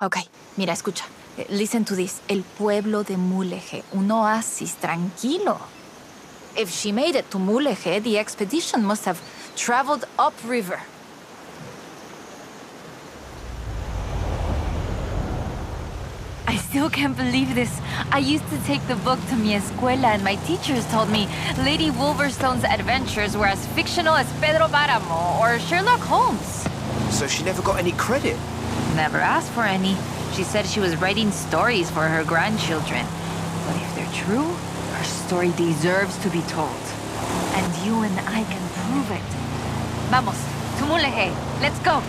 Ok, mira, escucha. Listen to this. El pueblo de Mulegé, un oasis tranquilo. If she made it to Mulegé, the expedition must have traveled upriver. I still can't believe this. I used to take the book to mi escuela and my teachers told me Lady Wolverstone's adventures were as fictional as Pedro Páramo or Sherlock Holmes. So she never got any credit? Never asked for any. She said she was writing stories for her grandchildren. But if they're true, her story deserves to be told. And you and I can prove it. Vamos, to Mulegé. Let's go.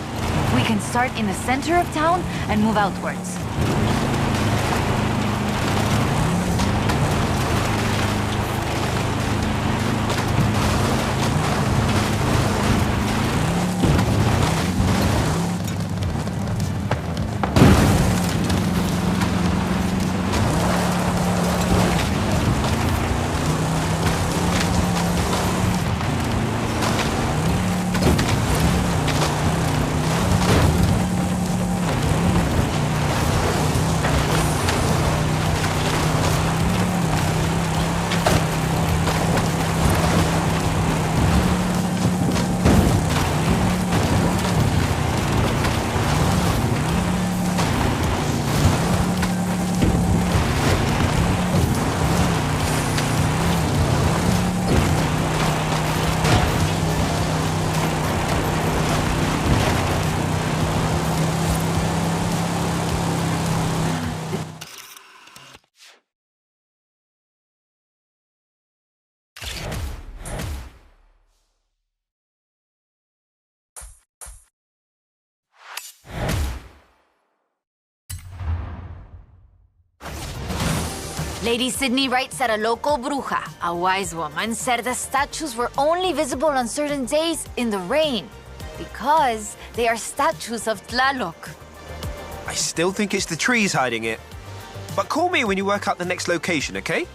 We can start in the center of town and move outwards. Lady Sydney writes that a local bruja, a wise woman, said the statues were only visible on certain days in the rain because they are statues of Tlaloc. I still think it's the trees hiding it. But call me when you work out the next location, okay?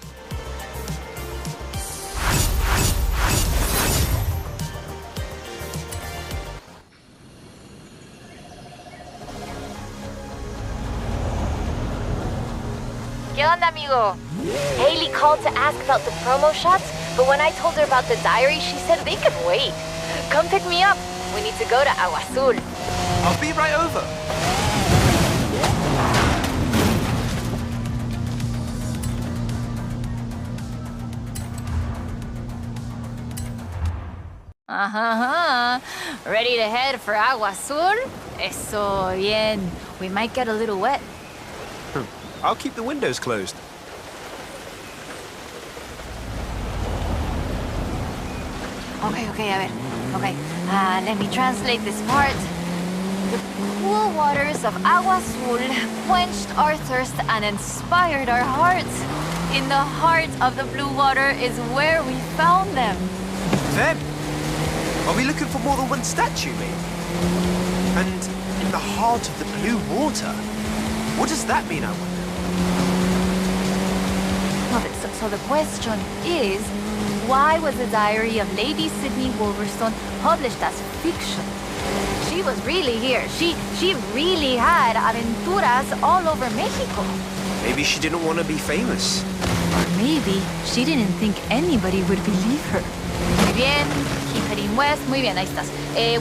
¿Qué onda, amigo? Haley called to ask about the promo shots, but when I told her about the diary, she said they could wait. Come pick me up. We need to go to Agua Azul. I'll be right over. Ready to head for Agua Azul? Eso bien. We might get a little wet. I'll keep the windows closed. Okay, a ver. Okay, let me translate this part. The cool waters of Agua Azul quenched our thirst and inspired our hearts. In the heart of the blue water is where we found them. Them? Are we looking for more than one statue, mate? And in the heart of the blue water? What does that mean, I wonder? So the question is, why was the diary of Lady Sydney Wolverstone published as fiction? She was really here. She really had aventuras all over Mexico. Maybe she didn't want to be famous. Or maybe she didn't think anybody would believe her. Muy bien. Keep heading west. Muy bien, ahí estás.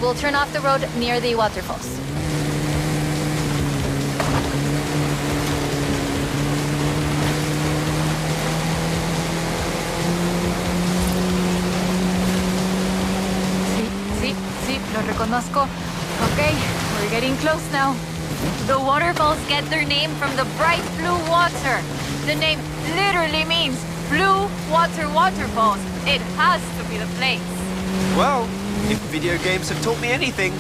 We'll turn off the road near the waterfalls. Sí, lo reconozco. Okay, we're getting close now. The waterfalls get their name from the bright blue water. The name literally means blue water waterfalls. It has to be the place. Well, if video games have taught me anything...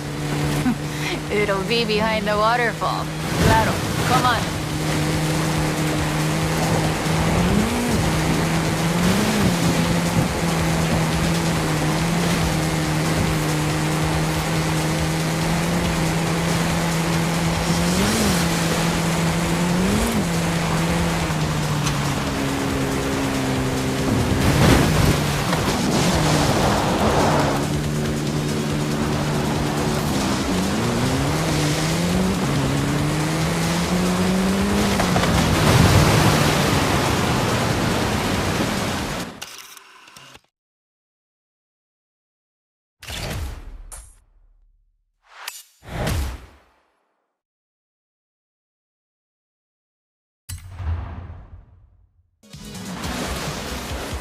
It'll be behind the waterfall. Claro, come on.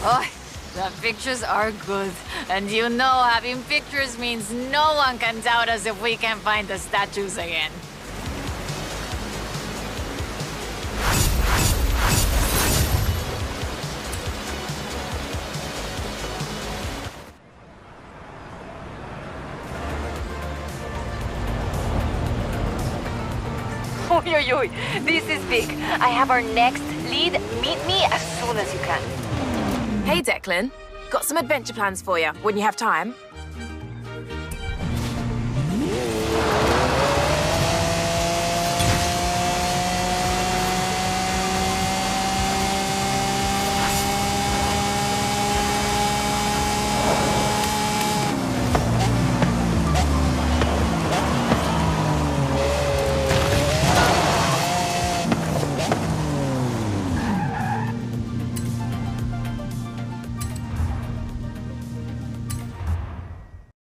Oh, the pictures are good. And you know having pictures means no one can doubt us if we can find the statues again. Oy, oy, oy. This is big. I have our next lead. Meet me as soon as you can. Hey, Declan. Got some adventure plans for you when you have time.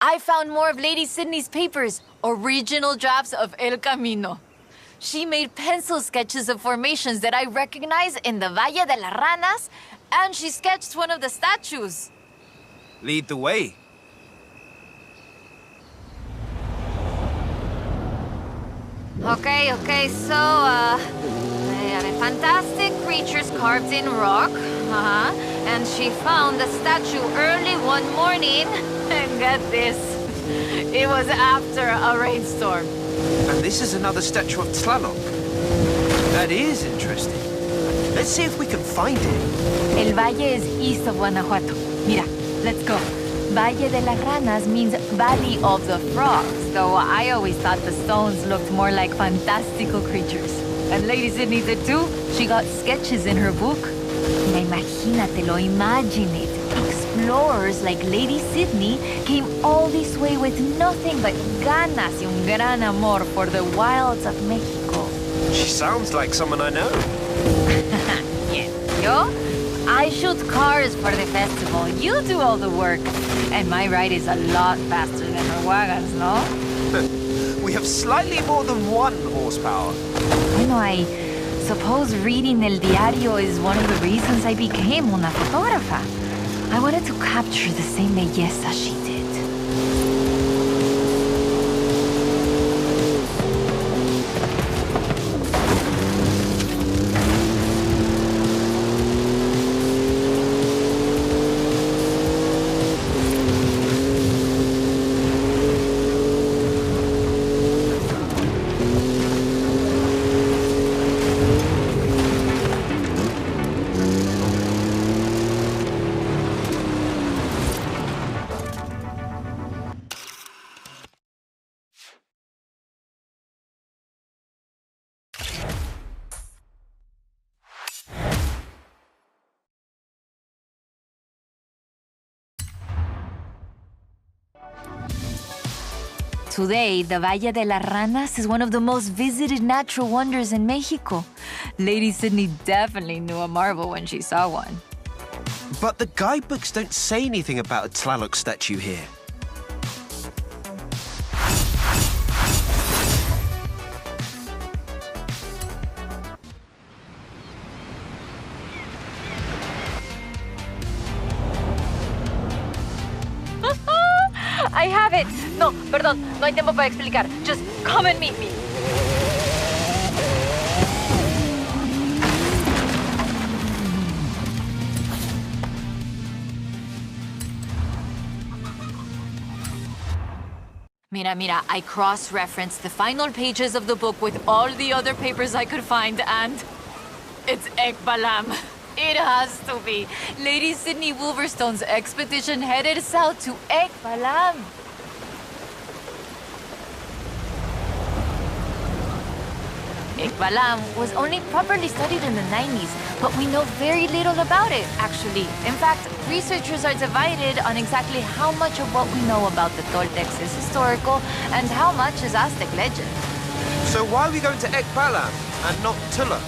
I found more of Lady Sydney's papers, original drafts of El Camino. She made pencil sketches of formations that I recognize in the Valle de las Ranas, and she sketched one of the statues. Lead the way. Okay, so, they are fantastic creatures carved in rock, and she found the statue early one morning, and get this, it was after a rainstorm. And this is another statue of Tlaloc. That is interesting. Let's see if we can find it. El Valle is east of Guanajuato. Mira, let's go. Valle de las Ranas means Valley of the Frogs, though I always thought the stones looked more like fantastical creatures. And Lady Sydney did too. She got sketches in her book. Imagínatelo, imagine it. Explorers like Lady Sydney came all this way with nothing but ganas y un gran amor for the wilds of Mexico. She sounds like someone I know. Yes, yo? I shoot cars for the festival. You do all the work. And my ride is a lot faster than her wagons, no? We have slightly more than 1 horsepower. Bueno, I suppose reading El Diario is one of the reasons I became una fotógrafa. I wanted to capture the same belleza she did. Today, the Valle de las Ranas is one of the most visited natural wonders in Mexico. Lady Sydney definitely knew a marvel when she saw one. But the guidebooks don't say anything about a Tlaloc statue here. I have it. No, perdón, no hay tiempo para explicar. Just come and meet me. Mira, I cross-referenced the final pages of the book with all the other papers I could find, and it's Ekbalam. It has to be. Lady Sydney Wolverstone's expedition headed south to Ekbalam. Ekbalam was only properly studied in the 90s, but we know very little about it, actually. In fact, researchers are divided on exactly how much of what we know about the Toltecs is historical and how much is Aztec legend. So why are we going to Ekbalam and not Tula?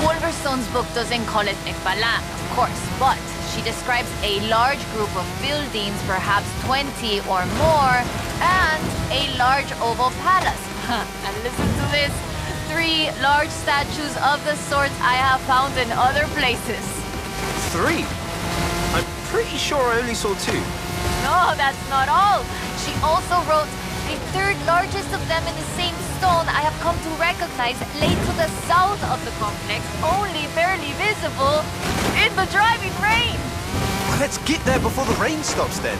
Wolverstone's book doesn't call it Ekbalam, of course, but she describes a large group of buildings, perhaps 20 or more, and a large oval palace. And listen to this. 3 large statues of the sorts I have found in other places. 3? I'm pretty sure I only saw 2. No, that's not all. She also wrote, the 3rd largest of them in the same stone I have come to recognize lay to the south of the complex, only barely visible in the driving rain. Well, let's get there before the rain stops then.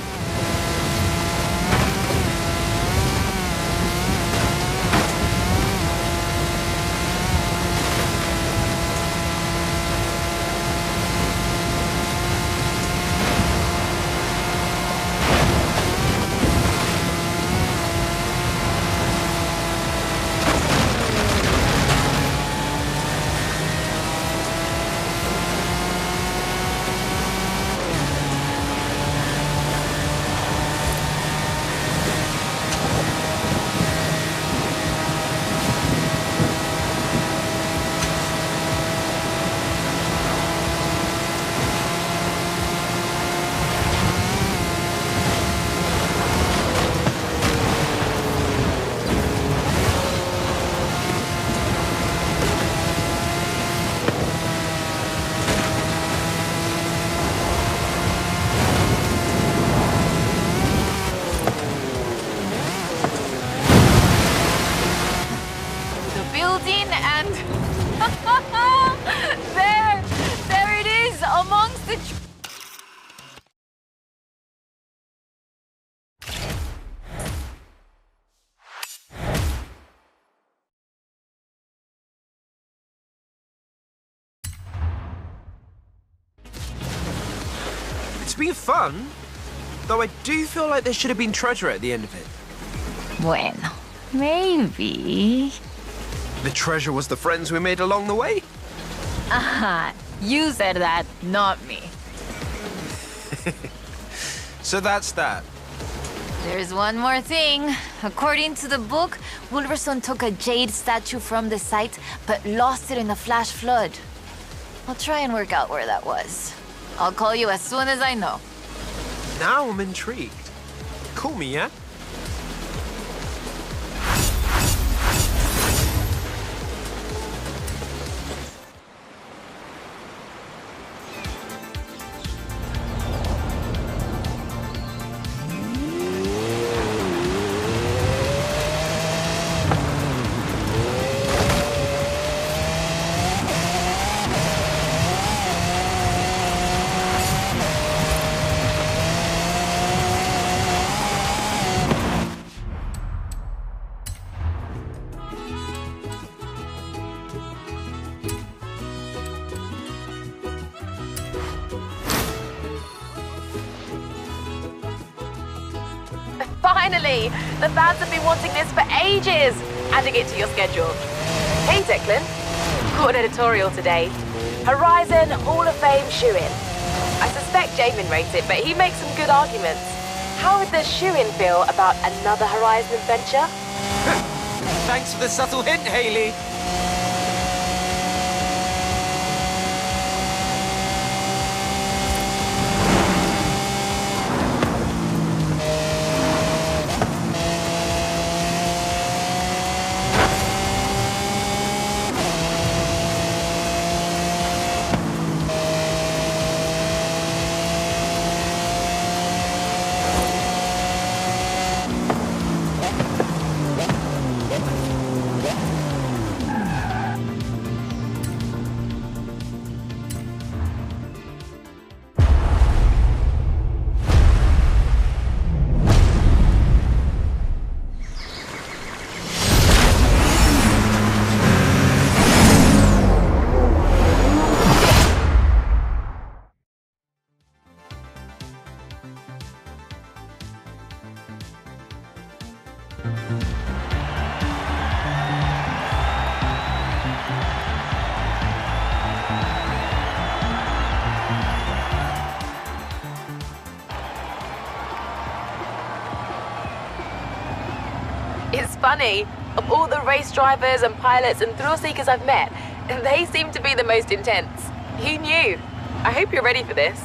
There it is, amongst the It's been fun, though I do feel like there should have been treasure at the end of it. Bueno, maybe. The treasure was the friends we made along the way? Aha, you said that, not me. So that's that. There's one more thing. According to the book, Wolverstone took a jade statue from the site, but lost it in the flash flood. I'll try and work out where that was. I'll call you as soon as I know. Now I'm intrigued. Call me, yeah? Finally! The fans have been wanting this for ages! Adding it to your schedule. Hey, Declan. Got an editorial today. Horizon Hall of Fame shoe-in. I suspect Jamin rates it, but he makes some good arguments. How would the shoe-in feel about another Horizon adventure? Thanks for the subtle hint, Haley. It's funny, of all the race drivers and pilots and thrill seekers I've met, they seem to be the most intense. Who knew? I hope you're ready for this.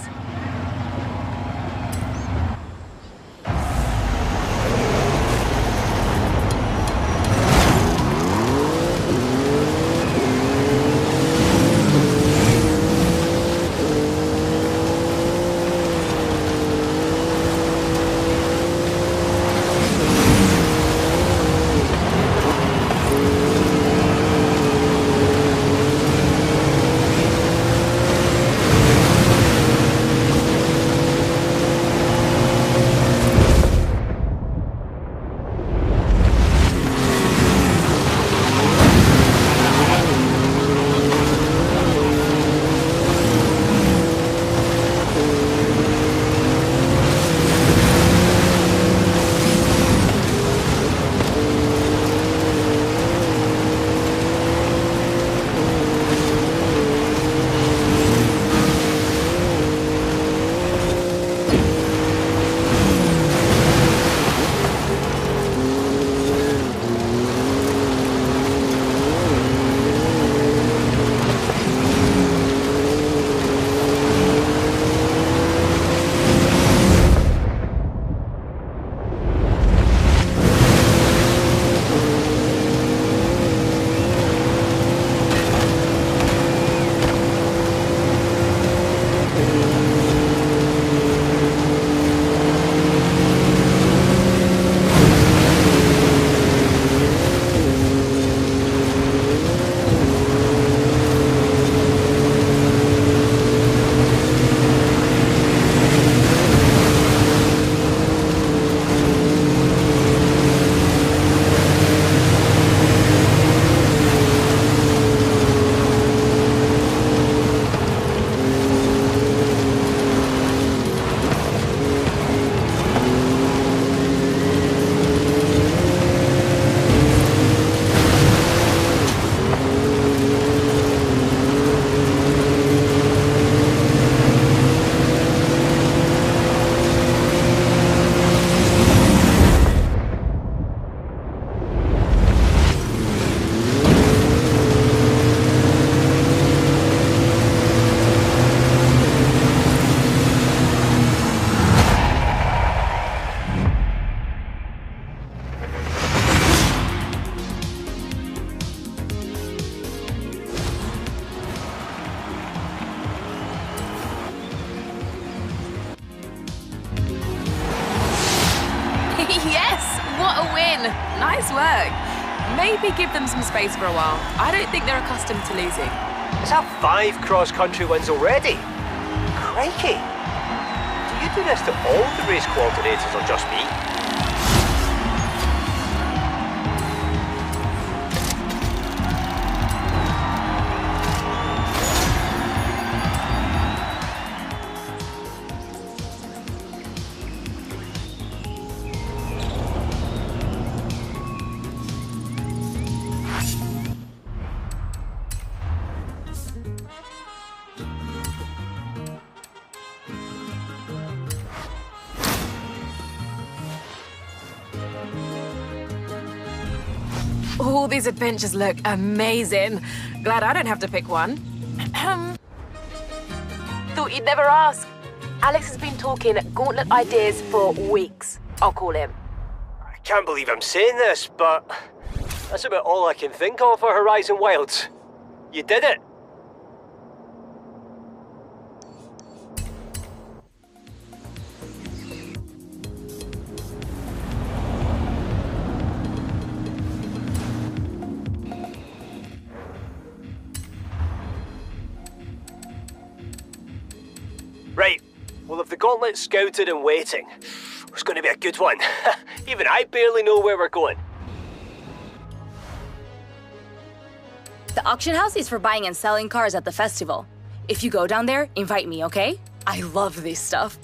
Nice work. Maybe give them some space for a while. I don't think they're accustomed to losing. Is that 5 cross-country wins already? Crikey! Do you do this to all the race coordinators or just me? All these adventures look amazing. Glad I don't have to pick one. Thought you'd never ask. Alex has been talking gauntlet ideas for weeks. I'll call him. I can't believe I'm saying this, but that's about all I can think of for Horizon Wilds. You did it! Right, well if the gauntlet's scouted and waiting, it's going to be a good one. Even I barely know where we're going. The auction house is for buying and selling cars at the festival. If you go down there, invite me, okay? I love this stuff.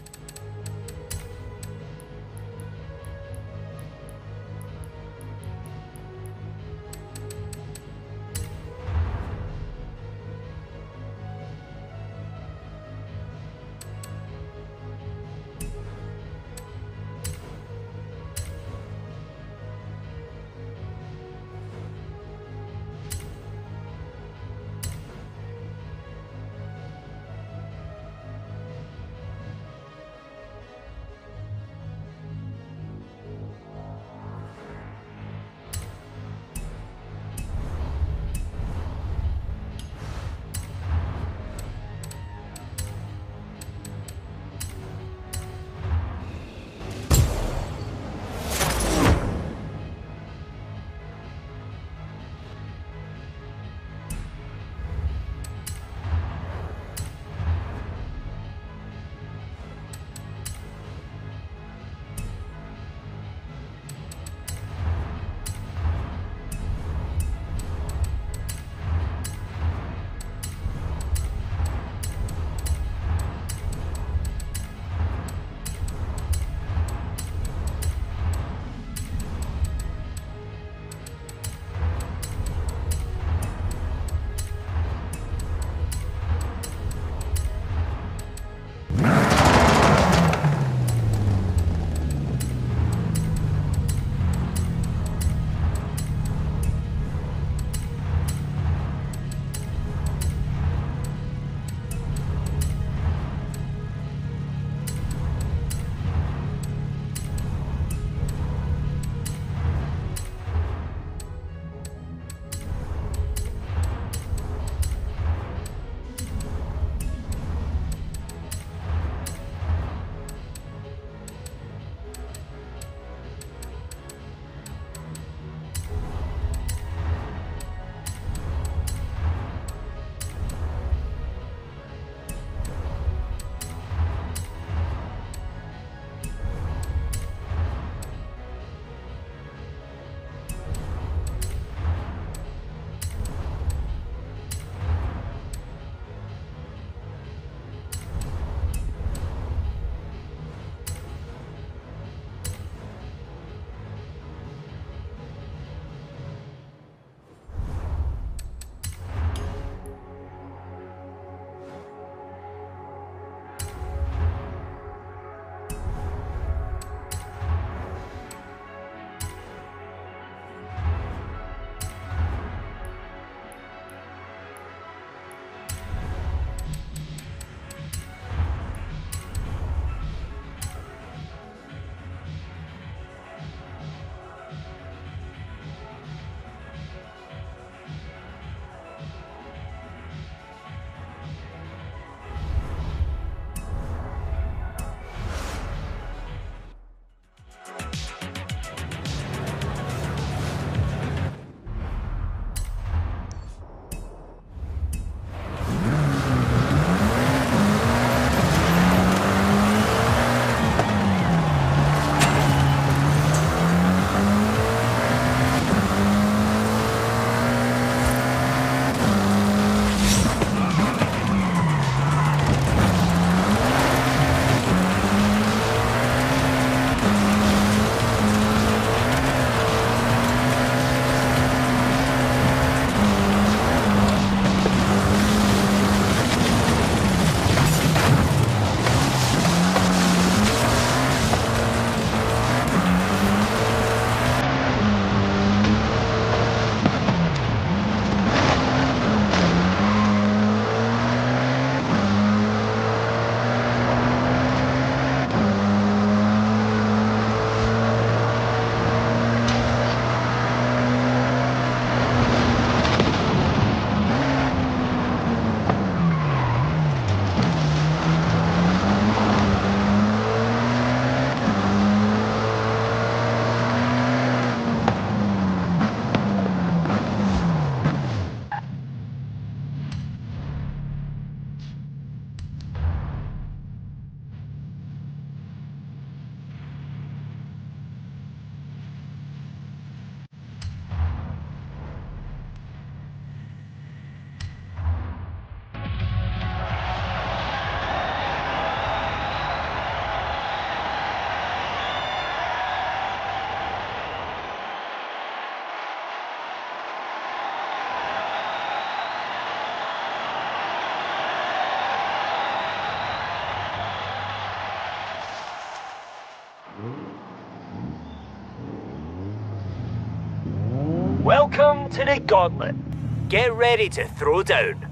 Welcome to the Gauntlet. Get ready to throw down.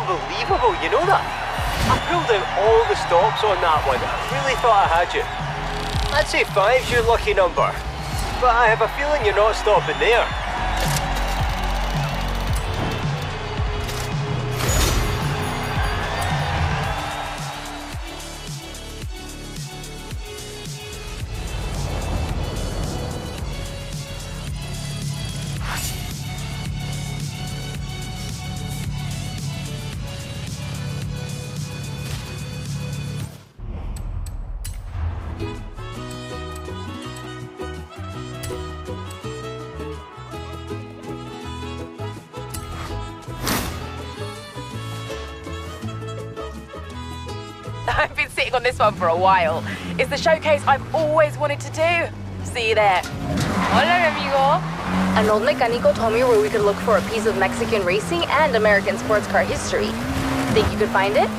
unbelievable, you know that? I pulled out all the stops on that one. I really thought I had you. I'd say 5's your lucky number. But I have a feeling you're not stopping there. I've been sitting on this one for a while. It's the showcase I've always wanted to do. See you there. Hola, amigo. An old mecánico told me where we could look for a piece of Mexican racing and American sports car history. Think you could find it?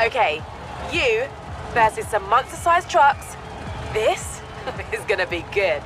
Okay, you versus some monster-sized trucks. This is gonna be good.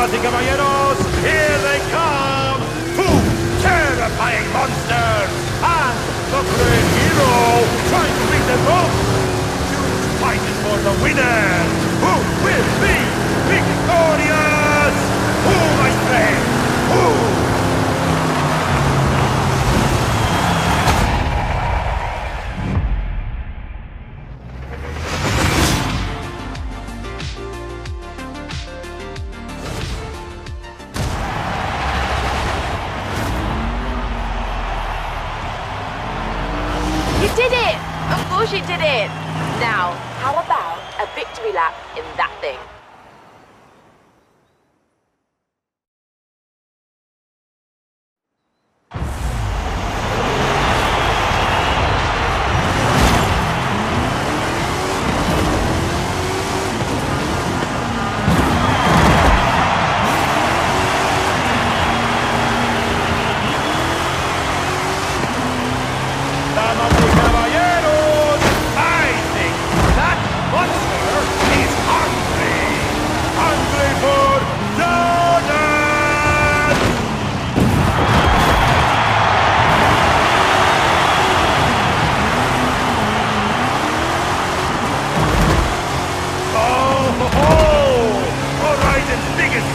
Damas y caballeros, here they come! Two terrifying monsters! And the great hero trying to beat them both! Huge fight is for the winner! Who will be victorious? Who, my friend? Who? Did it! Of course you did it! Now, how about a victory lap in that thing?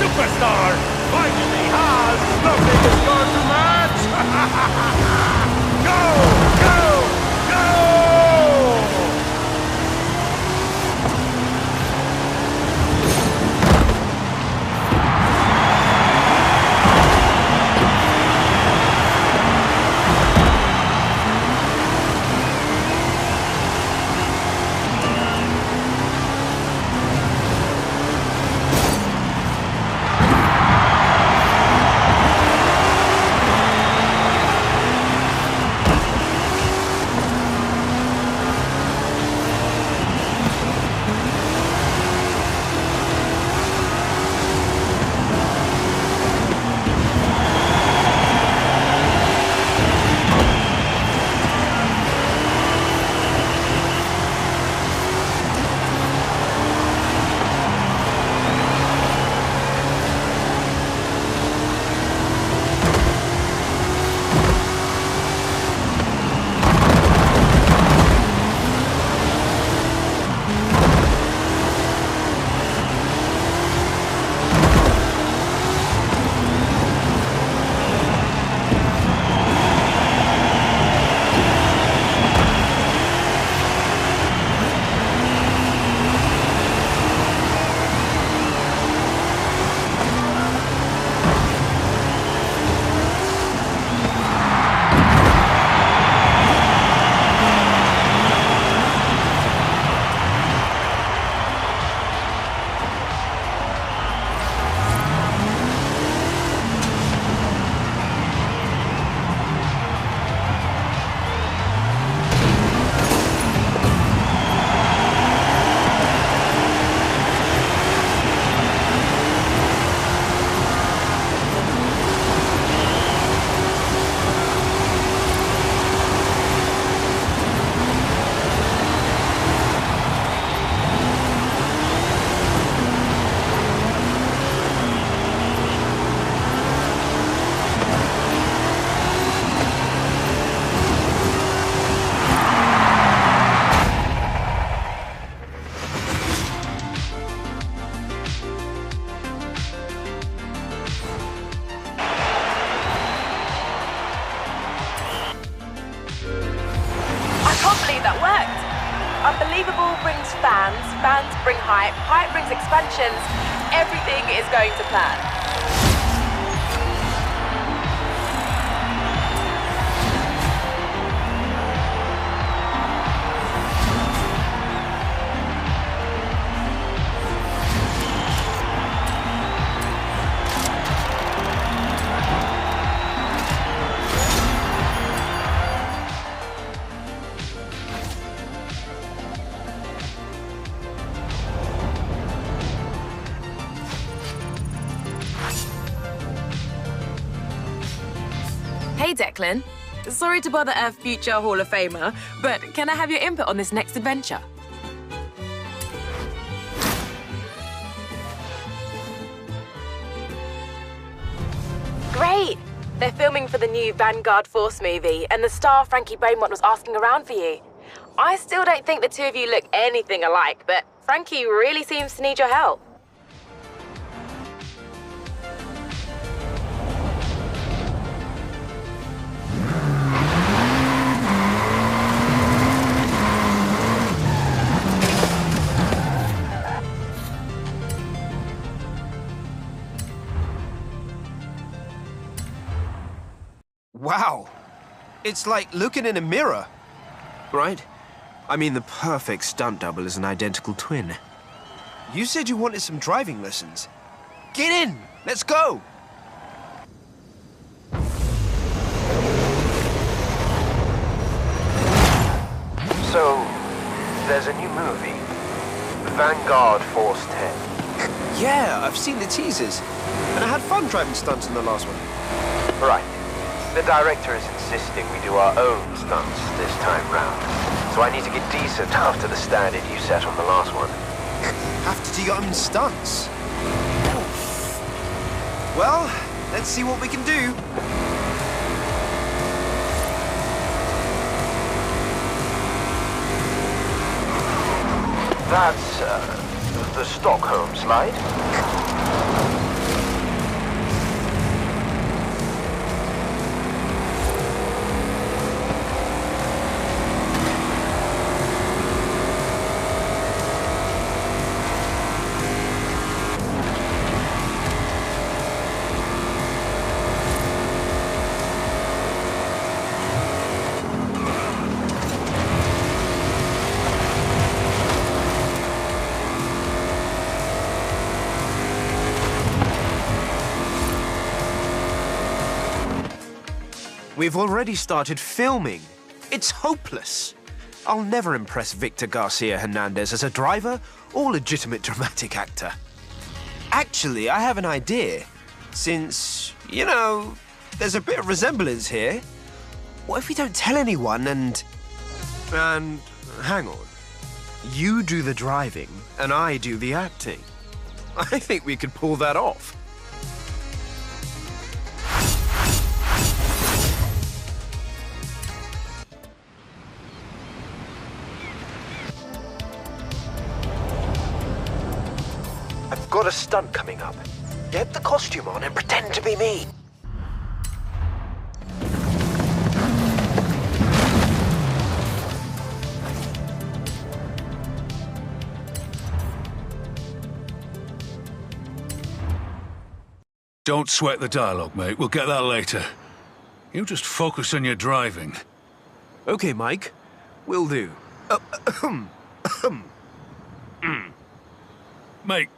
Superstar finally has nothing to score to match! Go! Go! Go! Unbelievable brings fans, fans bring hype, hype brings expansions. Everything is going to plan. Hey Declan, sorry to bother a future Hall of Famer, but can I have your input on this next adventure? Great! They're filming for the new Vanguard Force movie, and the star Frankie Beaumont was asking around for you. I still don't think the two of you look anything alike, but Frankie really seems to need your help. Wow. It's like looking in a mirror. Right? I mean, the perfect stunt double is an identical twin. You said you wanted some driving lessons. Get in! Let's go! So, there's a new movie. Vanguard Force 10. Yeah, I've seen the teasers. And I had fun driving stunts in the last one. Right. The director is insisting we do our own stunts this time round. So I need to get decent after the standard you set on the last one. Have to do your own stunts? Well, let's see what we can do. That's, the Stockholm slide. We've already started filming. It's hopeless. I'll never impress Victor Garcia Hernandez as a driver or legitimate dramatic actor. Actually, I have an idea. Since, you know, there's a bit of resemblance here. What if we don't tell anyone and hang on. You do the driving and I do the acting. I think we could pull that off. I've got a stunt coming up. Get the costume on and pretend to be me. Don't sweat the dialogue, mate. We'll get that later. You just focus on your driving. Okay, Mike. Will do. Mate,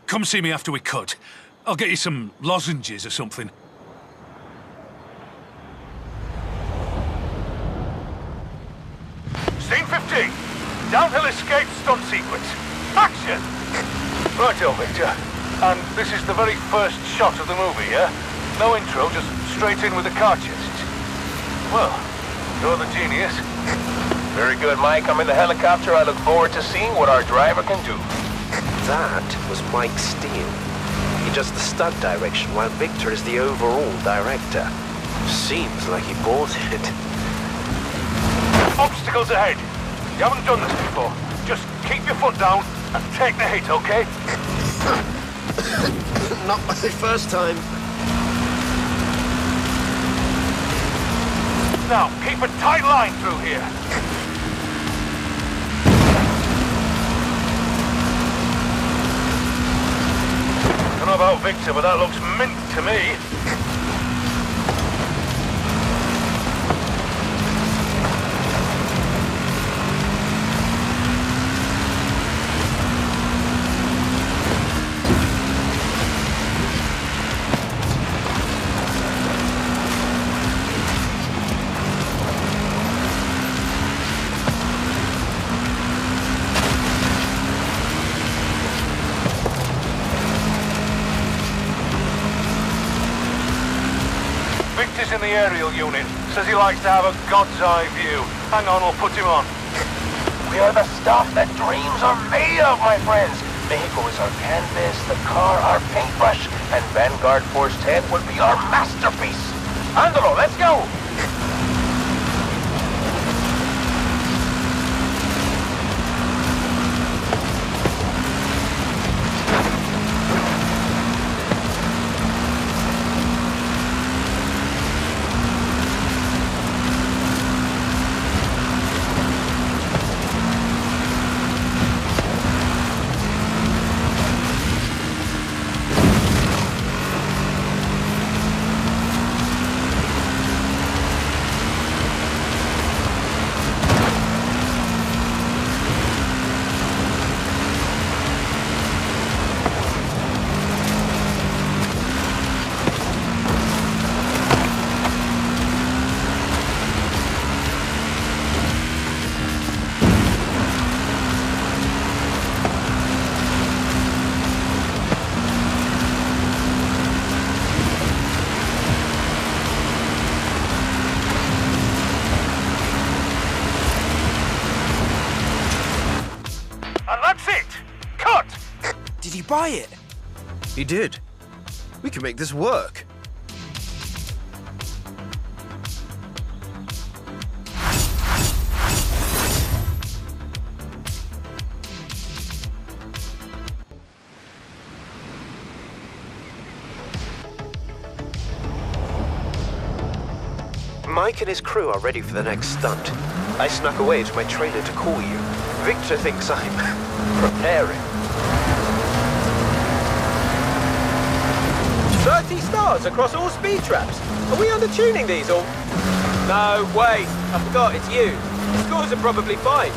come see me after we cut. I'll get you some lozenges or something. Scene 15. Downhill escape stunt sequence. Action! Righto, Victor. And this is the very first shot of the movie, yeah? No intro, just straight in with the car chases. Well, you're the genius. Very good, Mike. I'm in the helicopter. I look forward to seeing what our driver can do. That was Mike Steele. He does the stunt direction while Victor is the overall director. Seems like he bought it. Obstacles ahead. You haven't done this before. Just keep your foot down and take the hit, okay? Not my first time. Now, keep a tight line through here. I don't know about Victor, but that looks mint to me. Victor's in the aerial unit. Says he likes to have a God's eye view. Hang on, we'll put him on. We are the stuff that dreams are made of, my friends. Mexico is our canvas, the car our paintbrush, and Vanguard Force 10 will be our masterpiece. Andalo, let's go! Buy it. He did. We can make this work. Mike and his crew are ready for the next stunt. I snuck away to my trailer to call you. Victor thinks I'm preparing. 30 stars across all speed traps. Are we undertuning these or... No, wait. I forgot, it's you. The scores are probably fine.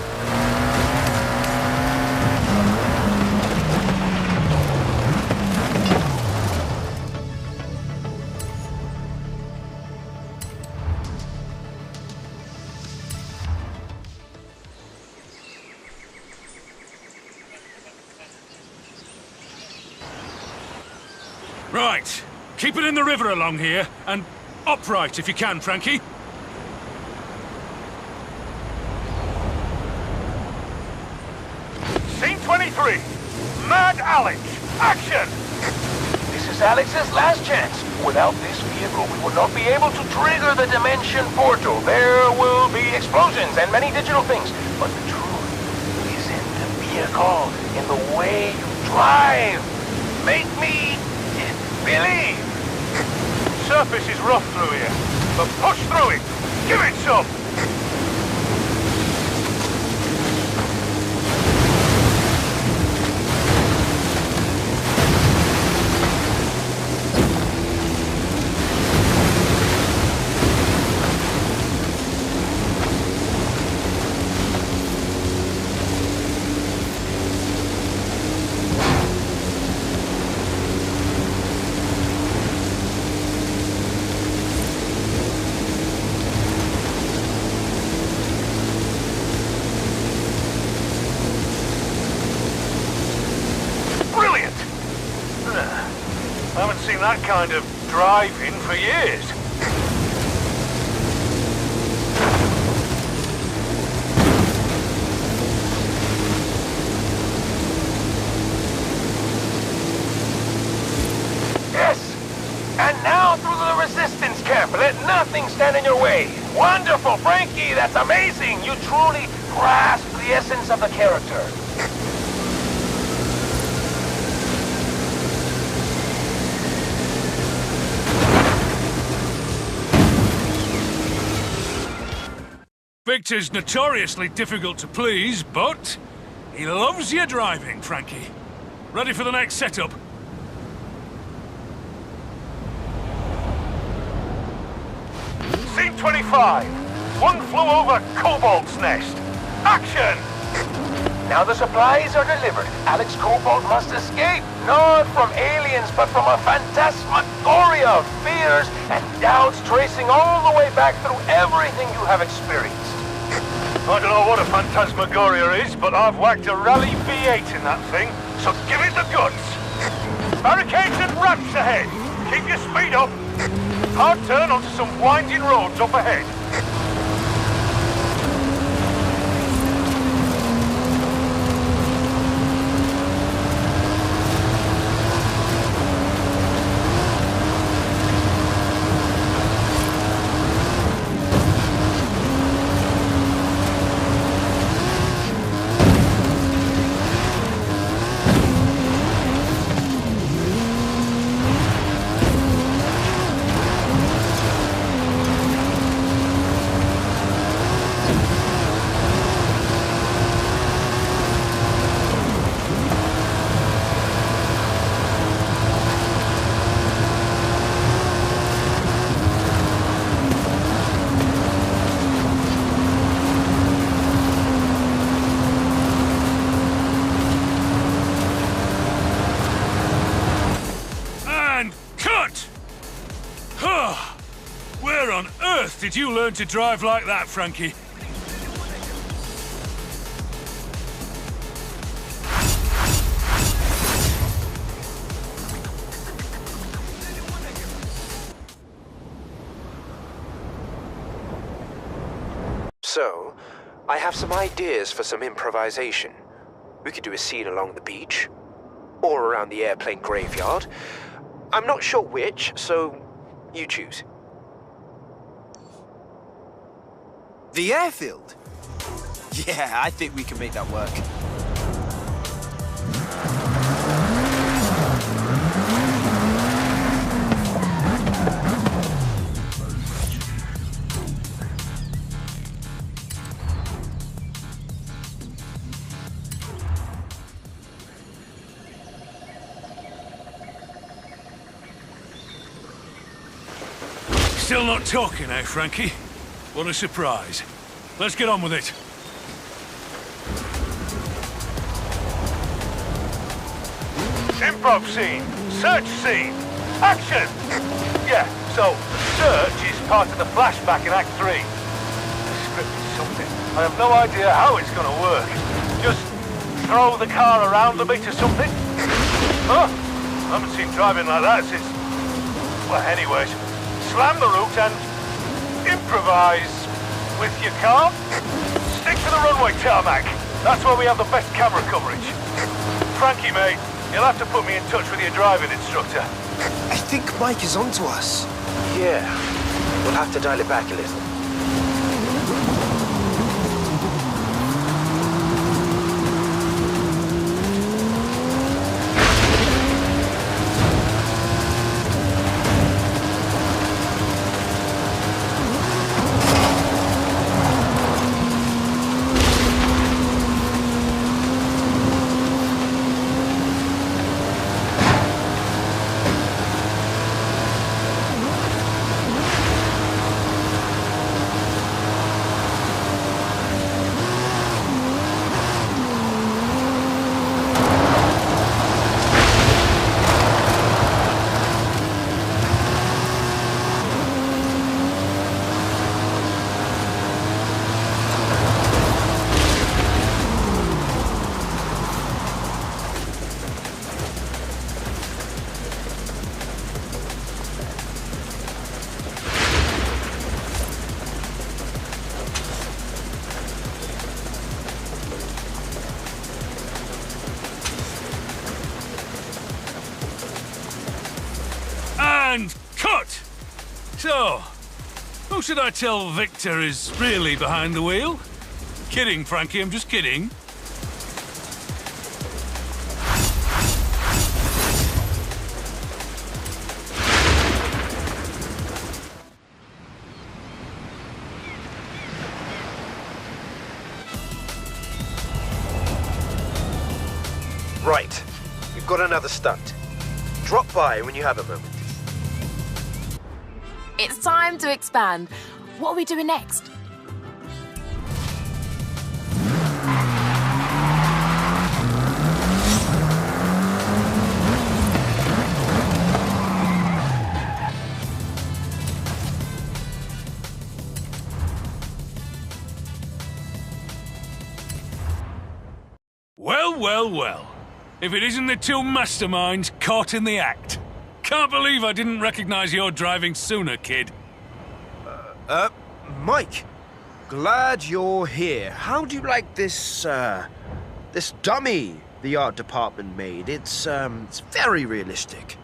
Right. Keep it in the river along here, and upright if you can, Frankie. Scene 23. Mad Alex. Action! This is Alex's last chance. Without this vehicle, we will not be able to trigger the dimension portal. There will be explosions and many digital things. But the truth is in the vehicle, in the way you drive. Make me believe. Surface is rough through here, but push through it. Give it some. That kind of driving for years. Yes! And now through the resistance camp. Let nothing stand in your way. Wonderful, Frankie! That's amazing! You truly grasp the essence of the character. Victor's notoriously difficult to please, but he loves your driving, Frankie. Ready for the next setup? Scene 25. One flew over Cobalt's nest. Action! Now the supplies are delivered. Alex Cobalt must escape. Not from aliens, but from a phantasmagoria of fears and doubts tracing all the way back through everything you have experienced. I don't know what a phantasmagoria is, but I've whacked a Rally V8 in that thing, so give it the goods. Barricades and ramps ahead. Keep your speed up. Hard turn onto some winding roads up ahead. did you learn to drive like that, Frankie? So, I have some ideas for some improvisation. We could do a scene along the beach, or around the airplane graveyard. I'm not sure which, so you choose. The airfield? Yeah, I think we can make that work. Still not talking, eh, Frankie? What a surprise. Let's get on with it. Improv scene. Search scene. Action! Yeah, so, search is part of the flashback in Act 3. The script is something. I have no idea how it's gonna work. Just throw the car around a bit or something? Huh? I haven't seen driving like that since... Well, anyways, slam the route and improvise with your car. Stick to the runway tarmac. That's where we have the best camera coverage. Frankie, mate, you'll have to put me in touch with your driving instructor. I think Mike is onto us. Yeah, we'll have to dial it back a little. And cut! So, who should I tell Victor is really behind the wheel? Kidding, Frankie, I'm just kidding. Right, we've got another stunt. Drop by when you have a moment. It's time to expand. What are we doing next? Well, well, well. If it isn't the two masterminds caught in the act. Can't believe I didn't recognize your driving sooner, kid. Mike, glad you're here. How do you like this, this dummy the art department made? It's very realistic.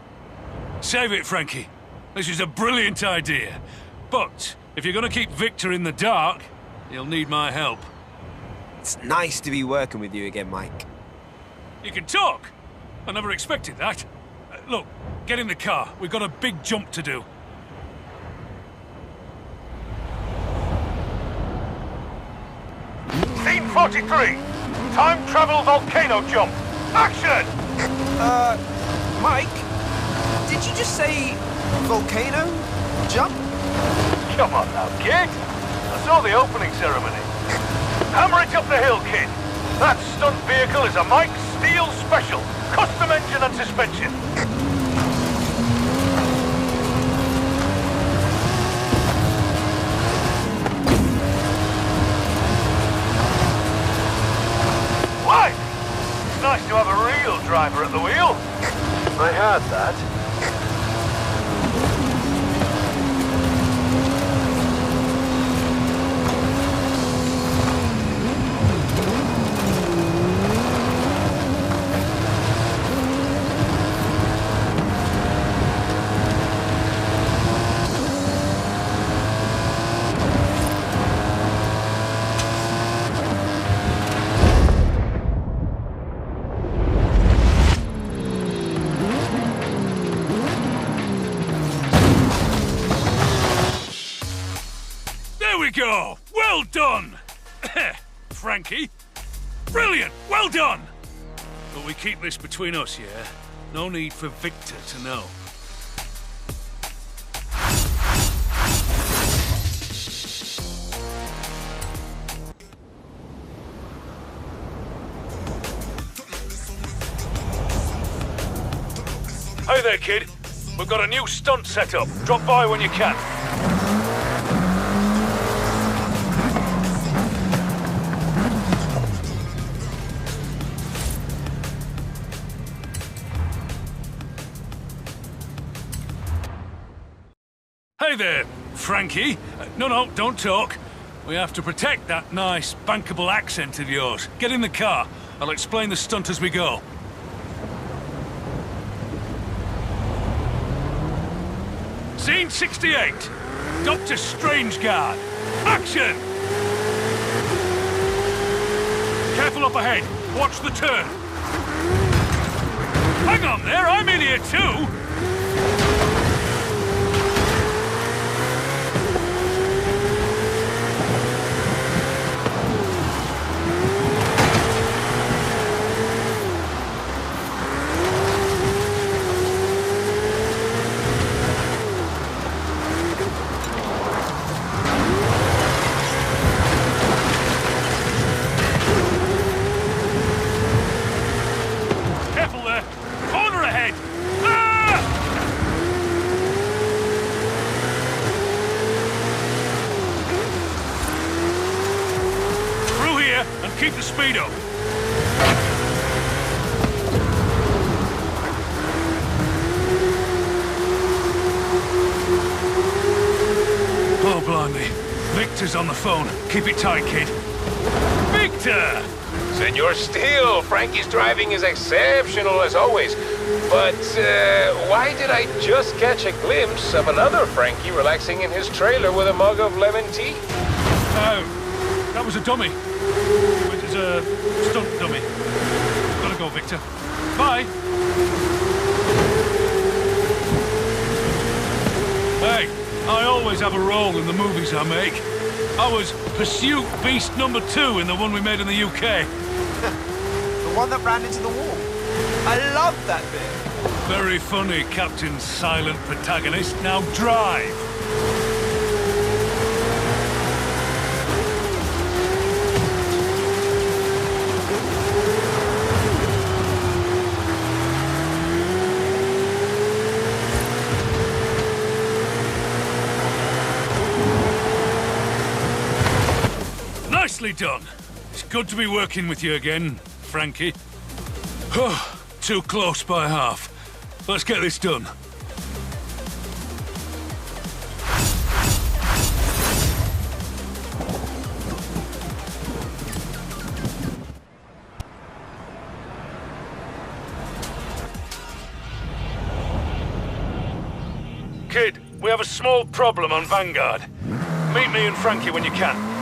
Save it, Frankie. This is a brilliant idea. But if you're gonna keep Victor in the dark, you'll need my help. It's nice to be working with you again, Mike. You can talk! I never expected that. Look, get in the car. We've got a big jump to do. Scene 43. Time travel volcano jump. Action! Mike? Did you just say volcano jump? Come on now, kid. I saw the opening ceremony. Hammer it up the hill, kid. That stunt vehicle is a Mike Steel Special. Custom engine and suspension. nice to have a real driver at the wheel. I had that. There we go! Well done! Frankie. Brilliant! Well done! But we keep this between us, yeah? No need for Victor to know. Hey there, kid. We've got a new stunt set up. Drop by when you can. Hey there, Frankie. No, don't talk. We have to protect that nice, bankable accent of yours. Get in the car. I'll explain the stunt as we go. Scene 68. Dr. Strangeguard. Action! Careful up ahead. Watch the turn. Hang on there, I'm in here too! Keep the speed up. Oh, blimey. Victor's on the phone. Keep it tight, kid. Victor! Senor Steele, Frankie's driving is exceptional as always. But why did I just catch a glimpse of another Frankie relaxing in his trailer with a mug of lemon tea? That was a dummy. It was a stunt dummy. Gotta go, Victor. Bye. Hey, I always have a role in the movies I make. I was Pursuit Beast number 2 in the one we made in the UK. The one that ran into the wall. I love that bit. Very funny, Captain Silent Protagonist. Now drive. Nicely done. It's good to be working with you again, Frankie. Too close by half. Let's get this done. Kid, we have a small problem on Vanguard. Meet me and Frankie when you can.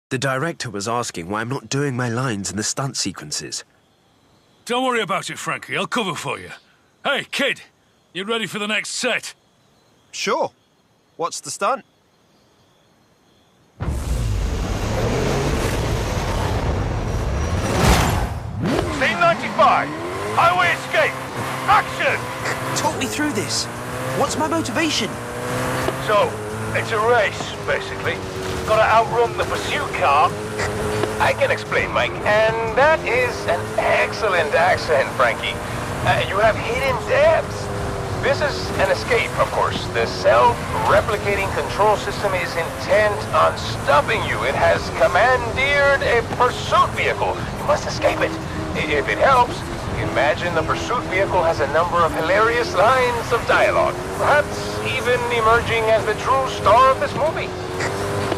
The director was asking why I'm not doing my lines in the stunt sequences. Don't worry about it, Frankie. I'll cover for you. Hey, kid, you ready for the next set? Sure. What's the stunt? Scene 95. Highway escape. Action! Talk me through this. What's my motivation? So, it's a race, basically. Gotta outrun the pursuit car. I can explain, Mike. And that is an excellent accent, Frankie. You have hidden depths. This is an escape, of course. The self-replicating control system is intent on stopping you. It has commandeered a pursuit vehicle. You must escape it. If it helps, imagine the pursuit vehicle has a number of hilarious lines of dialogue. Perhaps even emerging as the true star of this movie.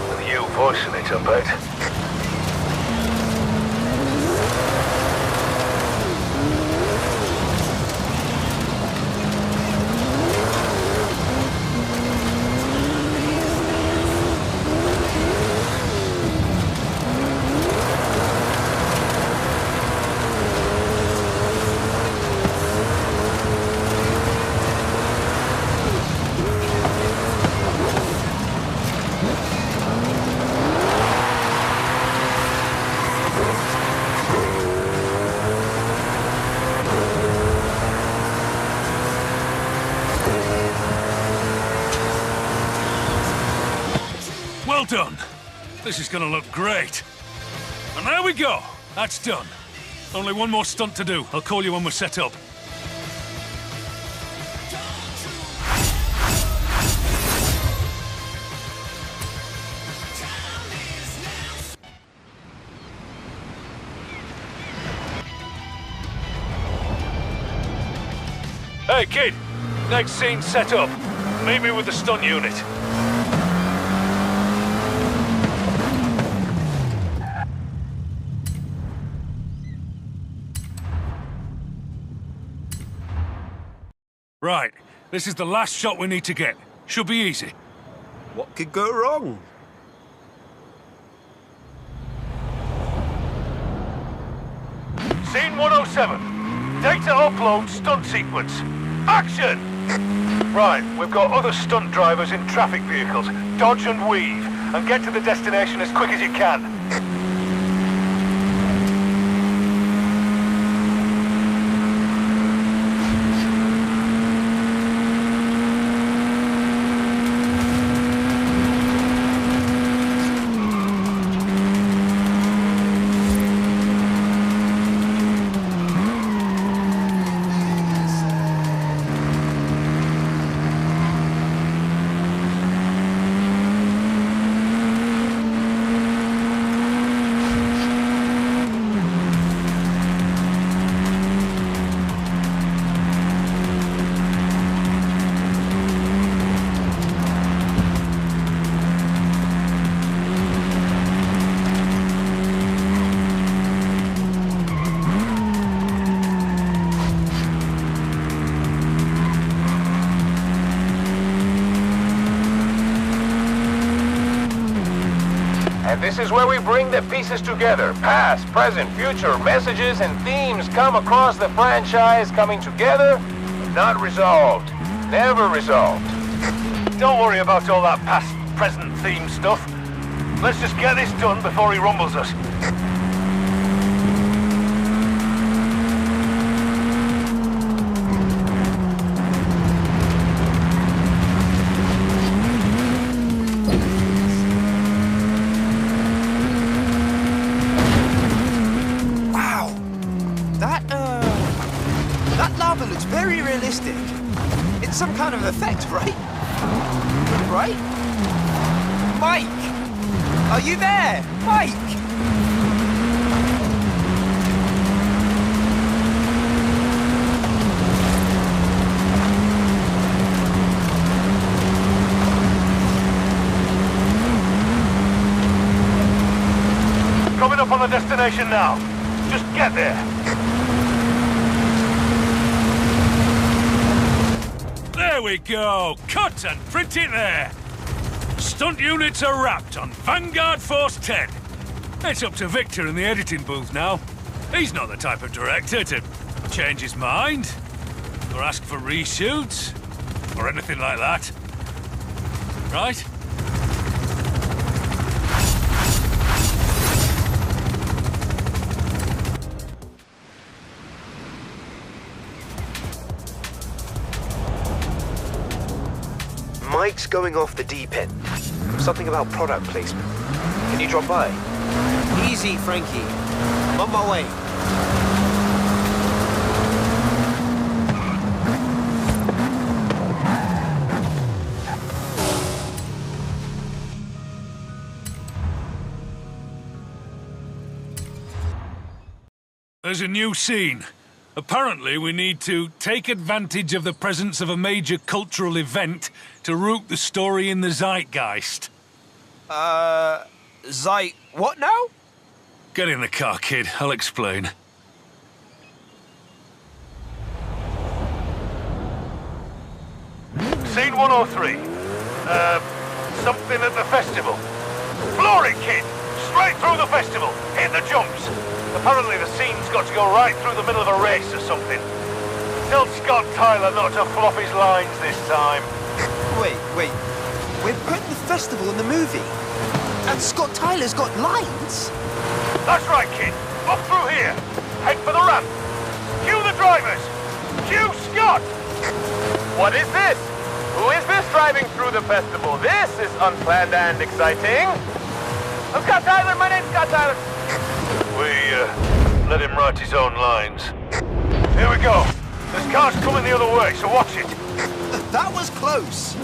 With you voicing it, I bet. Well done. This is gonna look great. And there we go. That's done. Only one more stunt to do. I'll call you when we're set up. Hey, kid. Next scene set up. Meet me with the stunt unit. Right. This is the last shot we need to get. Should be easy. What could go wrong? Scene 107. Data upload stunt sequence. Action! Right, we've got other stunt drivers in traffic vehicles. Dodge and weave, and get to the destination as quick as you can. And this is where we bring the pieces together. Past, present, future, messages and themes come across the franchise, coming together, but not resolved. Never resolved. Don't worry about all that past, present theme stuff. Let's just get this done before he rumbles us. Very realistic. It's some kind of effect, right? Right? Mike! Are you there? Mike! Coming up on the destination now. Just get there. There we go! Cut and print it there! Stunt units are wrapped on Vanguard Force 10. It's up to Victor in the editing booth now. He's not the type of director to change his mind, or ask for reshoots, or anything like that. Right? Mike's going off the deep end. Something about product placement. Can you drop by? Easy, Frankie. I'm on my way. There's a new scene. Apparently, we need to take advantage of the presence of a major cultural event to root the story in the zeitgeist. What now? Get in the car, kid. I'll explain. Scene 103. Something at the festival. Floor it, kid! Straight through the festival. Hit the jumps. Apparently the scene's got to go right through the middle of a race or something. Tell Scott Tyler not to flop his lines this time. Wait. We're putting the festival in the movie. And Scott Tyler's got lines? That's right, kid. Up through here. Head for the ramp. Cue the drivers. Cue Scott! What is this? Who is this driving through the festival? This is unplanned and exciting. I'm Scott Tyler. My name's Scott Tyler. We, let him write his own lines. Here we go. There's cars coming the other way, so watch it. That was close.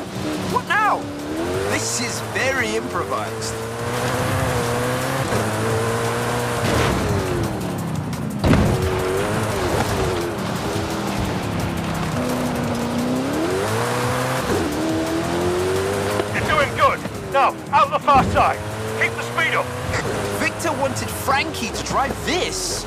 What now? This is very improvised. You're doing good. Now, out the far side. Keep the speed up. Victor wanted Frankie to drive this.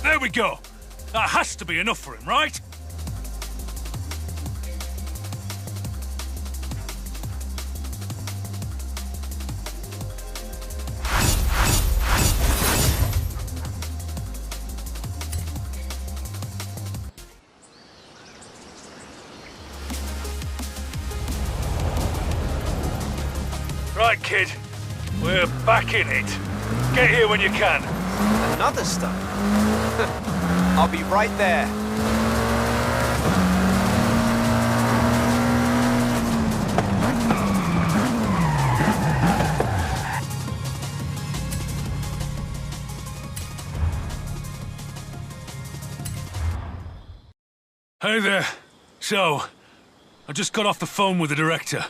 There we go. That has to be enough for him, right? Right, kid. We're back in it. Get here when you can. Another stunt? I'll be right there. Hey there. So, I just got off the phone with the director,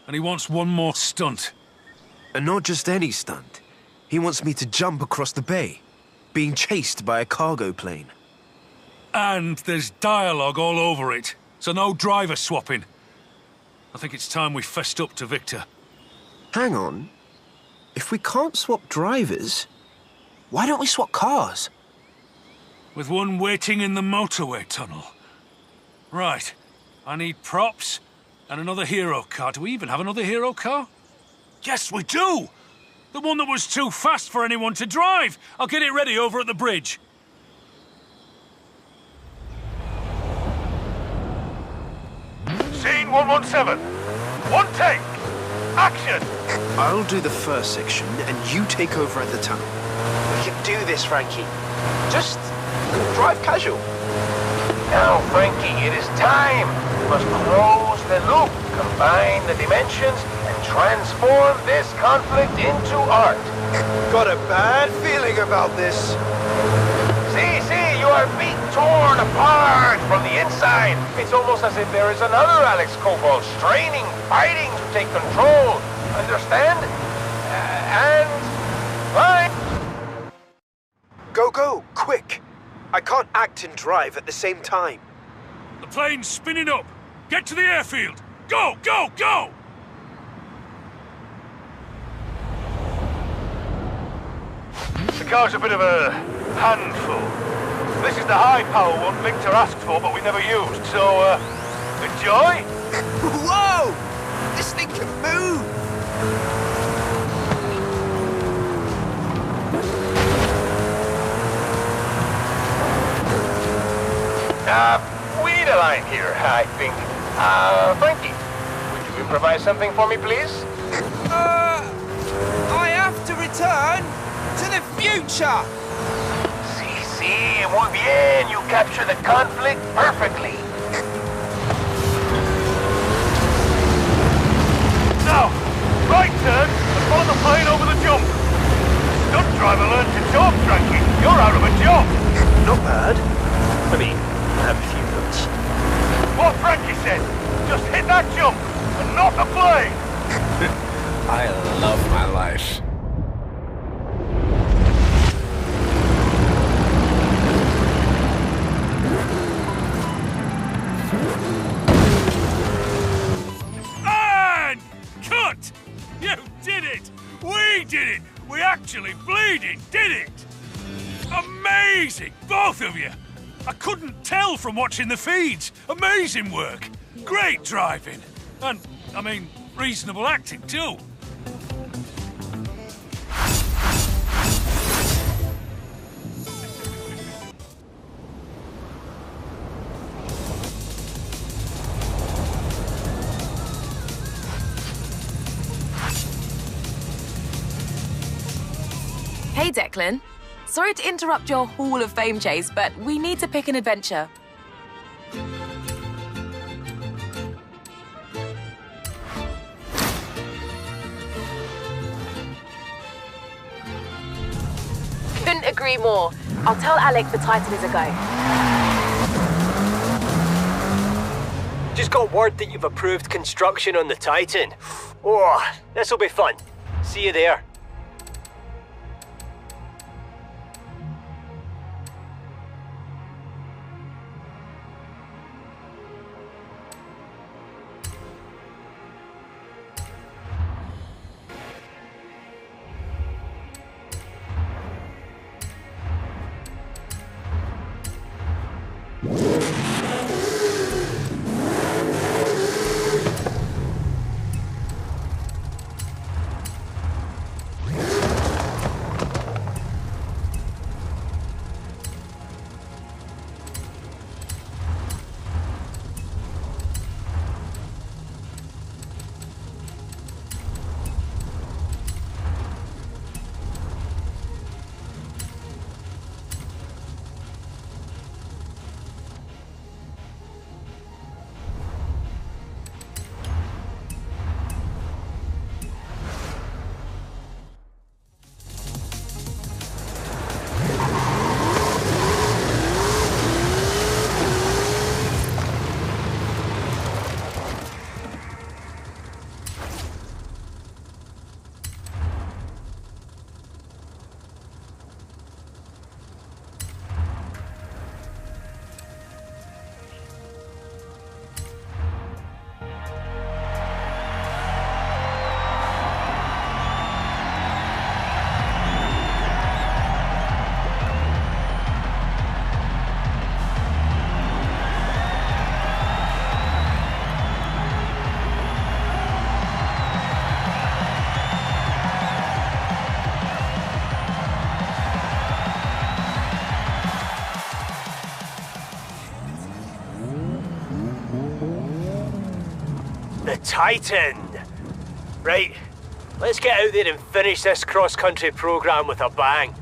and he wants one more stunt. And not just any stunt. He wants me to jump across the bay, being chased by a cargo plane. And there's dialogue all over it, so no driver swapping. I think it's time we fessed up to Victor. Hang on. If we can't swap drivers, why don't we swap cars? With one waiting in the motorway tunnel. Right. I need props and another hero car. Do we even have another hero car? Yes, we do! The one that was too fast for anyone to drive. I'll get it ready over at the bridge. Scene 117. One take. Action. I'll do the first section, and you take over at the tunnel. We can do this, Frankie. Just drive casual. Now, Frankie, it is time. We must close the loop, combine the dimensions, and transform this conflict into art. Got a bad feeling about this. See, you are being torn apart from the inside. It's almost as if there is another Alex Cobalt straining, fighting to take control. Understand? And... fine. Go, quick. I can't act and drive at the same time. The plane's spinning up. Get to the airfield. Go! The car's a bit of a handful. This is the high-power one Victor asked for, but we never used, so, enjoy? Whoa! This thing can move! We need a line here, I think. Frankie, would you improvise something for me, please? I have to return to the future! Sí, muy bien. You capture the conflict perfectly. Now, right turn and follow the plane over the jump. Stunt driver learned to talk, Frankie. You're out of a job. Not bad. I mean, I have a few notes. What Frankie said. Just hit that jump and not the plane. I love my life. And cut! You did it! We did it! We actually bleeding did it! Amazing! Both of you! I couldn't tell from watching the feeds. Amazing work. Great driving. And, I mean, reasonable acting too. Hey, Declan. Sorry to interrupt your Hall of Fame chase, but we need to pick an adventure. Couldn't agree more. I'll tell Alec the Titan is a go. Just got word that you've approved construction on the Titan. Oh, this'll be fun. See you there. The Titan! Right, let's get out there and finish this cross-country programme with a bang.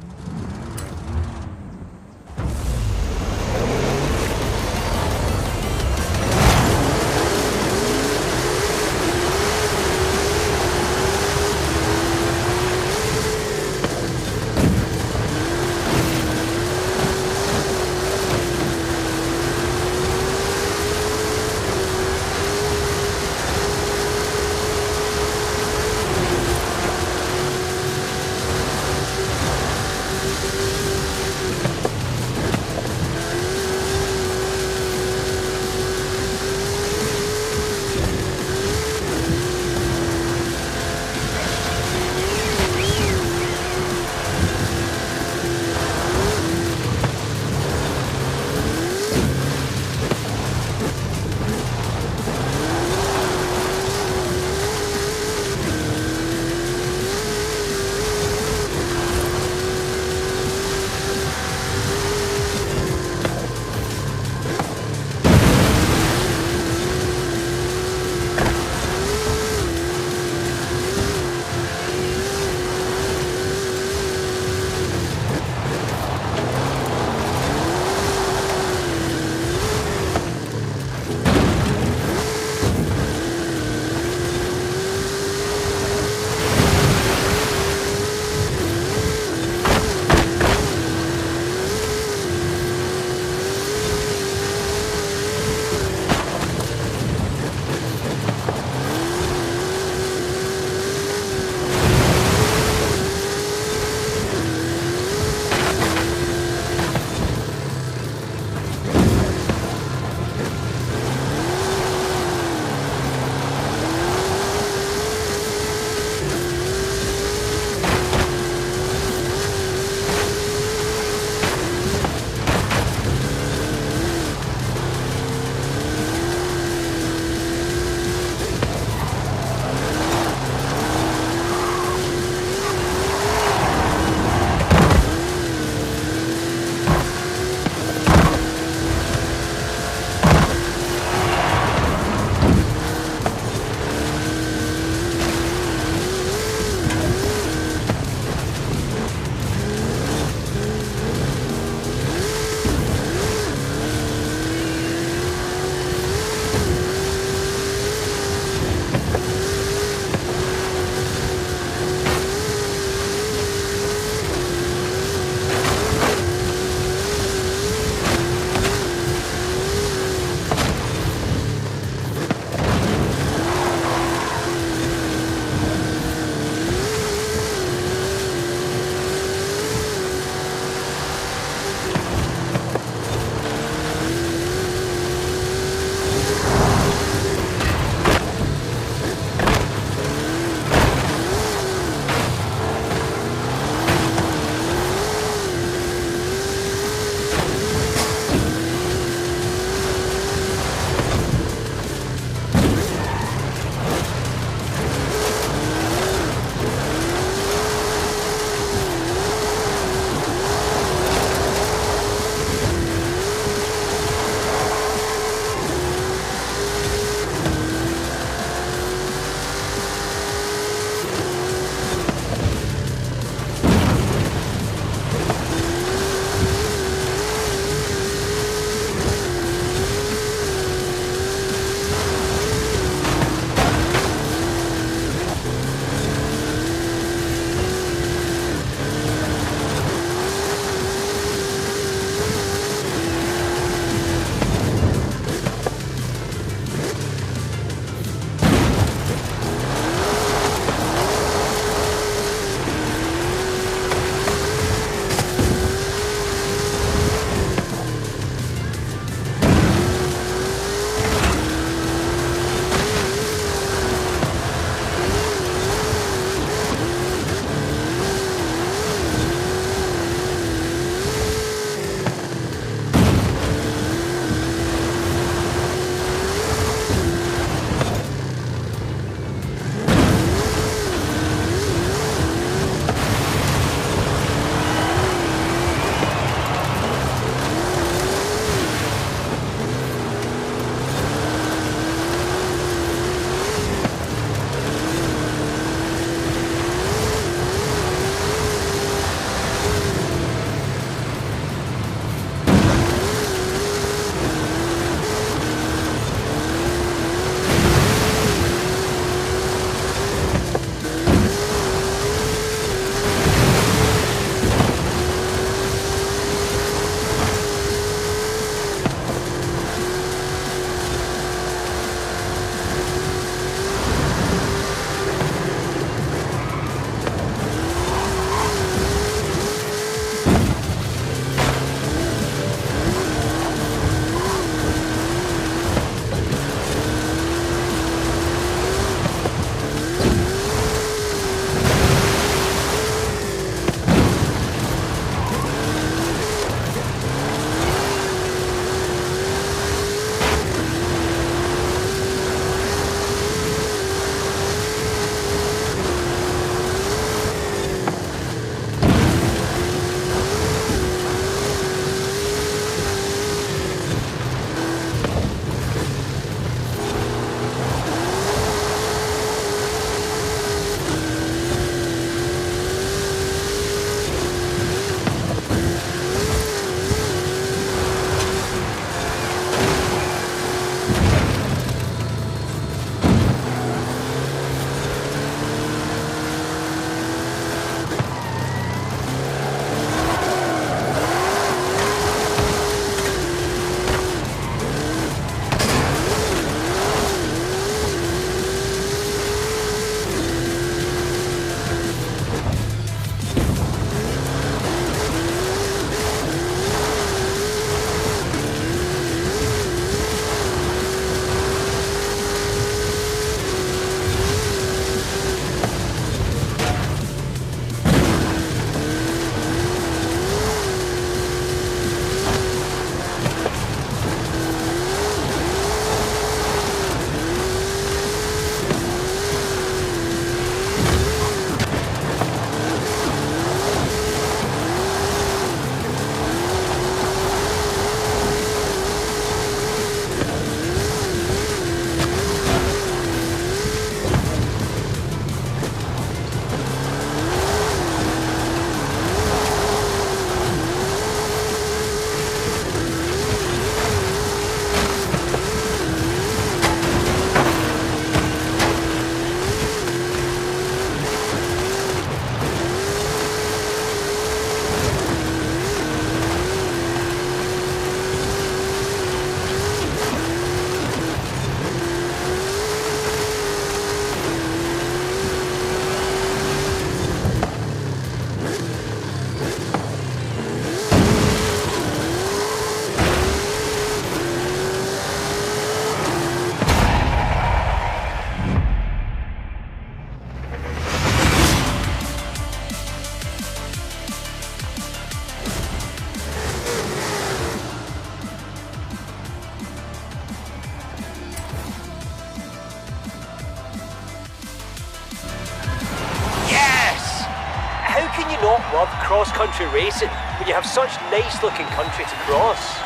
not love cross-country racing when you have such nice-looking country to cross?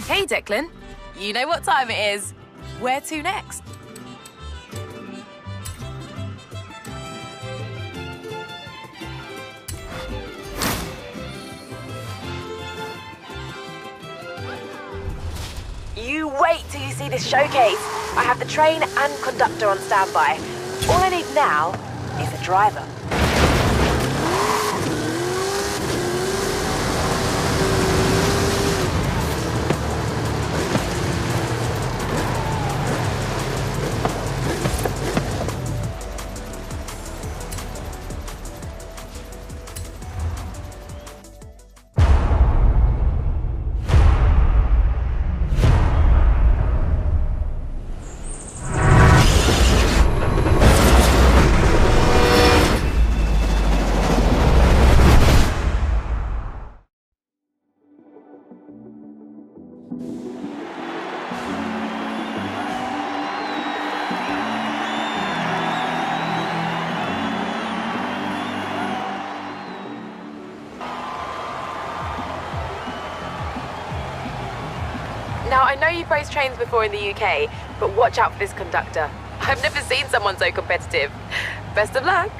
Hey, Declan. You know what time it is. Where to next? You wait till you see this showcase. I have the train and conductor on standby. All I need now is a driver. Now, I know you've raced trains before in the UK, but watch out for this conductor. I've never seen someone so competitive. Best of luck.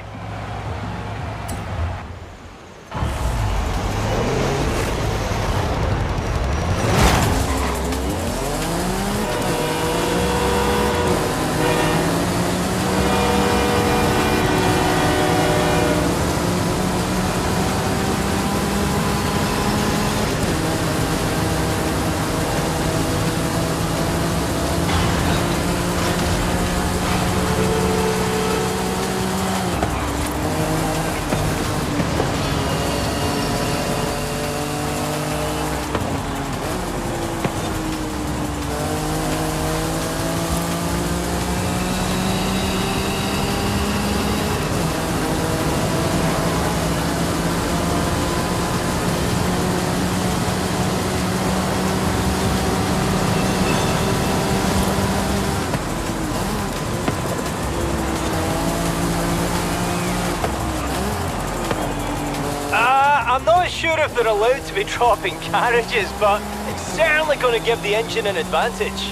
I'm not sure if they're allowed to be dropping carriages, but it's certainly going to give the engine an advantage.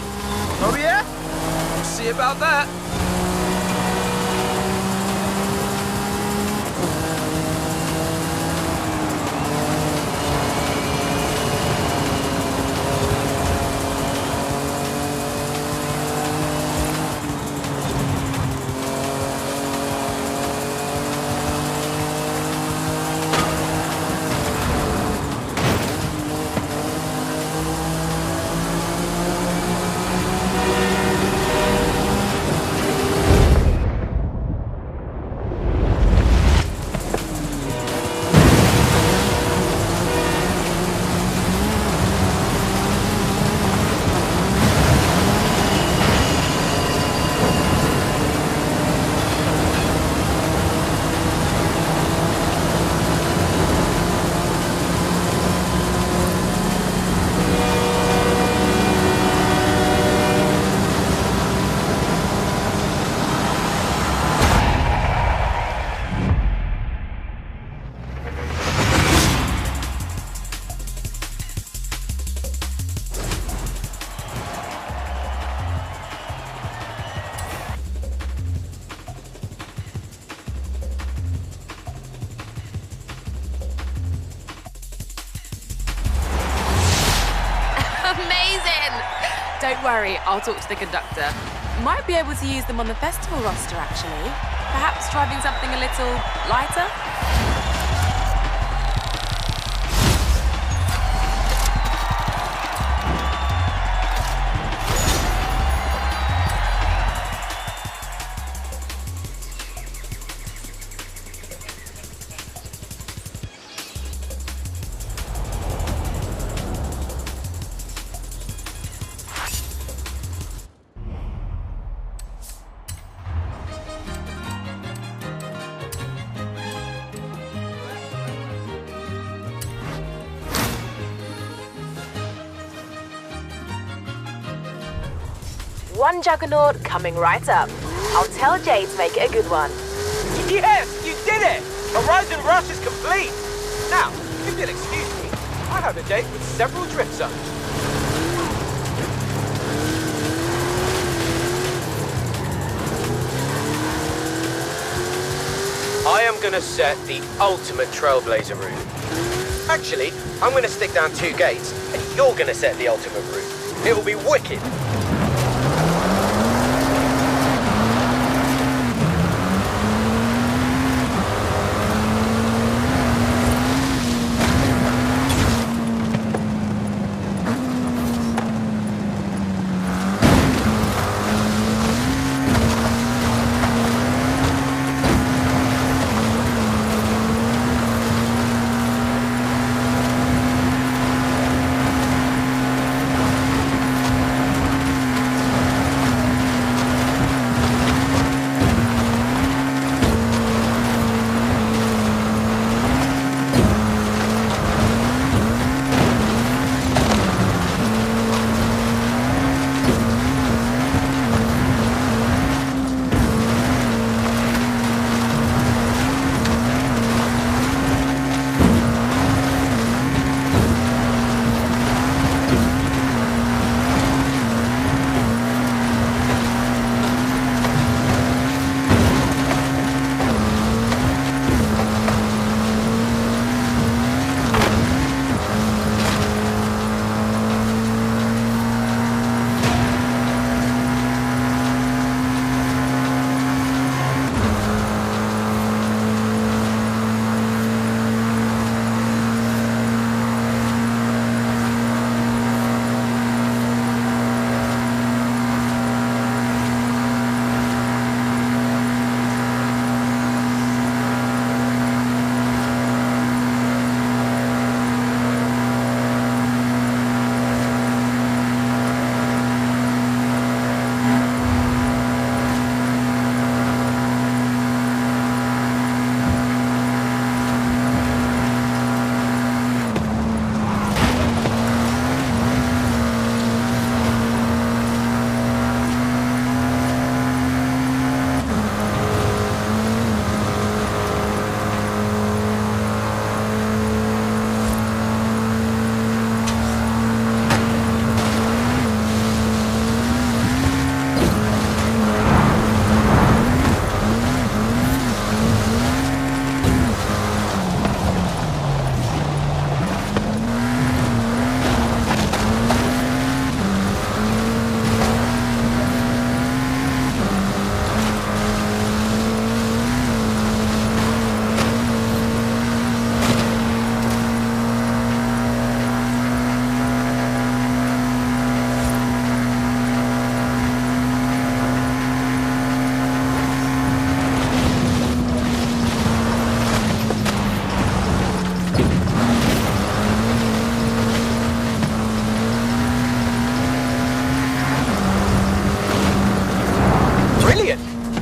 Oh yeah? We'll see about that. Don't worry, I'll talk to the conductor. Might be able to use them on the festival roster, actually. Perhaps driving something a little lighter? one juggernaut coming right up. I'll tell Jay to make it a good one. Yes, you did it! Horizon Rush is complete! Now, if you'll excuse me, I have a date with several drift zones. I am gonna set the ultimate Trailblazer route. Actually, I'm gonna stick down 2 gates, and you're gonna set the ultimate route. It'll be wicked.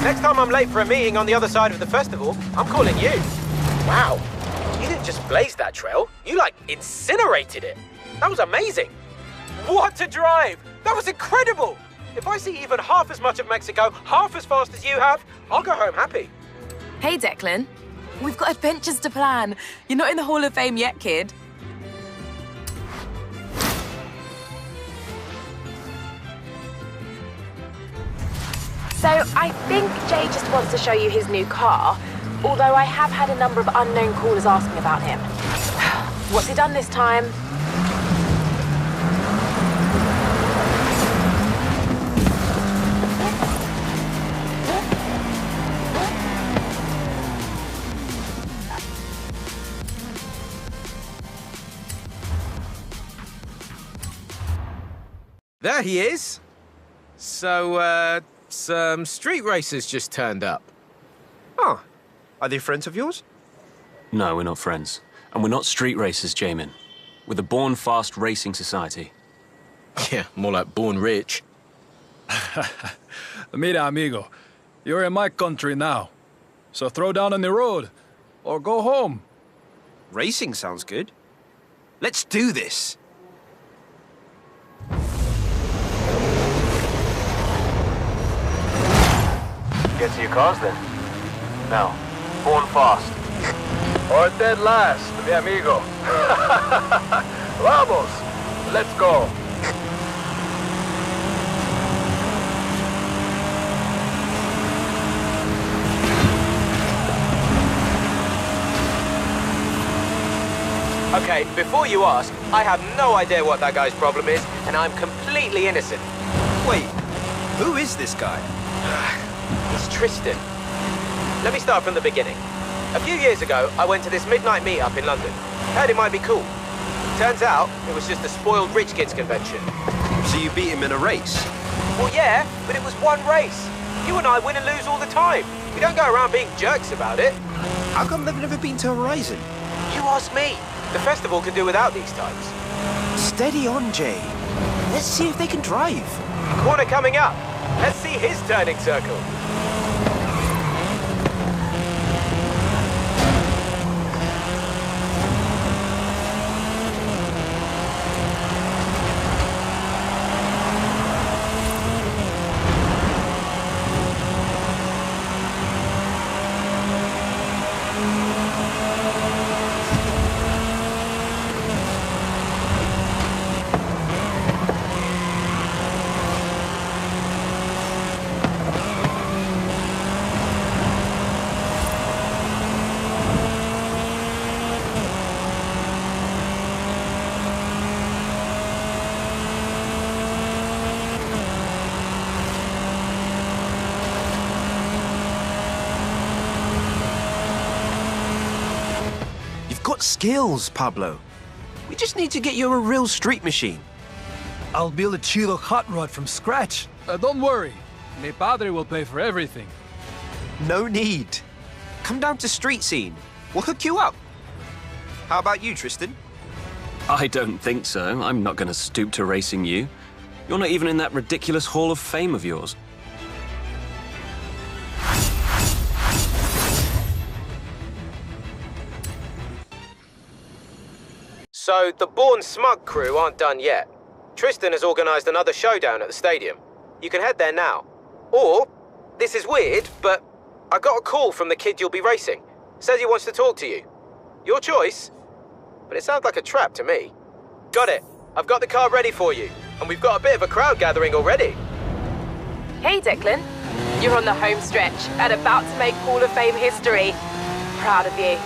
Next time I'm late for a meeting on the other side of the festival, I'm calling you. Wow, you didn't just blaze that trail, you like incinerated it. That was amazing. What a drive! That was incredible! If I see even half as much of Mexico, half as fast as you have, I'll go home happy. Hey, Declan. We've got adventures to plan. You're not in the Hall of Fame yet, kid. So I think Jay just wants to show you his new car, although I have had a number of unknown callers asking about him. What's he done this time? There he is. So, some street racers just turned up. Oh, are they friends of yours? No, we're not friends. And we're not street racers, Jamin. We're the Born Fast Racing Society. Yeah, more like born rich. Mira, amigo. You're in my country now. So throw down on the road. Or go home. Racing sounds good. Let's do this. get to your cars then. Now, born fast. Or dead last, mi amigo. Vamos! Let's go. Okay, before you ask, I have no idea what that guy's problem is, and I'm completely innocent. Wait, who is this guy? It's Tristan. Let me start from the beginning. A few years ago, I went to this midnight meetup in London. Heard it might be cool. Turns out, it was just a spoiled rich kids convention. So you beat him in a race? Well, yeah, but it was one race. You and I win and lose all the time. We don't go around being jerks about it. How come they've never been to Horizon? You ask me. The festival could do without these types. Steady on, Jay. Let's see if they can drive. Corner coming up. Let's see his turning circle. Skills, Pablo. We just need to get you a real street machine. I'll build a chido hot rod from scratch. Don't worry. Mi padre will pay for everything. No need. Come down to Street Scene. We'll hook you up. How about you, Tristan? I don't think so. I'm not going to stoop to racing you. You're not even in that ridiculous Hall of Fame of yours. So, the Born Smug crew aren't done yet. Tristan has organised another showdown at the stadium. You can head there now. Or, this is weird, but I got a call from the kid you'll be racing. Says he wants to talk to you. Your choice. But it sounds like a trap to me. Got it. I've got the car ready for you. And we've got a bit of a crowd gathering already. Hey, Declan. You're on the home stretch and about to make Hall of Fame history. Proud of you.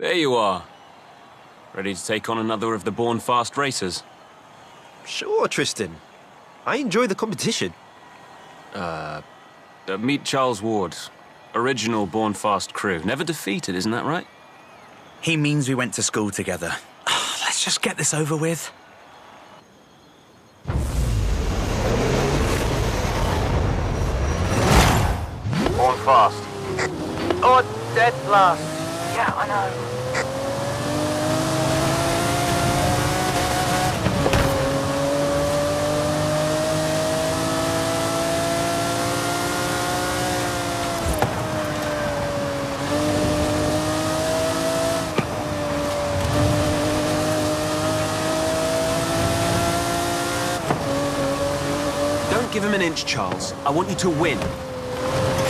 There you are. Ready to take on another of the Born Fast racers? Sure, Tristan. I enjoy the competition. Meet Charles Ward. Original Born Fast crew. Never defeated, isn't that right? He means we went to school together. Let's just get this over with. Born fast. Or dead last. Yeah, I know. Don't give him an inch, Charles. I want you to win.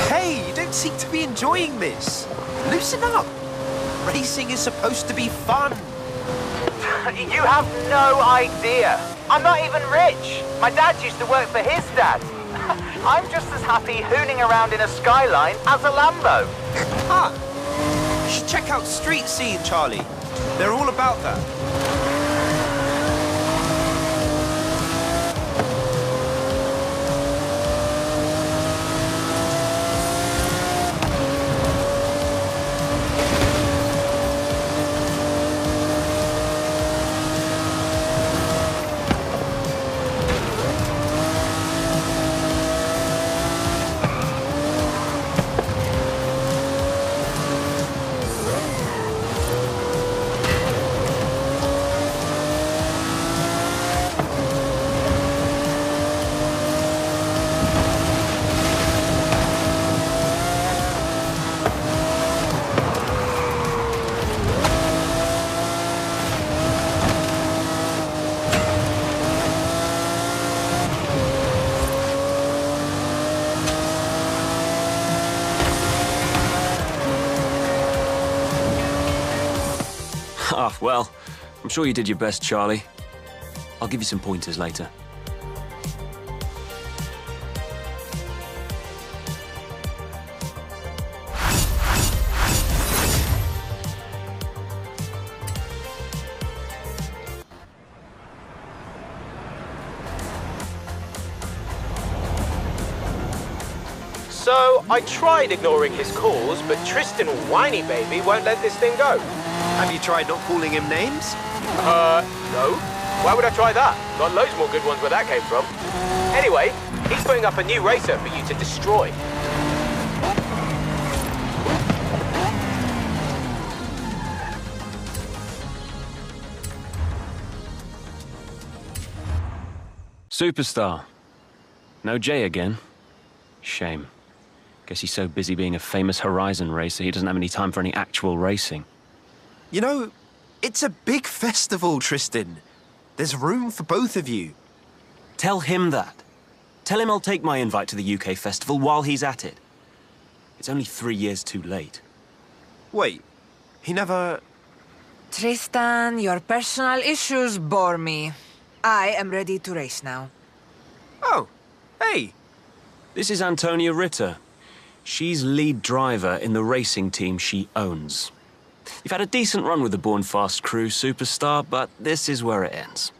Hey, you don't seem to be enjoying this. Loosen up. Racing is supposed to be fun. You have no idea. I'm not even rich. My dad used to work for his dad. I'm just as happy hooning around in a Skyline as a Lambo. Ah, you should check out Street Scene, Charlie. They're all about that. Well, I'm sure you did your best, Charlie. I'll give you some pointers later. So, I tried ignoring his calls, but Tristan Whiny Baby won't let this thing go. Have you tried not calling him names? No. Why would I try that? Got loads more good ones where that came from. Anyway, he's putting up a new racer for you to destroy. Superstar. No Jay again. Shame. Guess he's so busy being a famous Horizon racer, he doesn't have any time for any actual racing. You know, it's a big festival, Tristan. There's room for both of you. Tell him that. Tell him I'll take my invite to the UK festival while he's at it. It's only 3 years too late. Wait, he never... Tristan, your personal issues bore me. I am ready to race now. Oh, hey. This is Antonia Ritter. She's lead driver in the racing team she owns. You've had a decent run with the Born Fast crew, Superstar, but this is where it ends.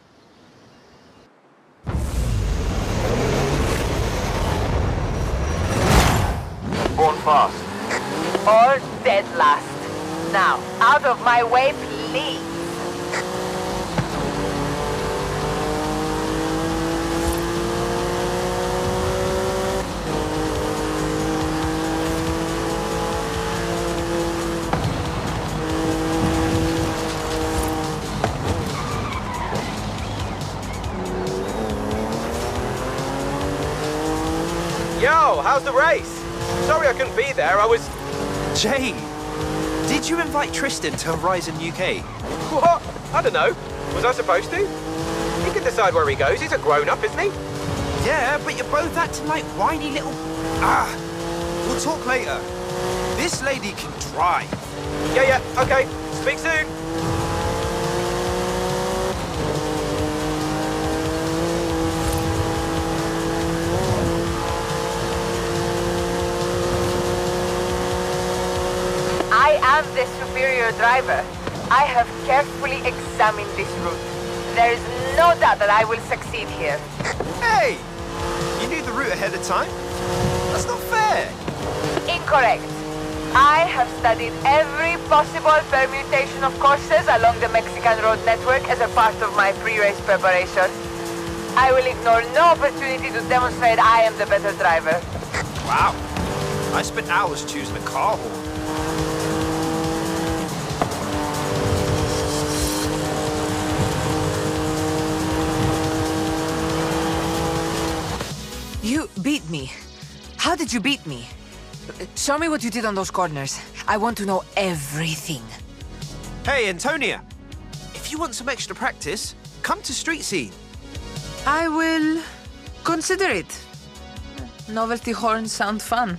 Born Fast. All dead last. Now, out of my way, please. Yo, how's the race? Sorry I couldn't be there, I was... Jay, did you invite Tristan to Horizon UK? What? I don't know. Was I supposed to? He can decide where he goes, he's a grown-up, isn't he? Yeah, but you're both acting like whiny little... Ah, we'll talk later. This lady can drive. Yeah, okay. Speak soon. I am the superior driver. I have carefully examined this route. There is no doubt that I will succeed here. Hey! You knew the route ahead of time? That's not fair. Incorrect. I have studied every possible permutation of courses along the Mexican road network as a part of my pre-race preparation. I will ignore no opportunity to demonstrate I am the better driver. Wow. I spent hours choosing a car horn. You beat me. How did you beat me? Show me what you did on those corners. I want to know everything. Hey, Antonia. If you want some extra practice, come to Street Scene. I will consider it. Novelty horns sound fun.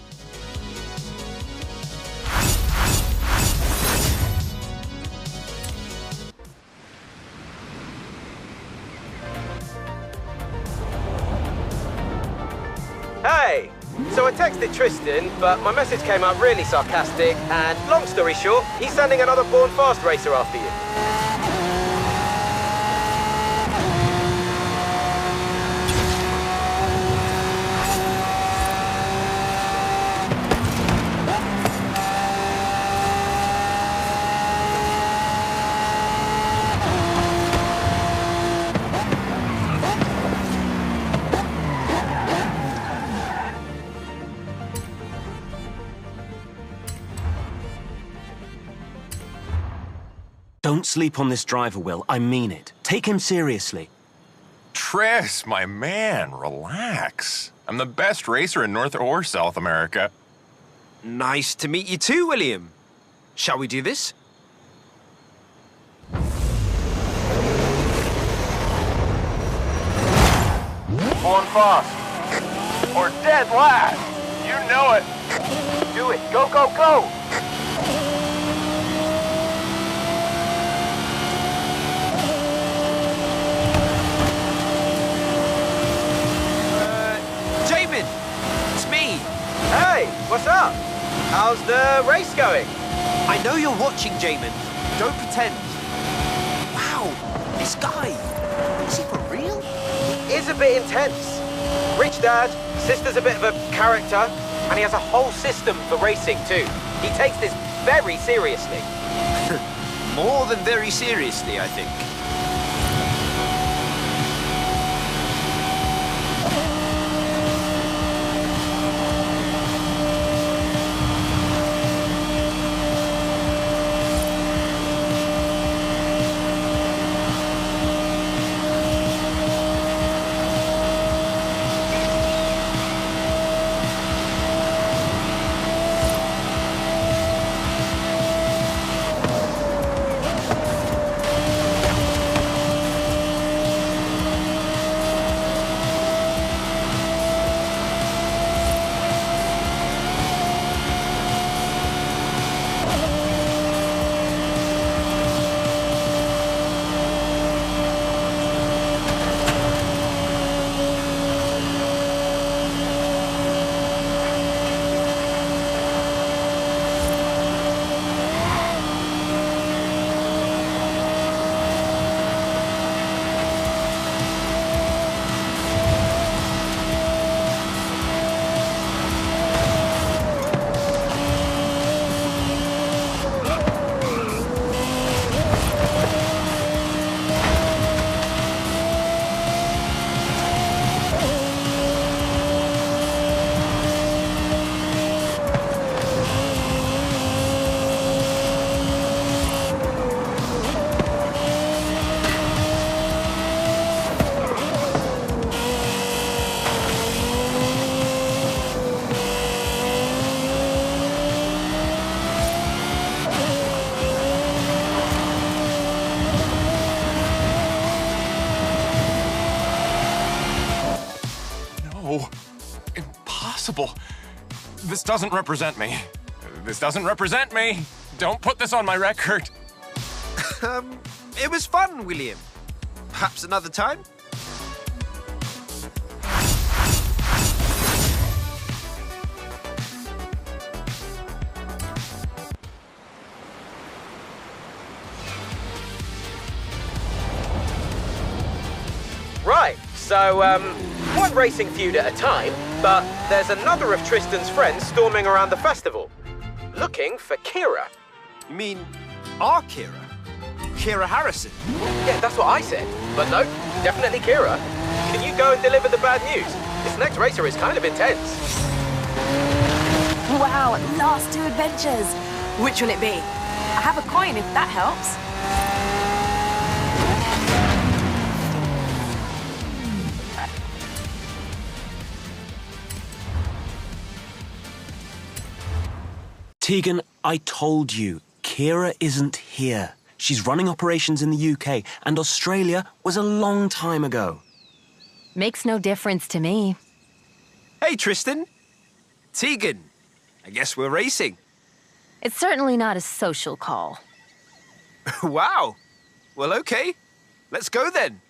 Hey! So I texted Tristan, but my message came out really sarcastic, and long story short, he's sending another Born Fast racer after you. Don't sleep on this driver, Will. I mean it. Take him seriously. Tris, my man, relax. I'm the best racer in North or South America. Nice to meet you too, William. Shall we do this? Born Fast. Or dead last. You know it. Do it. Go, go, go! How's the race going? I know you're watching, Jamin. Don't pretend. Wow, this guy. Is he for real? He is a bit intense. Rich dad, sister's a bit of a character, and he has a whole system for racing too. He takes this very seriously. More than very seriously, I think. Impossible. This doesn't represent me. This doesn't represent me. Don't put this on my record. It was fun, William. Perhaps another time? Right, so, one racing feud at a time, but there's another of Tristan's friends storming around the festival, looking for Kira. You mean our Kira? Kira Harrison? Yeah, that's what I said. But no, definitely Kira. Can you go and deliver the bad news? This next racer is kind of intense. Wow, last 2 adventures. Which will it be? I have a coin if that helps. Tegan, I told you, Kira isn't here. She's running operations in the UK, and Australia was a long time ago. Makes no difference to me. Hey, Tristan. Tegan. I guess we're racing. It's certainly not a social call. Wow. Well, okay. Let's go then.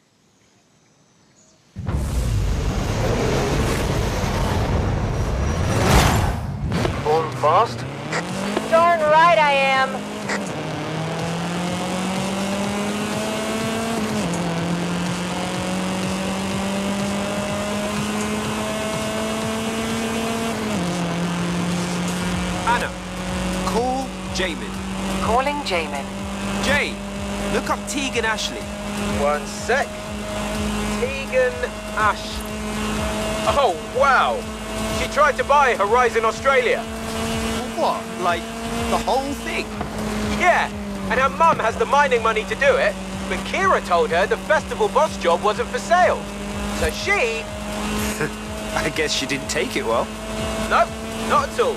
Going fast? Darn right I am. Anna, call Jamin. Calling Jamin. Jay, look up Tegan Ashley. One sec. Tegan Ash. Oh, wow. She tried to buy Horizon Australia. What? Like, the whole thing? Yeah, and her mum has the mining money to do it, but Kira told her the festival boss job wasn't for sale. So she... I guess she didn't take it well. Nope, not at all.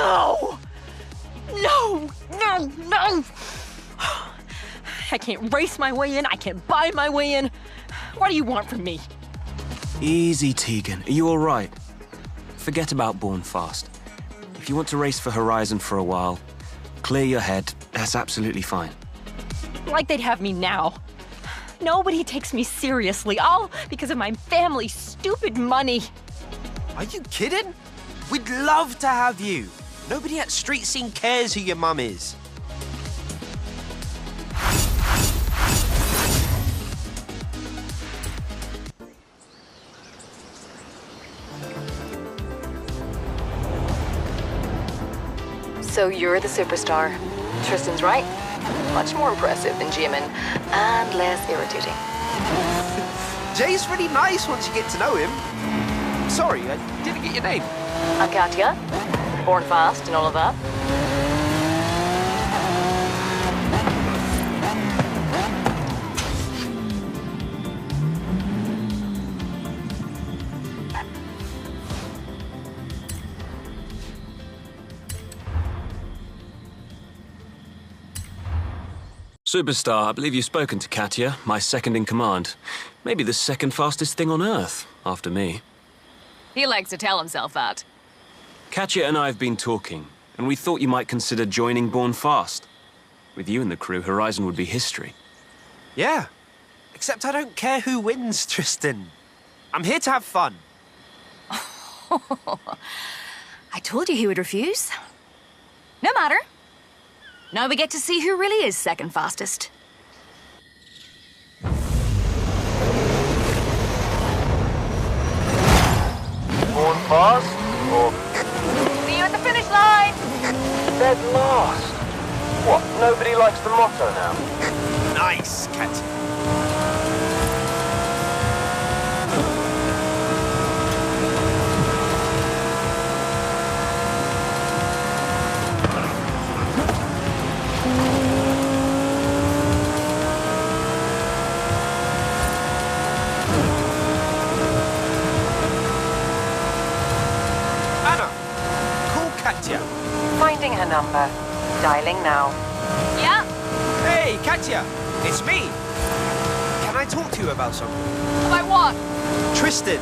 No! No! No! No! I can't race my way in. I can't buy my way in. What do you want from me? Easy, Tegan. Are you all right? Forget about Born Fast. If you want to race for Horizon for a while, clear your head. That's absolutely fine. Like they'd have me now. Nobody takes me seriously, all because of my family's stupid money. Are you kidding? We'd love to have you. Nobody at Street Scene cares who your mum is. So you're the superstar. Tristan's right. Much more impressive than Jimin, and less irritating. Jay's really nice once you get to know him. Sorry, I didn't get your name. I'm Katya. Born Fast and all of that. Superstar, I believe you've spoken to Katya, my second in command. Maybe the second fastest thing on Earth, after me. He likes to tell himself that. Katya and I have been talking, and we thought you might consider joining Born Fast. With you in the crew, Horizon would be history. Yeah, except I don't care who wins, Tristan. I'm here to have fun. I told you he would refuse. No matter. Now we get to see who really is second fastest. Born Fast? Or See you at the finish line! Dead last. What, nobody likes the motto now? Nice, Katya. Finding her number. Dialing now. Yeah? Hey, Katya! It's me! Can I talk to you about something? About what? Tristan,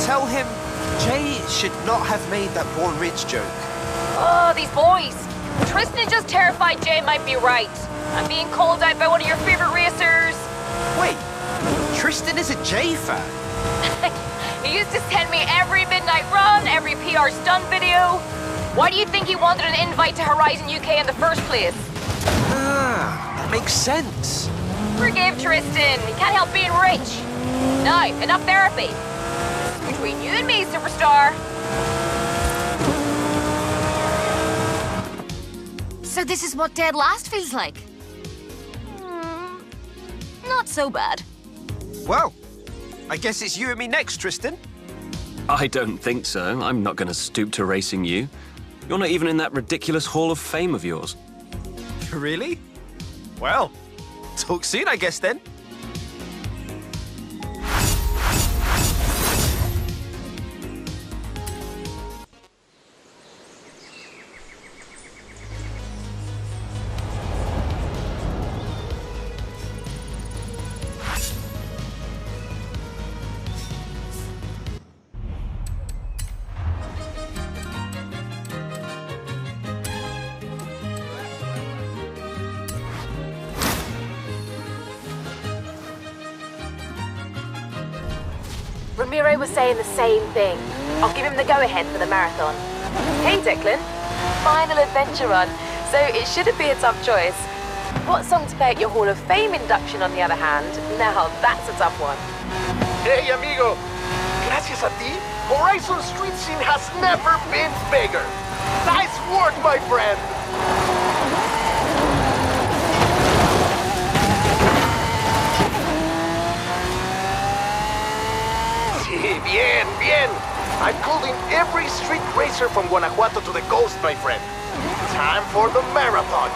tell him Jay should not have made that Bourne Ridge joke. Oh, these boys. Tristan is just terrified Jay might be right. I'm being called out by one of your favorite racers. Wait, Tristan is a Jay fan? He used to send me every midnight run, every PR stunt video. Why do you think he wanted an invite to Horizon UK in the first place? Ah, that makes sense. Forgive Tristan. He can't help being rich. Now, enough therapy. Between you and me, superstar. So this is what dead last feels like? Not so bad. Well, I guess it's you and me next, Tristan. I don't think so. I'm not going to stoop to racing you. You're not even in that ridiculous Hall of Fame of yours. Really? Well, talk soon, I guess, then. Ramiro was saying the same thing. I'll give him the go-ahead for the marathon. Hey, Declan. Final adventure run, so it shouldn't be a tough choice. What song to play at your Hall of Fame induction, on the other hand? Now, that's a tough one. Hey, amigo. Gracias a ti, Horizon Street Scene has never been bigger. Nice work, my friend. Bien, bien. I pulled in every street racer from Guanajuato to the coast, my friend. Time for the marathon.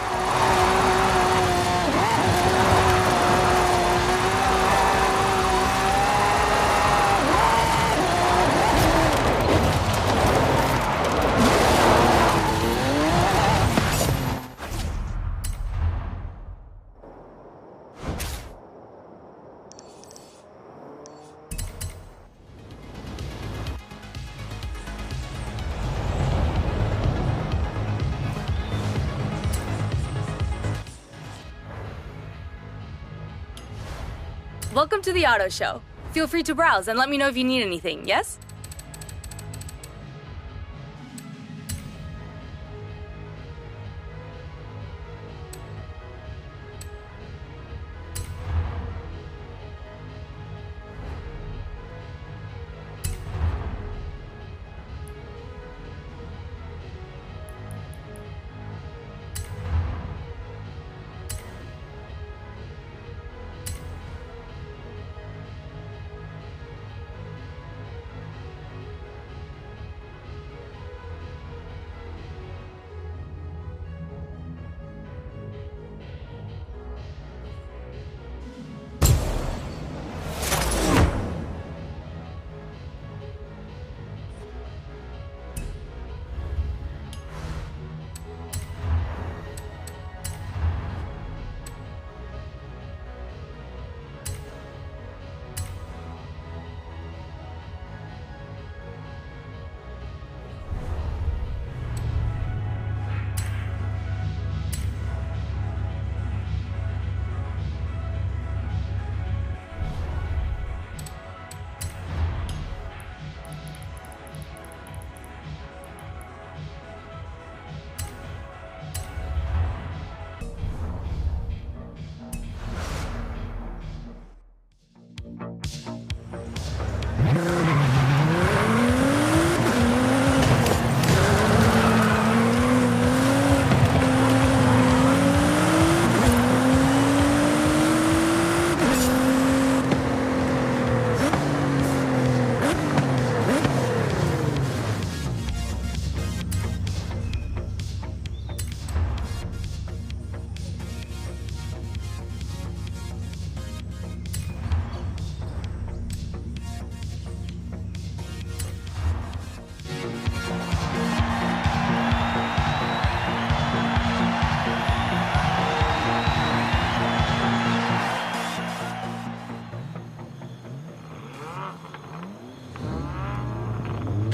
Welcome to the auto show. Feel free to browse and let me know if you need anything, yes?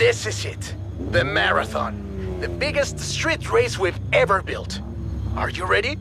This is it. The marathon. The biggest street race we've ever built. Are you ready?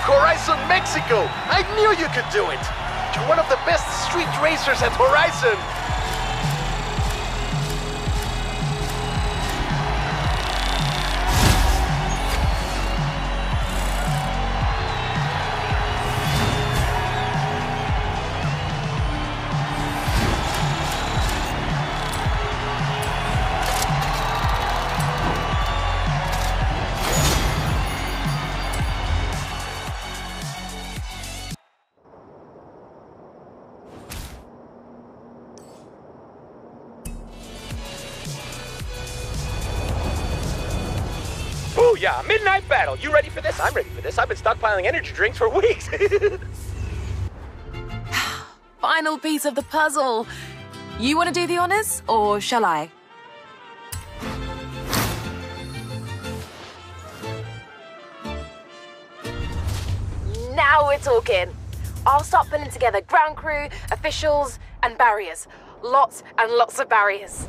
Horizon Mexico! I knew you could do it! You're one of the best street racers at Horizon! Oh yeah, midnight battle. You ready for this? I'm ready for this. I've been stockpiling energy drinks for weeks. Final piece of the puzzle. You want to do the honors, or shall I? Now we're talking. I'll start putting together ground crew, officials, and barriers. Lots and lots of barriers.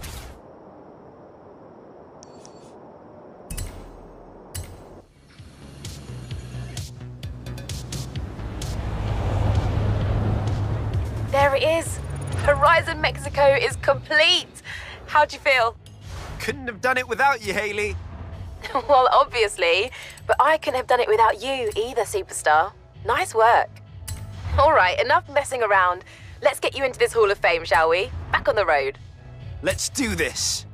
There it is. Horizon Mexico is complete. How'd you feel? Couldn't have done it without you, Haley. Well, obviously, but I couldn't have done it without you either, superstar. Nice work. All right, enough messing around. Let's get you into this Hall of Fame, shall we? Back on the road. Let's do this.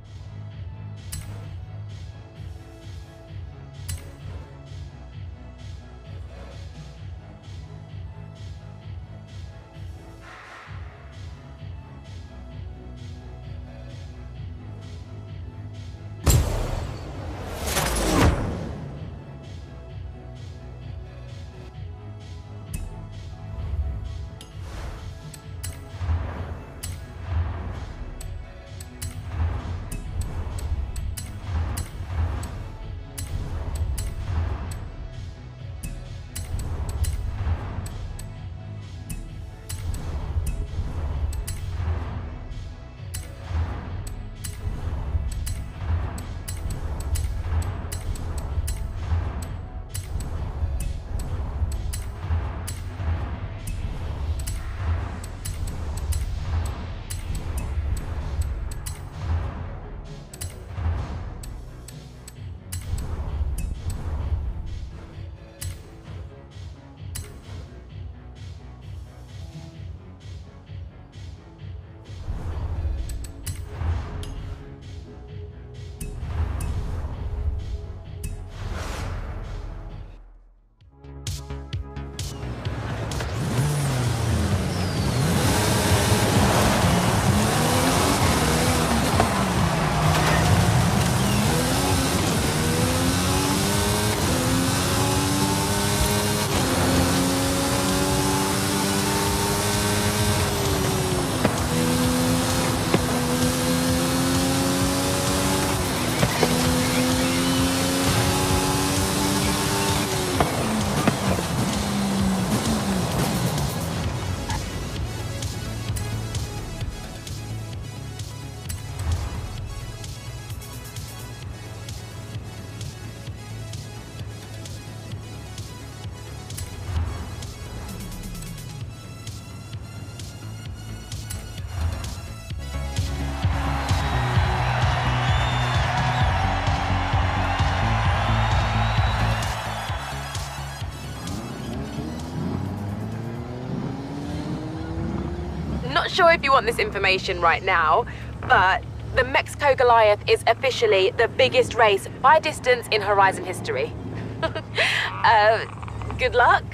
Not sure if you want this information right now, but the Mexico Goliath is officially the biggest race by distance in Horizon history. Good luck.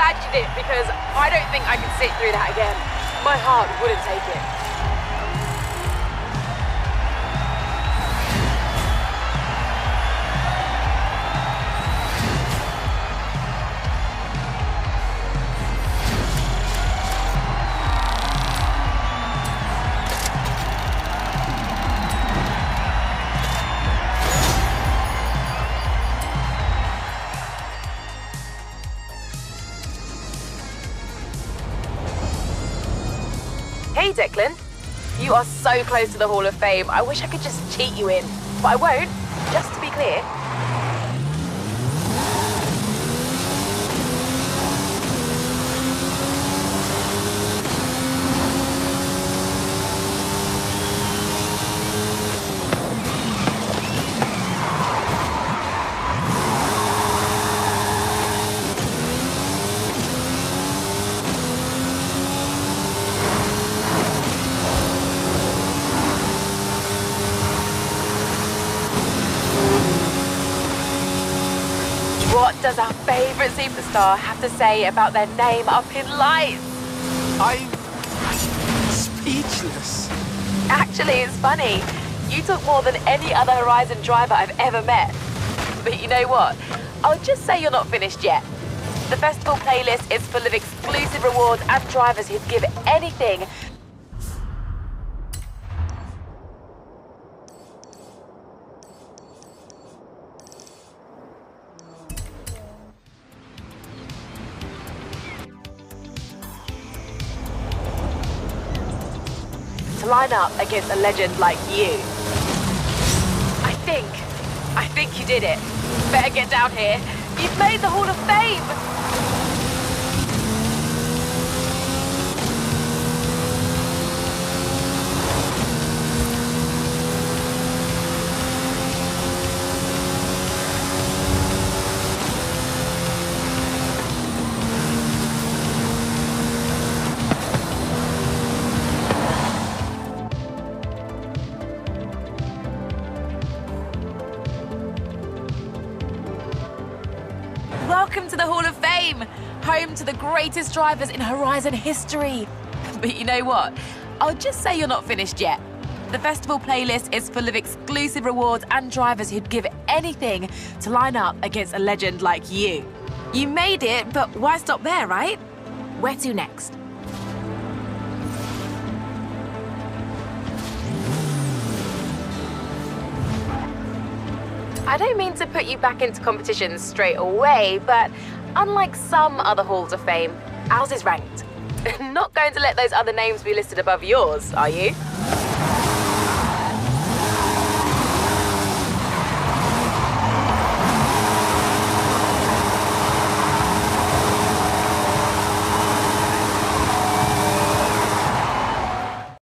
glad you did, because I don't think I could sit through that again. My heart wouldn't take it. Hey, Declan. You are so close to the Hall of Fame. I wish I could just cheat you in, but I won't, just to be clear. What does our favourite superstar have to say about their name up in lights? I'm speechless. Actually, it's funny. You talk more than any other Horizon driver I've ever met. But you know what? I'll just say you're not finished yet. The festival playlist is full of exclusive rewards and drivers who'd give anything to line up against a legend like you. I think you did it. Better get down here. You've made the Hall of Fame! Welcome to the Hall of Fame, home to the greatest drivers in Horizon history. But you know what? I'll just say you're not finished yet. The festival playlist is full of exclusive rewards and drivers who'd give anything to line up against a legend like you. You made it, but why stop there, right? Where to next? I don't mean to put you back into competition straight away, but unlike some other Halls of Fame, ours is ranked. Not going to let those other names be listed above yours, are you?